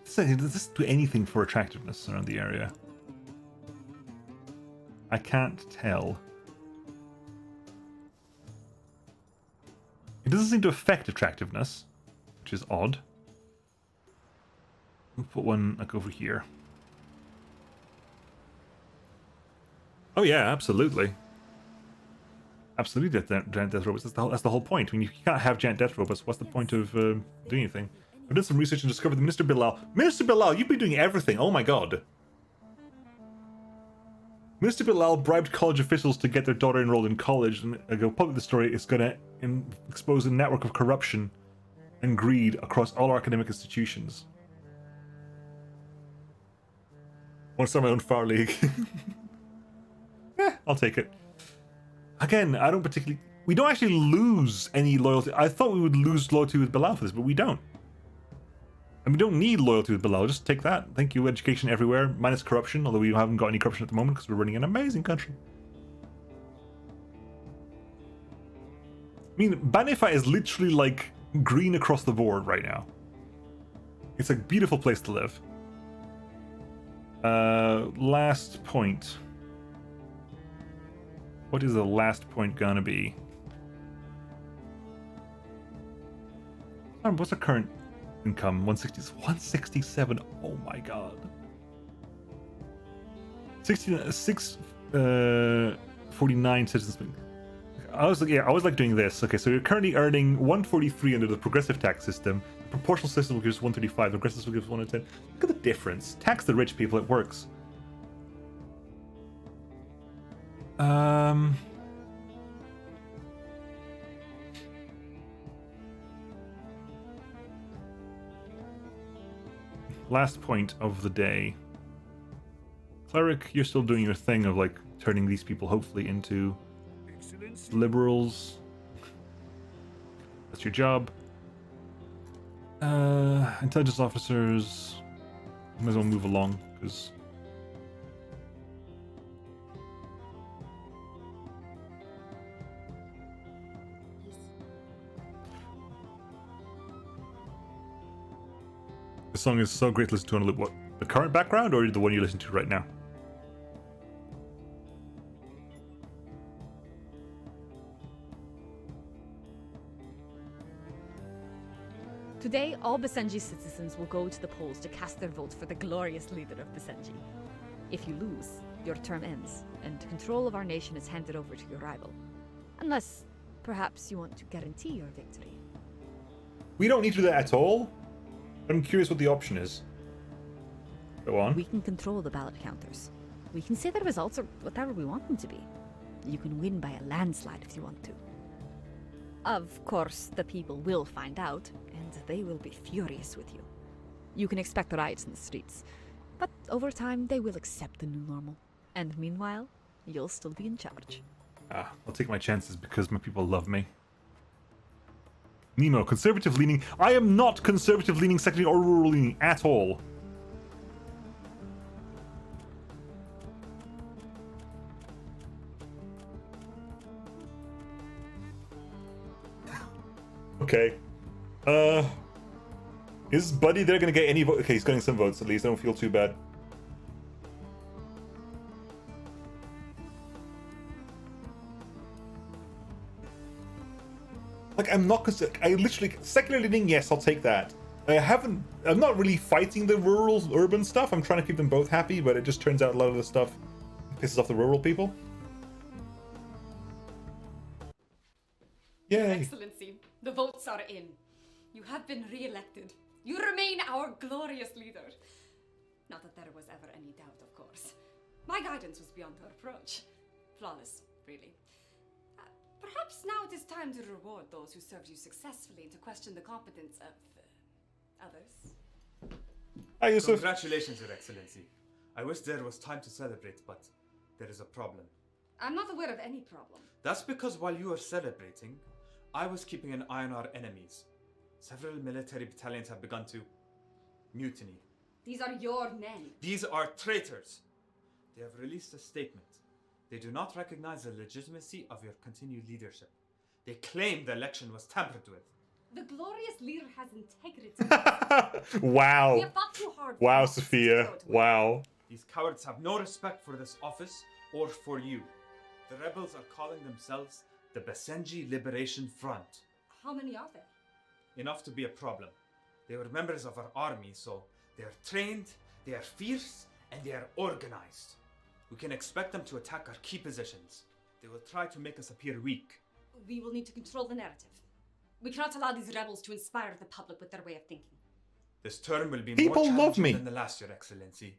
[SPEAKER 1] Does this do anything for attractiveness around the area? I can't tell. It doesn't seem to affect attractiveness, which is odd. We'll put one like over here. Oh yeah, absolutely. Absolutely, giant death robots. That's the whole point. I mean, you can't have giant death robots. What's the point of doing anything? I've done some research and discovered that Mr. Bilal... Mr. Bilal, you've been doing everything! Oh my god. Mr. Bilal bribed college officials to get their daughter enrolled in college, and go public the story is going to expose a network of corruption and greed across all our academic institutions. Want to start my own Far League? I'll take it. Again, I don't particularly... We don't actually lose any loyalty. I thought we would lose loyalty with Bilal for this, but we don't. And we don't need loyalty with Bilal. Just take that. Thank you, education everywhere, minus corruption, although we haven't got any corruption at the moment because we're running an amazing country. I mean, Banifa is literally like green across the board right now. It's a beautiful place to live. Last point. What is the last point gonna be? What's the current income? 167. Oh my god. 49 citizens. I was like doing this. Okay, so you're currently earning 143 under the progressive tax system. The proportional system will give us 135. The progressive system will give us 110. Look at the difference. Tax the rich people. It works. Last point of the day. Cleric, you're still doing your thing of like turning these people hopefully into
[SPEAKER 4] Excellency.
[SPEAKER 1] liberals. That's your job. Intelligence officers. Might as well move along because the song is so great to listen to on a loop. What, the current background or the one you listen to right now?
[SPEAKER 13] Today, all Basenji citizens will go to the polls to cast their votes for the glorious leader of Basenji. If you lose, your term ends, and control of our nation is handed over to your rival. Unless, perhaps you want to guarantee your victory.
[SPEAKER 1] We don't need to do that at all. I'm curious what the option is. Go on.
[SPEAKER 13] We can control the ballot counters. We can say the results are whatever we want them to be. You can win by a landslide if you want to. Of course, the people will find out, and they will be furious with you. You can expect riots in the streets. But over time, they will accept the new normal. And meanwhile, you'll still be in charge.
[SPEAKER 1] I'll take my chances because my people love me. Nemo, conservative leaning. I am not conservative leaning, secondary, or rural leaning at all. Okay. Is Buddy there gonna get any vote? Okay, he's getting some votes at least. I don't feel too bad. Like, I'm not I literally secular leaning, yes, I'll take that. I'm not really fighting the rural urban stuff. I'm trying to keep them both happy, but it just turns out a lot of the stuff pisses off the rural people. Yay.
[SPEAKER 8] Excellency, the votes are in. You have been re-elected. You remain our glorious leader. Not that there was ever any doubt, of course. My guidance was beyond her approach. Flawless, really. Perhaps now it is time to reward those who served you successfully and to question the competence of others.
[SPEAKER 1] Hi, Yusuf.
[SPEAKER 11] Congratulations, Your Excellency. I wish there was time to celebrate, but there is a problem.
[SPEAKER 8] I'm not aware of any problem.
[SPEAKER 11] That's because while you were celebrating, I was keeping an eye on our enemies. Several military battalions have begun to mutiny.
[SPEAKER 8] These are your men.
[SPEAKER 11] These are traitors. They have released a statement. They do not recognize the legitimacy of your continued leadership. They claim the election was tampered with.
[SPEAKER 8] The glorious leader has integrity.
[SPEAKER 1] Wow.
[SPEAKER 8] We have fought too hard.
[SPEAKER 1] Wow, Sophia. Wow.
[SPEAKER 11] These cowards have no respect for this office or for you. The rebels are calling themselves the Basenji Liberation Front.
[SPEAKER 8] How many are there?
[SPEAKER 11] Enough to be a problem. They were members of our army, so they are trained, they are fierce, and they are organized. We can expect them to attack our key positions. They will try to make us appear weak.
[SPEAKER 8] We will need to control the narrative. We cannot allow these rebels to inspire the public with their way of thinking.
[SPEAKER 11] This term will be
[SPEAKER 1] People
[SPEAKER 11] more
[SPEAKER 1] love
[SPEAKER 11] challenging
[SPEAKER 1] me.
[SPEAKER 11] than the last, Your Excellency.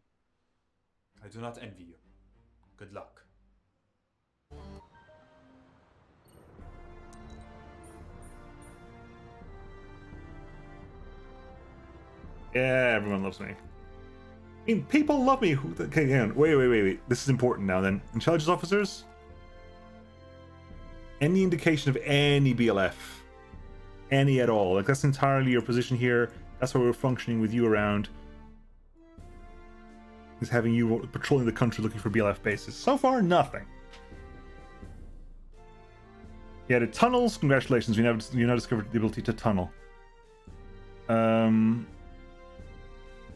[SPEAKER 11] I do not envy you. Good luck.
[SPEAKER 1] Yeah, everyone loves me. I mean, people love me. Okay, hang on. Wait. This is important now then. Intelligence officers? Any indication of any BLF? Any at all? Like, that's entirely your position here. That's why we're functioning with you around. Is having you patrolling the country looking for BLF bases. So far, nothing. Yeah, the tunnels. Congratulations, you now discovered the ability to tunnel.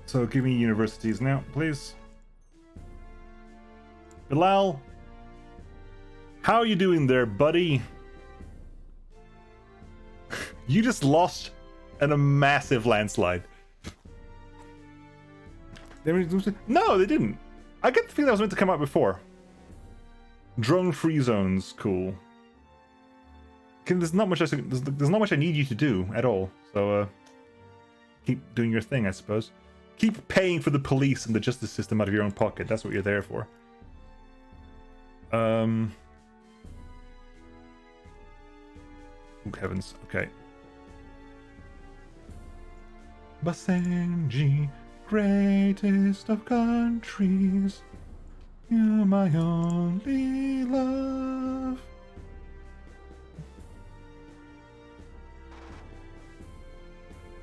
[SPEAKER 1] So give me universities now, please. Bilal, how are you doing there, buddy? You just lost in a massive landslide. No, they didn't. I get the feeling that was meant to come out before. Drone-free zones, cool. There's not much I need you to do at all. So keep doing your thing, I suppose. Keep paying for the police and the justice system out of your own pocket. That's what you're there for. Oh, heavens. Okay. Basenji, greatest of countries, you're my only love.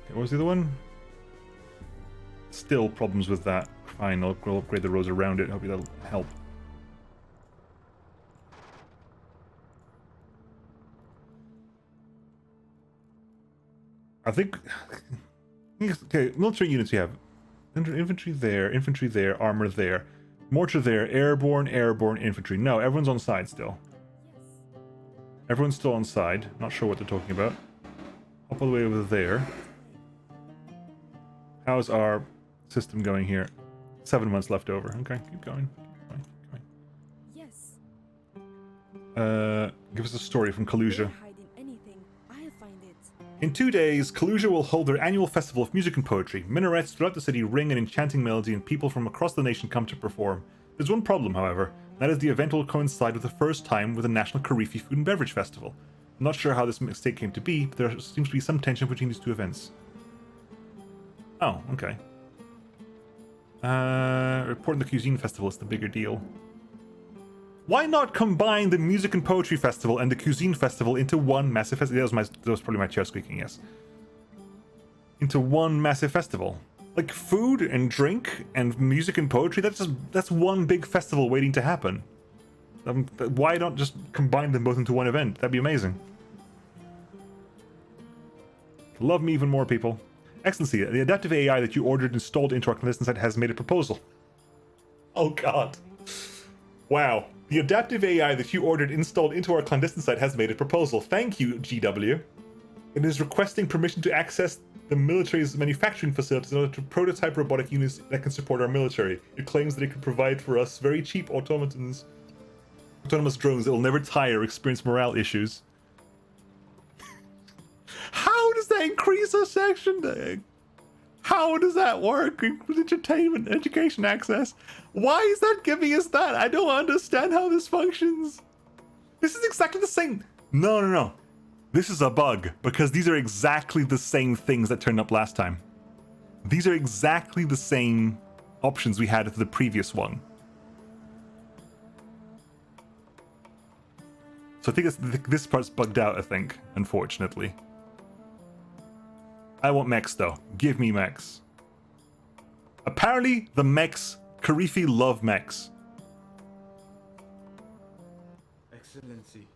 [SPEAKER 1] Okay, what was the other one? Still problems with that. Fine, I'll upgrade the roads around it. Hopefully that'll help. I think... Okay, military units we have. Infantry there, armor there. Mortar there, airborne, infantry. No, everyone's on side still. Everyone's still on side. Not sure what they're talking about. Up all the way over there. How's our system going here? 7 months left over. Okay, keep going.
[SPEAKER 9] Yes.
[SPEAKER 1] Give us a story from Kalusia.
[SPEAKER 9] Hiding anything, I'll find it.
[SPEAKER 1] In 2 days, Kalusia will hold their annual festival of music and poetry. Minarets throughout the city ring an enchanting melody and people from across the nation come to perform. There's one problem, however. That is the event will coincide with the first time with the National Karifi Food and Beverage Festival. I'm not sure how this mistake came to be, but there seems to be some tension between these two events. Oh, okay. Reporting the Cuisine Festival is the bigger deal. Why not combine the Music and Poetry Festival and the Cuisine Festival into one massive festival? That was probably my chair squeaking, yes. Into one massive festival. Like food and drink and music and poetry, that's one big festival waiting to happen. Why not just combine them both into one event? That'd be amazing. Love me even more, people. Excellency, the adaptive AI that you ordered installed into our clandestine site has made a proposal. Oh god. Wow. The adaptive AI that you ordered installed into our clandestine site has made a proposal. Thank you, GW. It is requesting permission to access the military's manufacturing facilities in order to prototype robotic units that can support our military. It claims that it can provide for us very cheap autonomous drones that will never tire or experience morale issues. How does that increase our section? How does that work? Entertainment, education access. Why is that giving us that? I don't understand how this functions. This is exactly the same. No. This is a bug, because these are exactly the same things that turned up last time. These are exactly the same options we had for the previous one. So I think this part's bugged out, I think, unfortunately. I want mechs, though. Give me mechs. Apparently, the mechs, Karifi love mechs.
[SPEAKER 11] Excellency,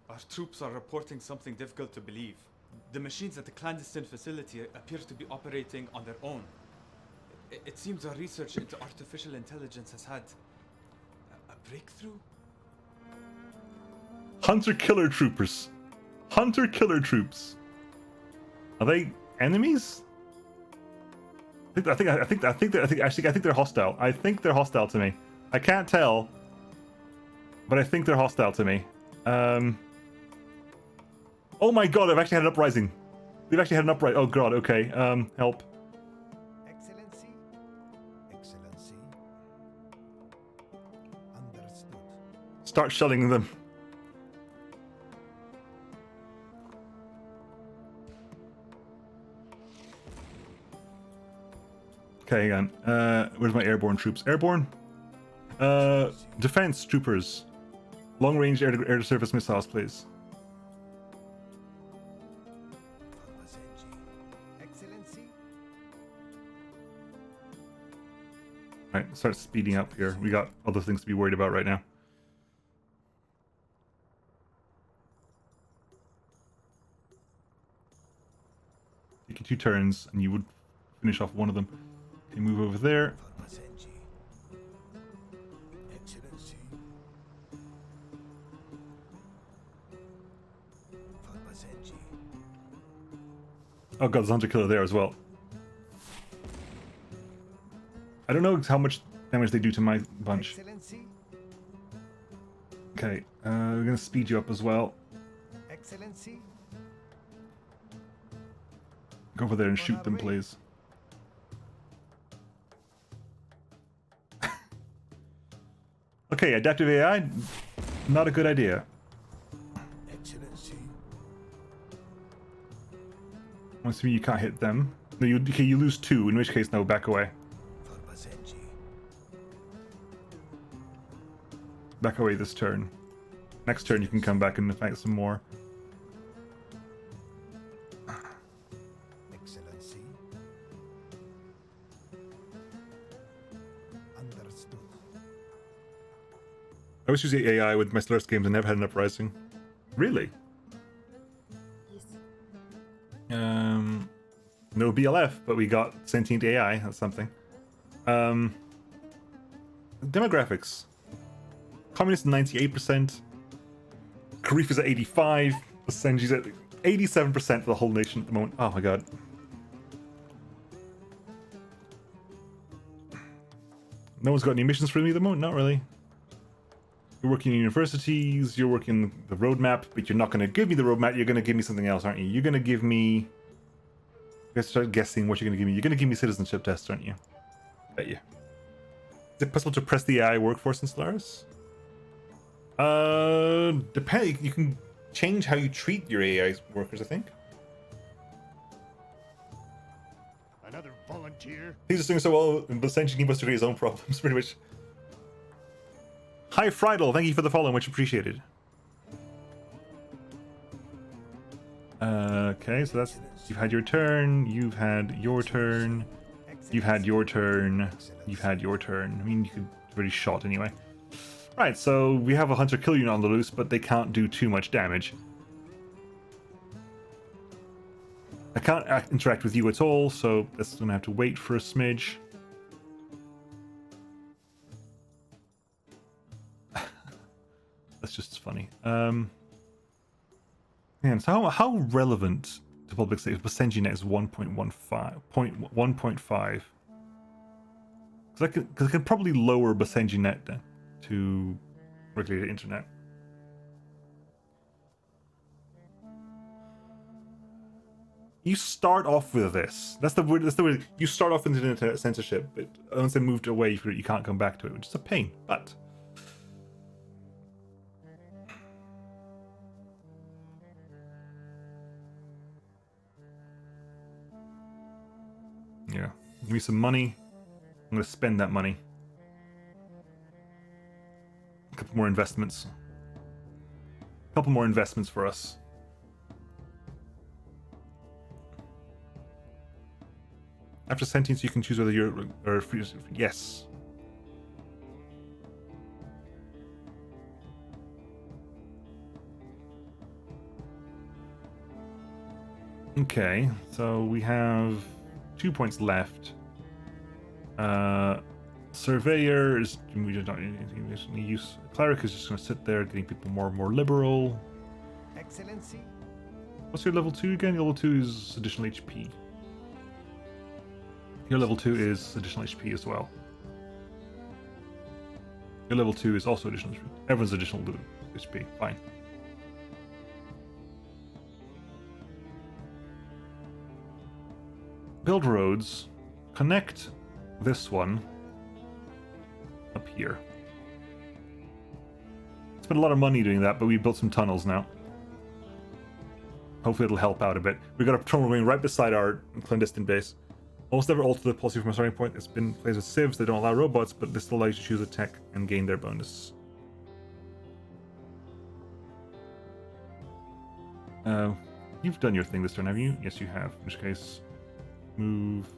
[SPEAKER 11] our troops are reporting something difficult to believe. The machines at the clandestine facility appear to be operating on their own. It seems our research into artificial intelligence has had a breakthrough.
[SPEAKER 1] Hunter-killer troopers. Hunter-killer troops. Are they enemies? I think they're hostile. I think they're hostile to me. I can't tell, but I think they're hostile to me. Oh my god! I've actually had an uprising. We've actually had an uprising. Oh god. Okay. Help.
[SPEAKER 6] Excellency. Excellency. Understood.
[SPEAKER 1] Start shelling them. Okay, hang on. Where's my airborne troops? Airborne? Defense troopers. Long-range air-to-surface missiles, please.
[SPEAKER 6] Excellency.
[SPEAKER 1] Alright, start speeding up here. We got other things to be worried about right now. Take you 2 turns, and you would finish off one of them. Okay, move over there.
[SPEAKER 6] Excellency. Basenji.
[SPEAKER 1] Oh god, there's a hunter killer there as well. I don't know how much damage they do to my bunch.
[SPEAKER 6] Excellency.
[SPEAKER 1] Okay, we're gonna speed you up as well.
[SPEAKER 6] Excellency.
[SPEAKER 1] Go over there and shoot them, please. Okay, adaptive AI, not a good idea.
[SPEAKER 6] Excellency.
[SPEAKER 1] Once you can't hit them. No, you lose 2, in which case, no, back away. Back away this turn. Next turn you can come back and fight some more.
[SPEAKER 6] Excellency. Understood.
[SPEAKER 1] I was using AI with my Stellaris games and never had an uprising. Really?
[SPEAKER 3] Yes.
[SPEAKER 1] No BLF, but we got sentient AI. That's something. Demographics. Communist 98%. Karif is at 85. Basenji's at 87% for the whole nation at the moment. Oh my god. No one's got any missions for me at the moment? Not really. You're working in universities, you're working the roadmap, but you're not going to give me the roadmap, you're going to give me something else, aren't you? You're going to give me... Let's start guessing what you're going to give me. You're going to give me citizenship tests, aren't you? Bet you. Is it possible to press the AI workforce in Stellaris? Depending. You can change how you treat your AI workers, I think.
[SPEAKER 14] Another volunteer.
[SPEAKER 1] He's just doing so well, but essentially he must create his own problems, pretty much. Hi, Friedel. Thank you for the follow. Much appreciated. Okay, so that's... You've had your turn. You've had your turn. You've had your turn. You've had your turn. I mean, you could already shot anyway. Right, so we have a hunter kill unit on the loose, but they can't do too much damage. I can't interact with you at all, so that's gonna have to wait for a smidge. That's just funny. Man, so how relevant to public safety Basenji net is 1.5? Because I could probably lower Basenji net then to regulated internet. You start off with this. That's the word. You start off with internet censorship, but once they moved away, you can't come back to it, which is a pain. But yeah, give me some money. I'm gonna spend that money. A couple more investments. A couple more investments for us. After sentence, you can choose whether you're or free. Yes. Okay, so we have 2 points left. Surveyor is we don't anything any use. Cleric is just going to sit there, getting people more and more liberal.
[SPEAKER 14] Excellency.
[SPEAKER 1] What's your level 2 again? Your level 2 is additional HP. Your level 2 is additional HP as well. Your level 2 is also additional HP. Everyone's additional HP. Fine. Build roads. Connect this one up here. Spent a lot of money doing that, but we built some tunnels now. Hopefully it'll help out a bit. We got a tunnel going right beside our clandestine base. Almost never alter the policy from a starting point. It's been plays with civs. They don't allow robots, but this still allows you to choose a tech and gain their bonus. You've done your thing this turn, have you? Yes, you have. In which case, move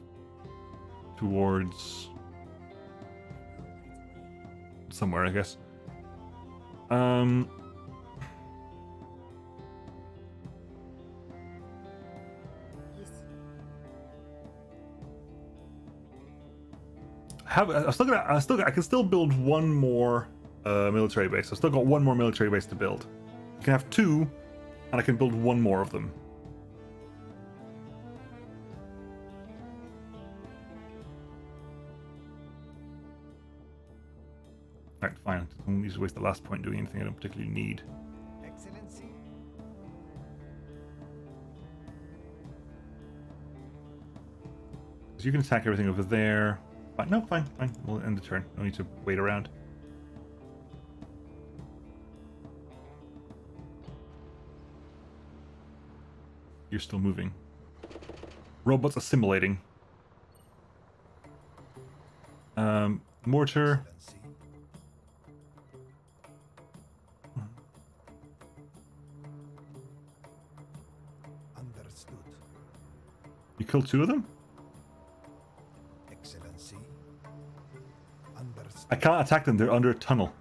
[SPEAKER 1] towards somewhere, I guess. I can still build one more military base. I've still got one more military base to build. I can have 2, and I can build one more of them. Alright, fine. I don't need to waste the last point doing anything I don't particularly need.
[SPEAKER 14] Excellency.
[SPEAKER 1] So you can attack everything over there. Fine. No, fine. We'll end the turn. No need to wait around. You're still moving. Robots assimilating. Mortar.
[SPEAKER 14] Understood.
[SPEAKER 1] You killed 2 of them?
[SPEAKER 14] Excellency. Understood.
[SPEAKER 1] I can't attack them. They're under a tunnel.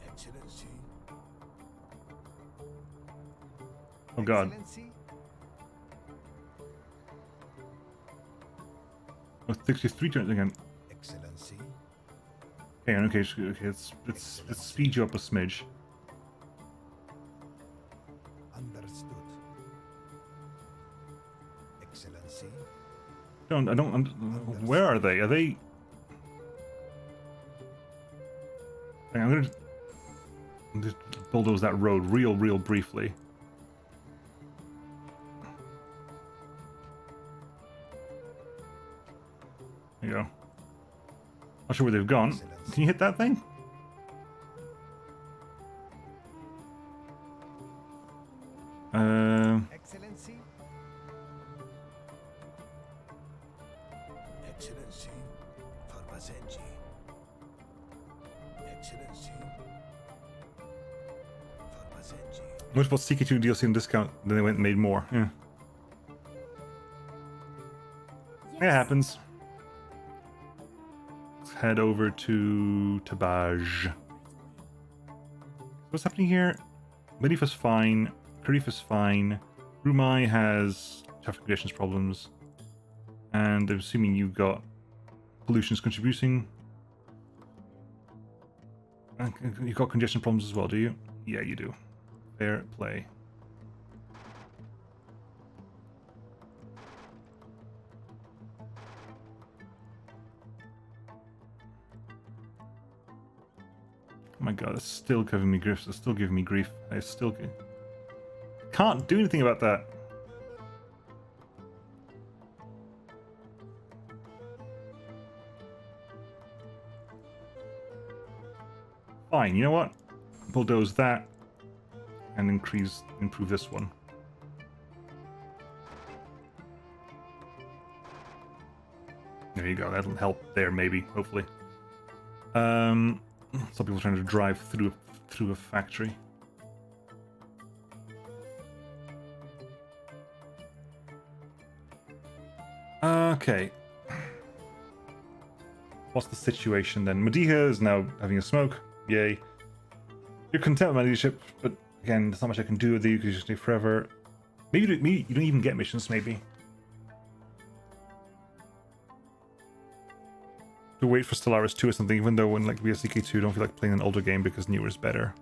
[SPEAKER 14] Excellency.
[SPEAKER 1] Oh god.
[SPEAKER 14] Excellency.
[SPEAKER 1] Oh, 63 turns again.
[SPEAKER 14] Excellency.
[SPEAKER 1] Okay, let's speed you up a smidge.
[SPEAKER 14] Understood. Excellency.
[SPEAKER 1] Where are they? Are they? Hang on, I'm gonna just bulldoze that road real briefly. There you go. Not sure where they've gone.
[SPEAKER 14] Excellency.
[SPEAKER 1] Can you hit that thing?
[SPEAKER 14] Excellency. Excellency, for Basenji. Excellency, for Basenji.
[SPEAKER 1] What about CK2 DLC and discount? Then they went and made more. Yeah. It happens. Let's head over to Tabaj. What's happening here? Medifa's fine. Karifa's fine. Rumai has traffic conditions problems. And I'm assuming you've got pollution's contributing. You've got congestion problems as well, do you? Yeah, you do. Fair play. Oh my god, it's still giving me grief. It's still giving me grief. I still can't do anything about that. Fine, you know what? Bulldoze that and improve this one. There you go. That'll help there, maybe, hopefully. Some people trying to drive through a factory. Okay. What's the situation then? Madiha is now having a smoke. Yay. You're content with my leadership, but again, there's not much I can do with you because you stay forever. Maybe you don't even get missions, maybe. To wait for Stellaris 2 or something, even though when like we have CK2, don't feel like playing an older game because newer is better.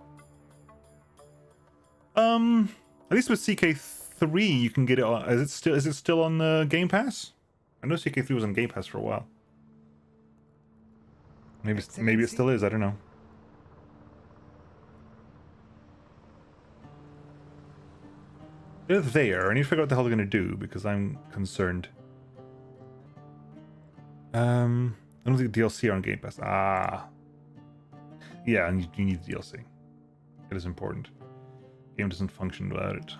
[SPEAKER 1] At least with CK3 you can get it on. Is it still on Game Pass? I know CK3 was on Game Pass for a while. Maybe it still is, I don't know. They're there. I need to figure out what the hell they're gonna do because I'm concerned. I don't think DLC are on Game Pass. Ah. Yeah, and you need DLC. It is important. Game doesn't function without it.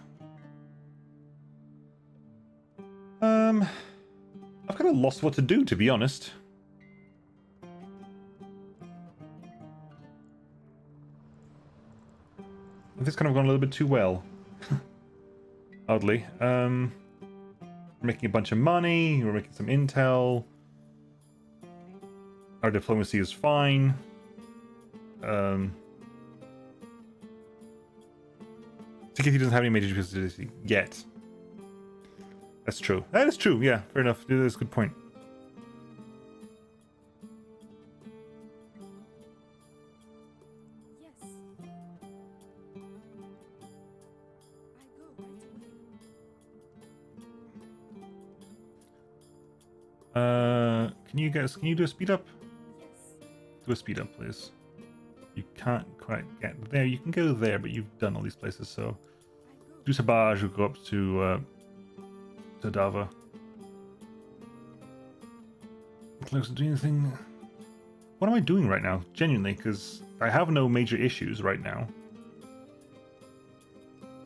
[SPEAKER 1] I've kind of lost what to do, to be honest. This kind of gone a little bit too well. Oddly. We're making a bunch of money, we're making some intel. Our diplomacy is fine. CKT doesn't have any major diplomacy yet. That's true. That is true, yeah, fair enough. That's a good point. Can you do a speed up? Yes. Do a speed up, please. You can't quite get there. You can go there, but you've done all these places, so do Sabaj, we'll go up to Dava. Close to doing anything. What am I doing right now? Genuinely, because I have no major issues right now.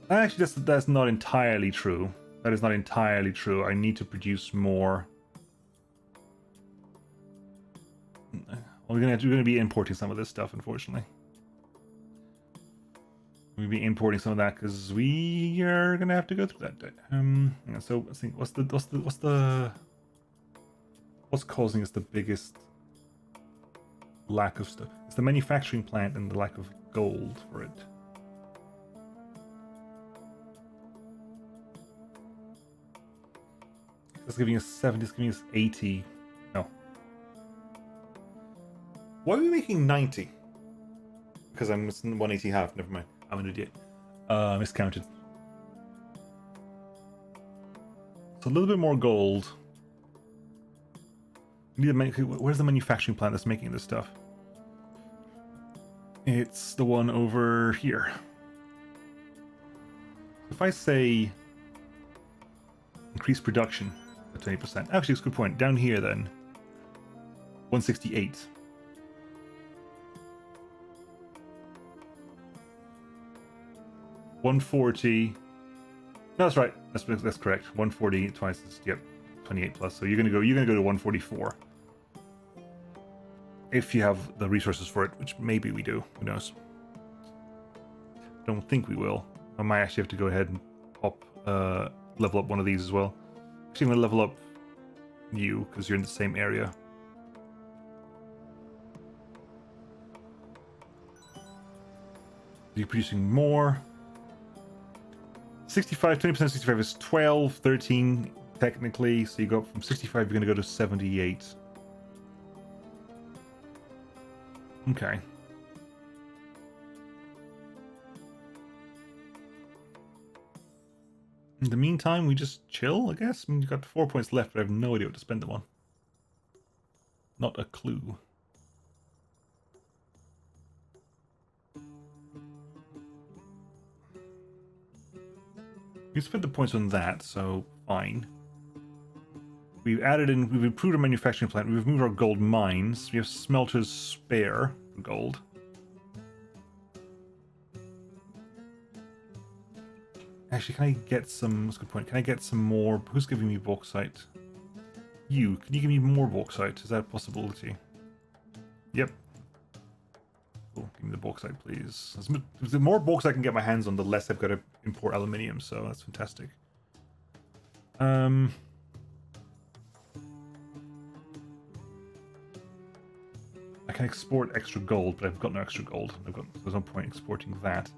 [SPEAKER 1] Actually, that's not entirely true. That is not entirely true. I need to produce more. We're gonna be importing some of this stuff, unfortunately. We'll be importing some of that because we are gonna have to go through that. So I think what's causing us the biggest lack of stuff? It's the manufacturing plant and the lack of gold for it. It's giving us 70. It's giving us 80. No. Why are we making 90? Because I'm missing 180 half. Never mind. I'm an idiot. Miscounted. So a little bit more gold. We need to where's the manufacturing plant that's making this stuff? It's the one over here. If I say increase production at 20%. Actually, it's a good point. Down here then. 168. $140. No, that's right. That's correct. 140 twice. Yep. 28 plus, so you're gonna go to 144. If you have the resources for it, which maybe we do. Who knows? Don't think we will. I might actually have to go ahead and pop level up one of these as well. Actually, I'm gonna level up you because you're in the same area. You're producing more. 65, 20% 65 is 12, 13 technically. So you go up from 65, you're gonna go to 78. Okay. In the meantime, we just chill, I guess. I mean, you've got 4 points left, but I have no idea what to spend them on. Not a clue. We spent the points on that, so fine. We've improved our manufacturing plant, we've moved our gold mines, we have smelters spare for gold. Actually, can I get some, that's a good point, can I get some more, who's giving me bauxite? You, can you give me more bauxite? Is that a possibility? Yep. Cool, give me the bauxite, please. The more bauxite I can get my hands on, the less I've got to import aluminium, so that's fantastic. I can export extra gold, but I've got no extra gold. There's no point exporting that.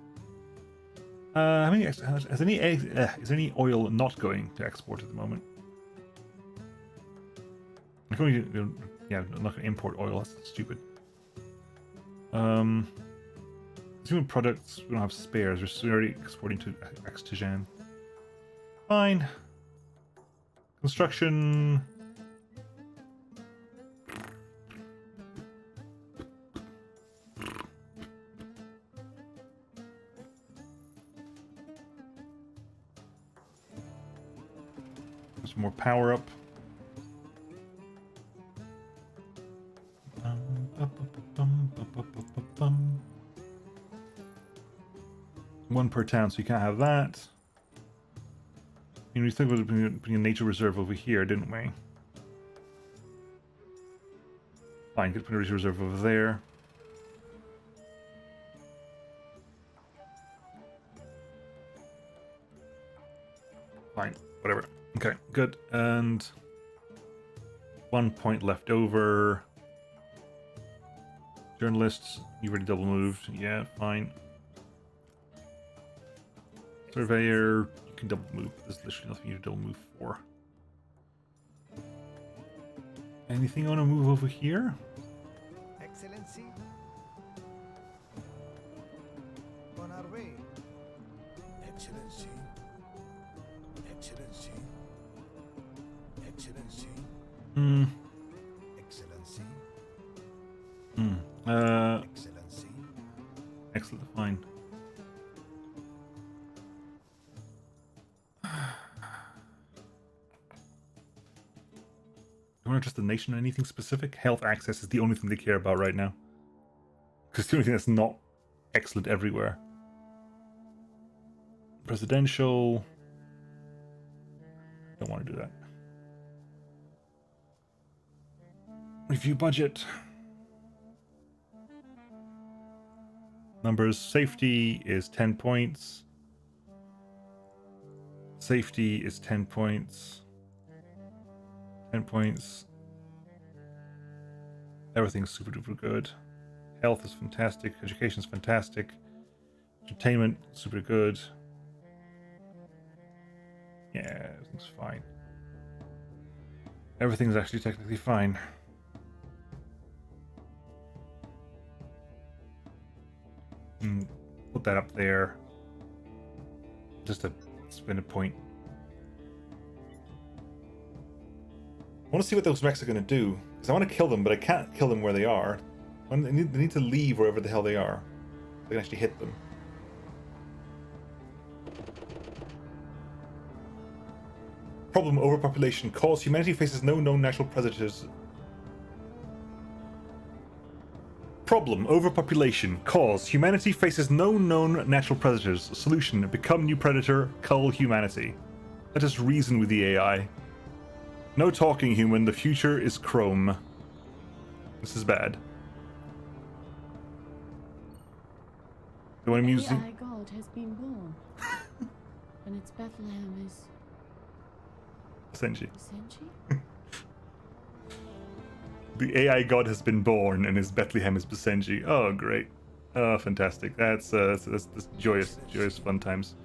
[SPEAKER 1] How many? Is there any oil not going to export at the moment? I'm going to, yeah, I'm not going to import oil. That's stupid. Consumer products. We don't have spares. We're already exporting to Extijan. Fine. Construction. Some more power up. One per town, so you can't have that. You know, we think about putting a nature reserve over here, didn't we? Fine, could put a nature reserve over there. Fine, whatever. Okay, good. And 1 point left over. Journalists, you already double moved. Yeah, fine. Surveyor, you can double move. There's literally nothing you to double move for. Anything I want to move over here?
[SPEAKER 14] Excellency, on our way. Excellency, Excellency, Excellency. Excellency. Excellency.
[SPEAKER 1] Excellent, fine. Do you want to trust the nation on anything specific? Health access is the only thing they care about right now. Because it's the only thing that's not excellent everywhere. Presidential. Don't want to do that. Review budget. Numbers. Safety is 10 points. Safety is 10 points. 10 points. Everything's super duper good. Health is fantastic. Education is fantastic. Entertainment, super good. Yeah, everything's fine. Everything's actually technically fine. Put that up there. Just to spin a point. I want to see what those mechs are going to do. Because I want to kill them, but I can't kill them where they are. They need to leave wherever the hell they are. I can actually hit them. Problem: overpopulation. Cause humanity faces no known natural predators. Problem: overpopulation. Cause humanity faces no known natural predators. Solution: become new predator, cull humanity. Let us reason with the AI. No talking human, the future is chrome. This is bad. The one music.
[SPEAKER 5] AI God has been born. And its Bethlehem is
[SPEAKER 1] Basenji.
[SPEAKER 5] Basenji?
[SPEAKER 1] The AI god has been born, and his Bethlehem is Basenji. Oh, great! Oh, fantastic! That's joyous, fun times.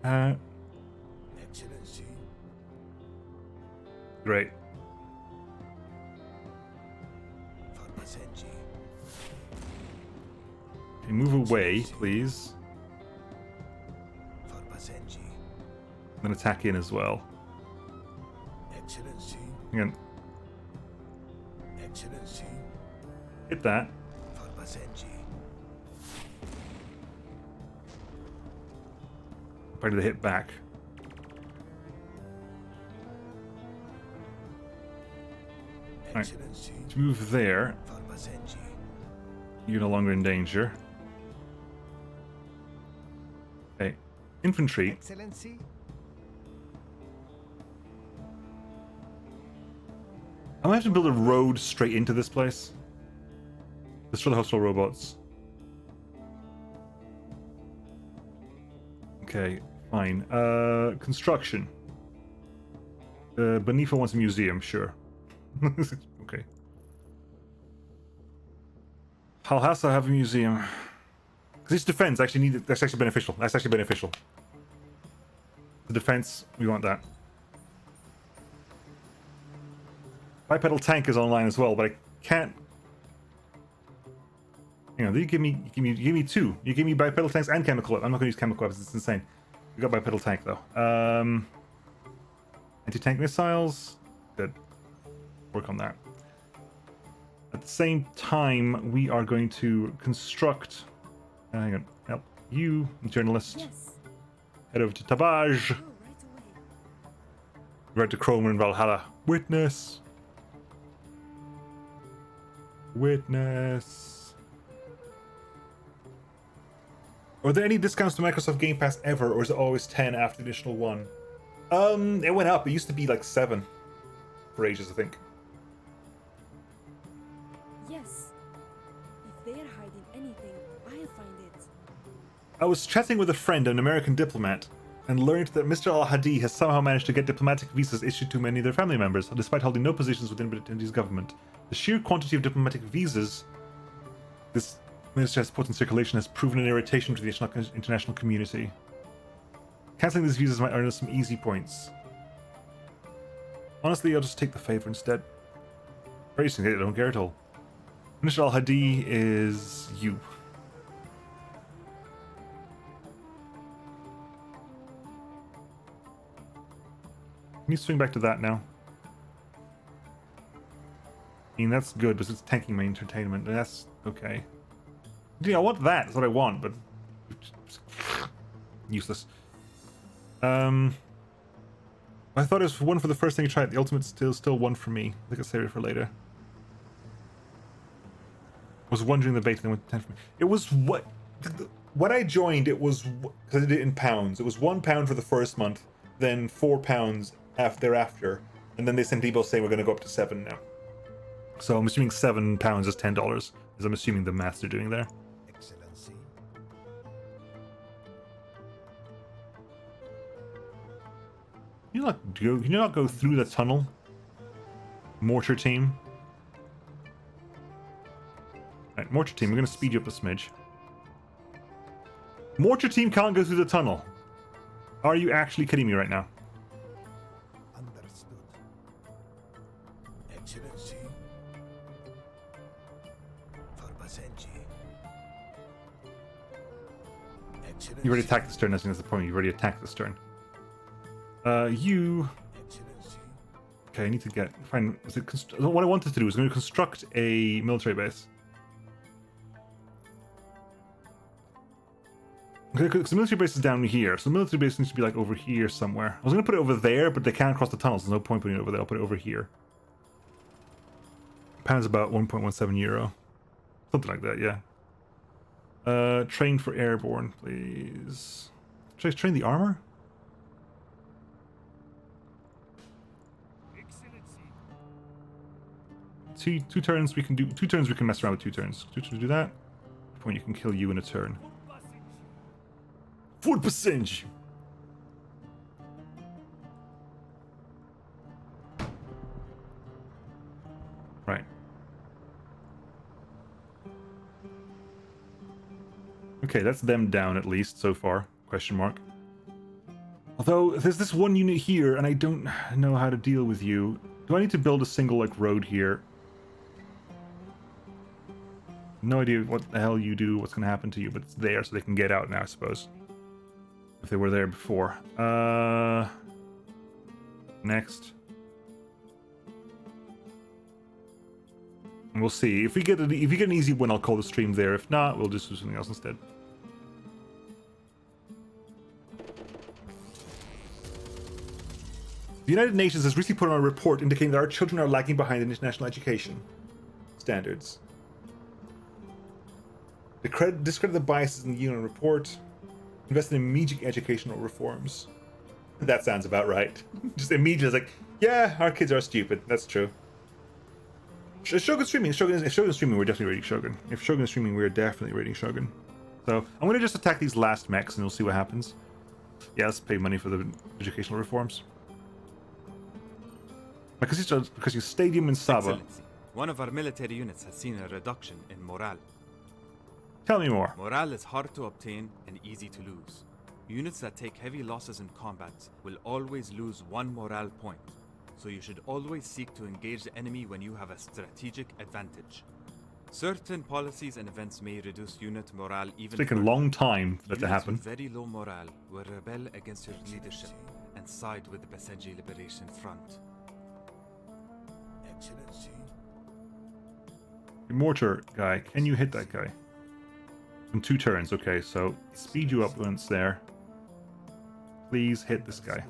[SPEAKER 14] Excellency.
[SPEAKER 1] Great.
[SPEAKER 14] For Basenji.
[SPEAKER 1] Okay, move away, please.
[SPEAKER 14] For Basenji.
[SPEAKER 1] I'm gonna attack in as well.
[SPEAKER 14] Excellency.
[SPEAKER 1] Again,
[SPEAKER 14] Excellency.
[SPEAKER 1] hit that.
[SPEAKER 14] For Basenji.
[SPEAKER 1] Probably the hit back. Alright,
[SPEAKER 14] Excellency.
[SPEAKER 1] let's move there.
[SPEAKER 14] For Basenji.
[SPEAKER 1] You're no longer in danger. Okay, infantry.
[SPEAKER 14] Excellency.
[SPEAKER 1] I'm gonna have to build a road straight into this place. Destroy the hostile robots. Okay, fine. Construction. Benifa wants a museum, sure. Okay. Halhassa have a museum. This defense actually needed. That's actually beneficial. That's actually beneficial. The defense, we want that. Bipedal tank is online as well, but I can't. You know, you give me two. You give me bipedal tanks and chemical weapons. I'm not going to use chemical weapons. It's insane. We got bipedal tank though. Anti-tank missiles. Good. Work on that. At the same time, we are going to construct. Hang on. Help you, journalist.
[SPEAKER 9] Yes.
[SPEAKER 1] Head over to Tabaj.
[SPEAKER 9] Oh, right away.
[SPEAKER 1] Right to Cromer and Valhalla. Witness. Witness. Are there any discounts to Microsoft Game Pass ever, or is it always 10 after the additional one? It went up. It used to be like 7 for ages, I think.
[SPEAKER 9] Yes. If they are hiding anything, I'll find it.
[SPEAKER 1] I was chatting with a friend, an American diplomat, and learned that Mr. Al-Hadi has somehow managed to get diplomatic visas issued to many of their family members, despite holding no positions within Britain's government. The sheer quantity of diplomatic visas this minister has put in circulation has proven an irritation to the international community. Cancelling these visas might earn us some easy points. Honestly, I'll just take the favor instead. Very soon, I don't care at all. Minister Al-Hadi is you. Can you swing back to that now? I mean, that's good, but it's tanking my entertainment. That's okay. Yeah, I want that. That's what I want, but useless. I thought it was one for the first thing you tried. The ultimate's still one for me. I think I'll save it for later. Was wondering the bait, then went 10 for me. It was what when I joined. It was because I did it in pounds. It was £1 for the first month, then £4 thereafter, and then they sent emails saying we're going to go up to 7 now. So I'm assuming £7 is $10, as I'm assuming the maths they're doing there.
[SPEAKER 14] Excellency.
[SPEAKER 1] Can you not go through the tunnel? Mortar team. Right, mortar team, we're gonna speed you up a smidge. Mortar team can't go through the tunnel. Are you actually kidding me right now?
[SPEAKER 14] Understood. Excellency. For Basenji. Excellency.
[SPEAKER 1] You already attacked this turn, I think that's the point. You've already attacked this turn. You...
[SPEAKER 14] Excellency.
[SPEAKER 1] Okay, I need to get... Fine. What I wanted to do is I'm going to construct a military base. Okay, because the military base is down here, so the military base needs to be like over here somewhere. I was going to put it over there, but they can't cross the tunnels. There's no point putting it over there. I'll put it over here. Pound's about 1.17 euro. Something like that, yeah. Train for airborne, please. Should I train the armor? two turns we can do. 2 turns we can mess around with 2 turns. 2 turns do that. Point you can kill you in a turn. Full Basenji. Right. Okay, that's them down at least so far. Question mark. Although there's this one unit here, and I don't know how to deal with you. Do I need to build a single like road here? No idea what the hell you do, what's going to happen to you, but it's there so they can get out now, I suppose. If they were there before. Next. And we'll see. If we get an easy win, I'll call the stream there. If not, we'll just do something else instead. The United Nations has recently put out a report indicating that our children are lagging behind in international education standards. Discredit the biases in the UN report. Invest in immediate educational reforms. That sounds about right. Just immediately, like, yeah, our kids are stupid. That's true. Shogun streaming. If Shogun streaming, we're definitely raiding Shogun. If Shogun is streaming, we're definitely raiding Shogun. So I'm gonna just attack these last mechs and we'll see what happens. Yeah, let's pay money for the educational reforms. Because your stadium in Saba.
[SPEAKER 15] Excellency, one of our military units has seen a reduction in morale.
[SPEAKER 1] Tell me more.
[SPEAKER 15] Morale is hard to obtain and easy to lose. Units that take heavy losses in combat will always lose 1 morale point, so you should always seek to engage the enemy when you have a strategic advantage. Certain policies and events may reduce unit morale even.
[SPEAKER 1] It's taken a long time for that to happen.
[SPEAKER 15] With very low morale will rebel against your leadership and side with the Basenji Liberation Front.
[SPEAKER 14] Excellency.
[SPEAKER 1] Mortar guy, can you hit that guy? In 2 turns, okay, so speed you up once there. Please hit this guy.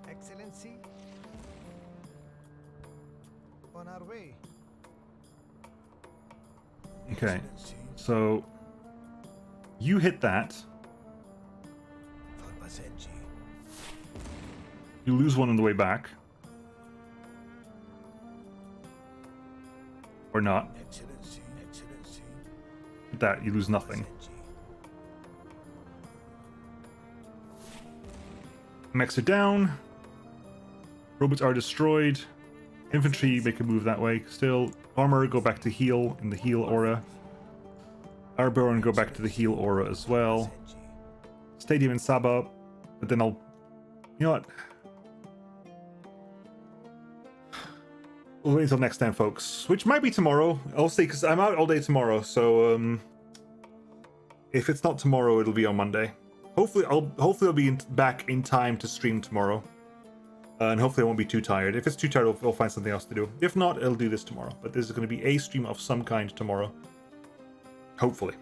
[SPEAKER 14] Excellency. On our way.
[SPEAKER 1] Okay, so you hit that.
[SPEAKER 14] For Basenji.
[SPEAKER 1] You lose 1 on the way back. Or not.
[SPEAKER 14] Excellency. Excellency.
[SPEAKER 1] Hit that, you lose nothing. Mechs are down. Robots are destroyed. Infantry make a move that way. Still, armor go back to heal in the heal aura. Airborne go back to the heal aura as well. Stadium in Saba, but then I'll... You know what? We'll wait until next time, folks. Which might be tomorrow. I'll see, because I'm out all day tomorrow, so if it's not tomorrow, it'll be on Monday. Hopefully I'll be back in time to stream tomorrow. And hopefully I won't be too tired. If it's too tired, I'll find something else to do. If not, I'll do this tomorrow. But this is going to be a stream of some kind tomorrow. Hopefully.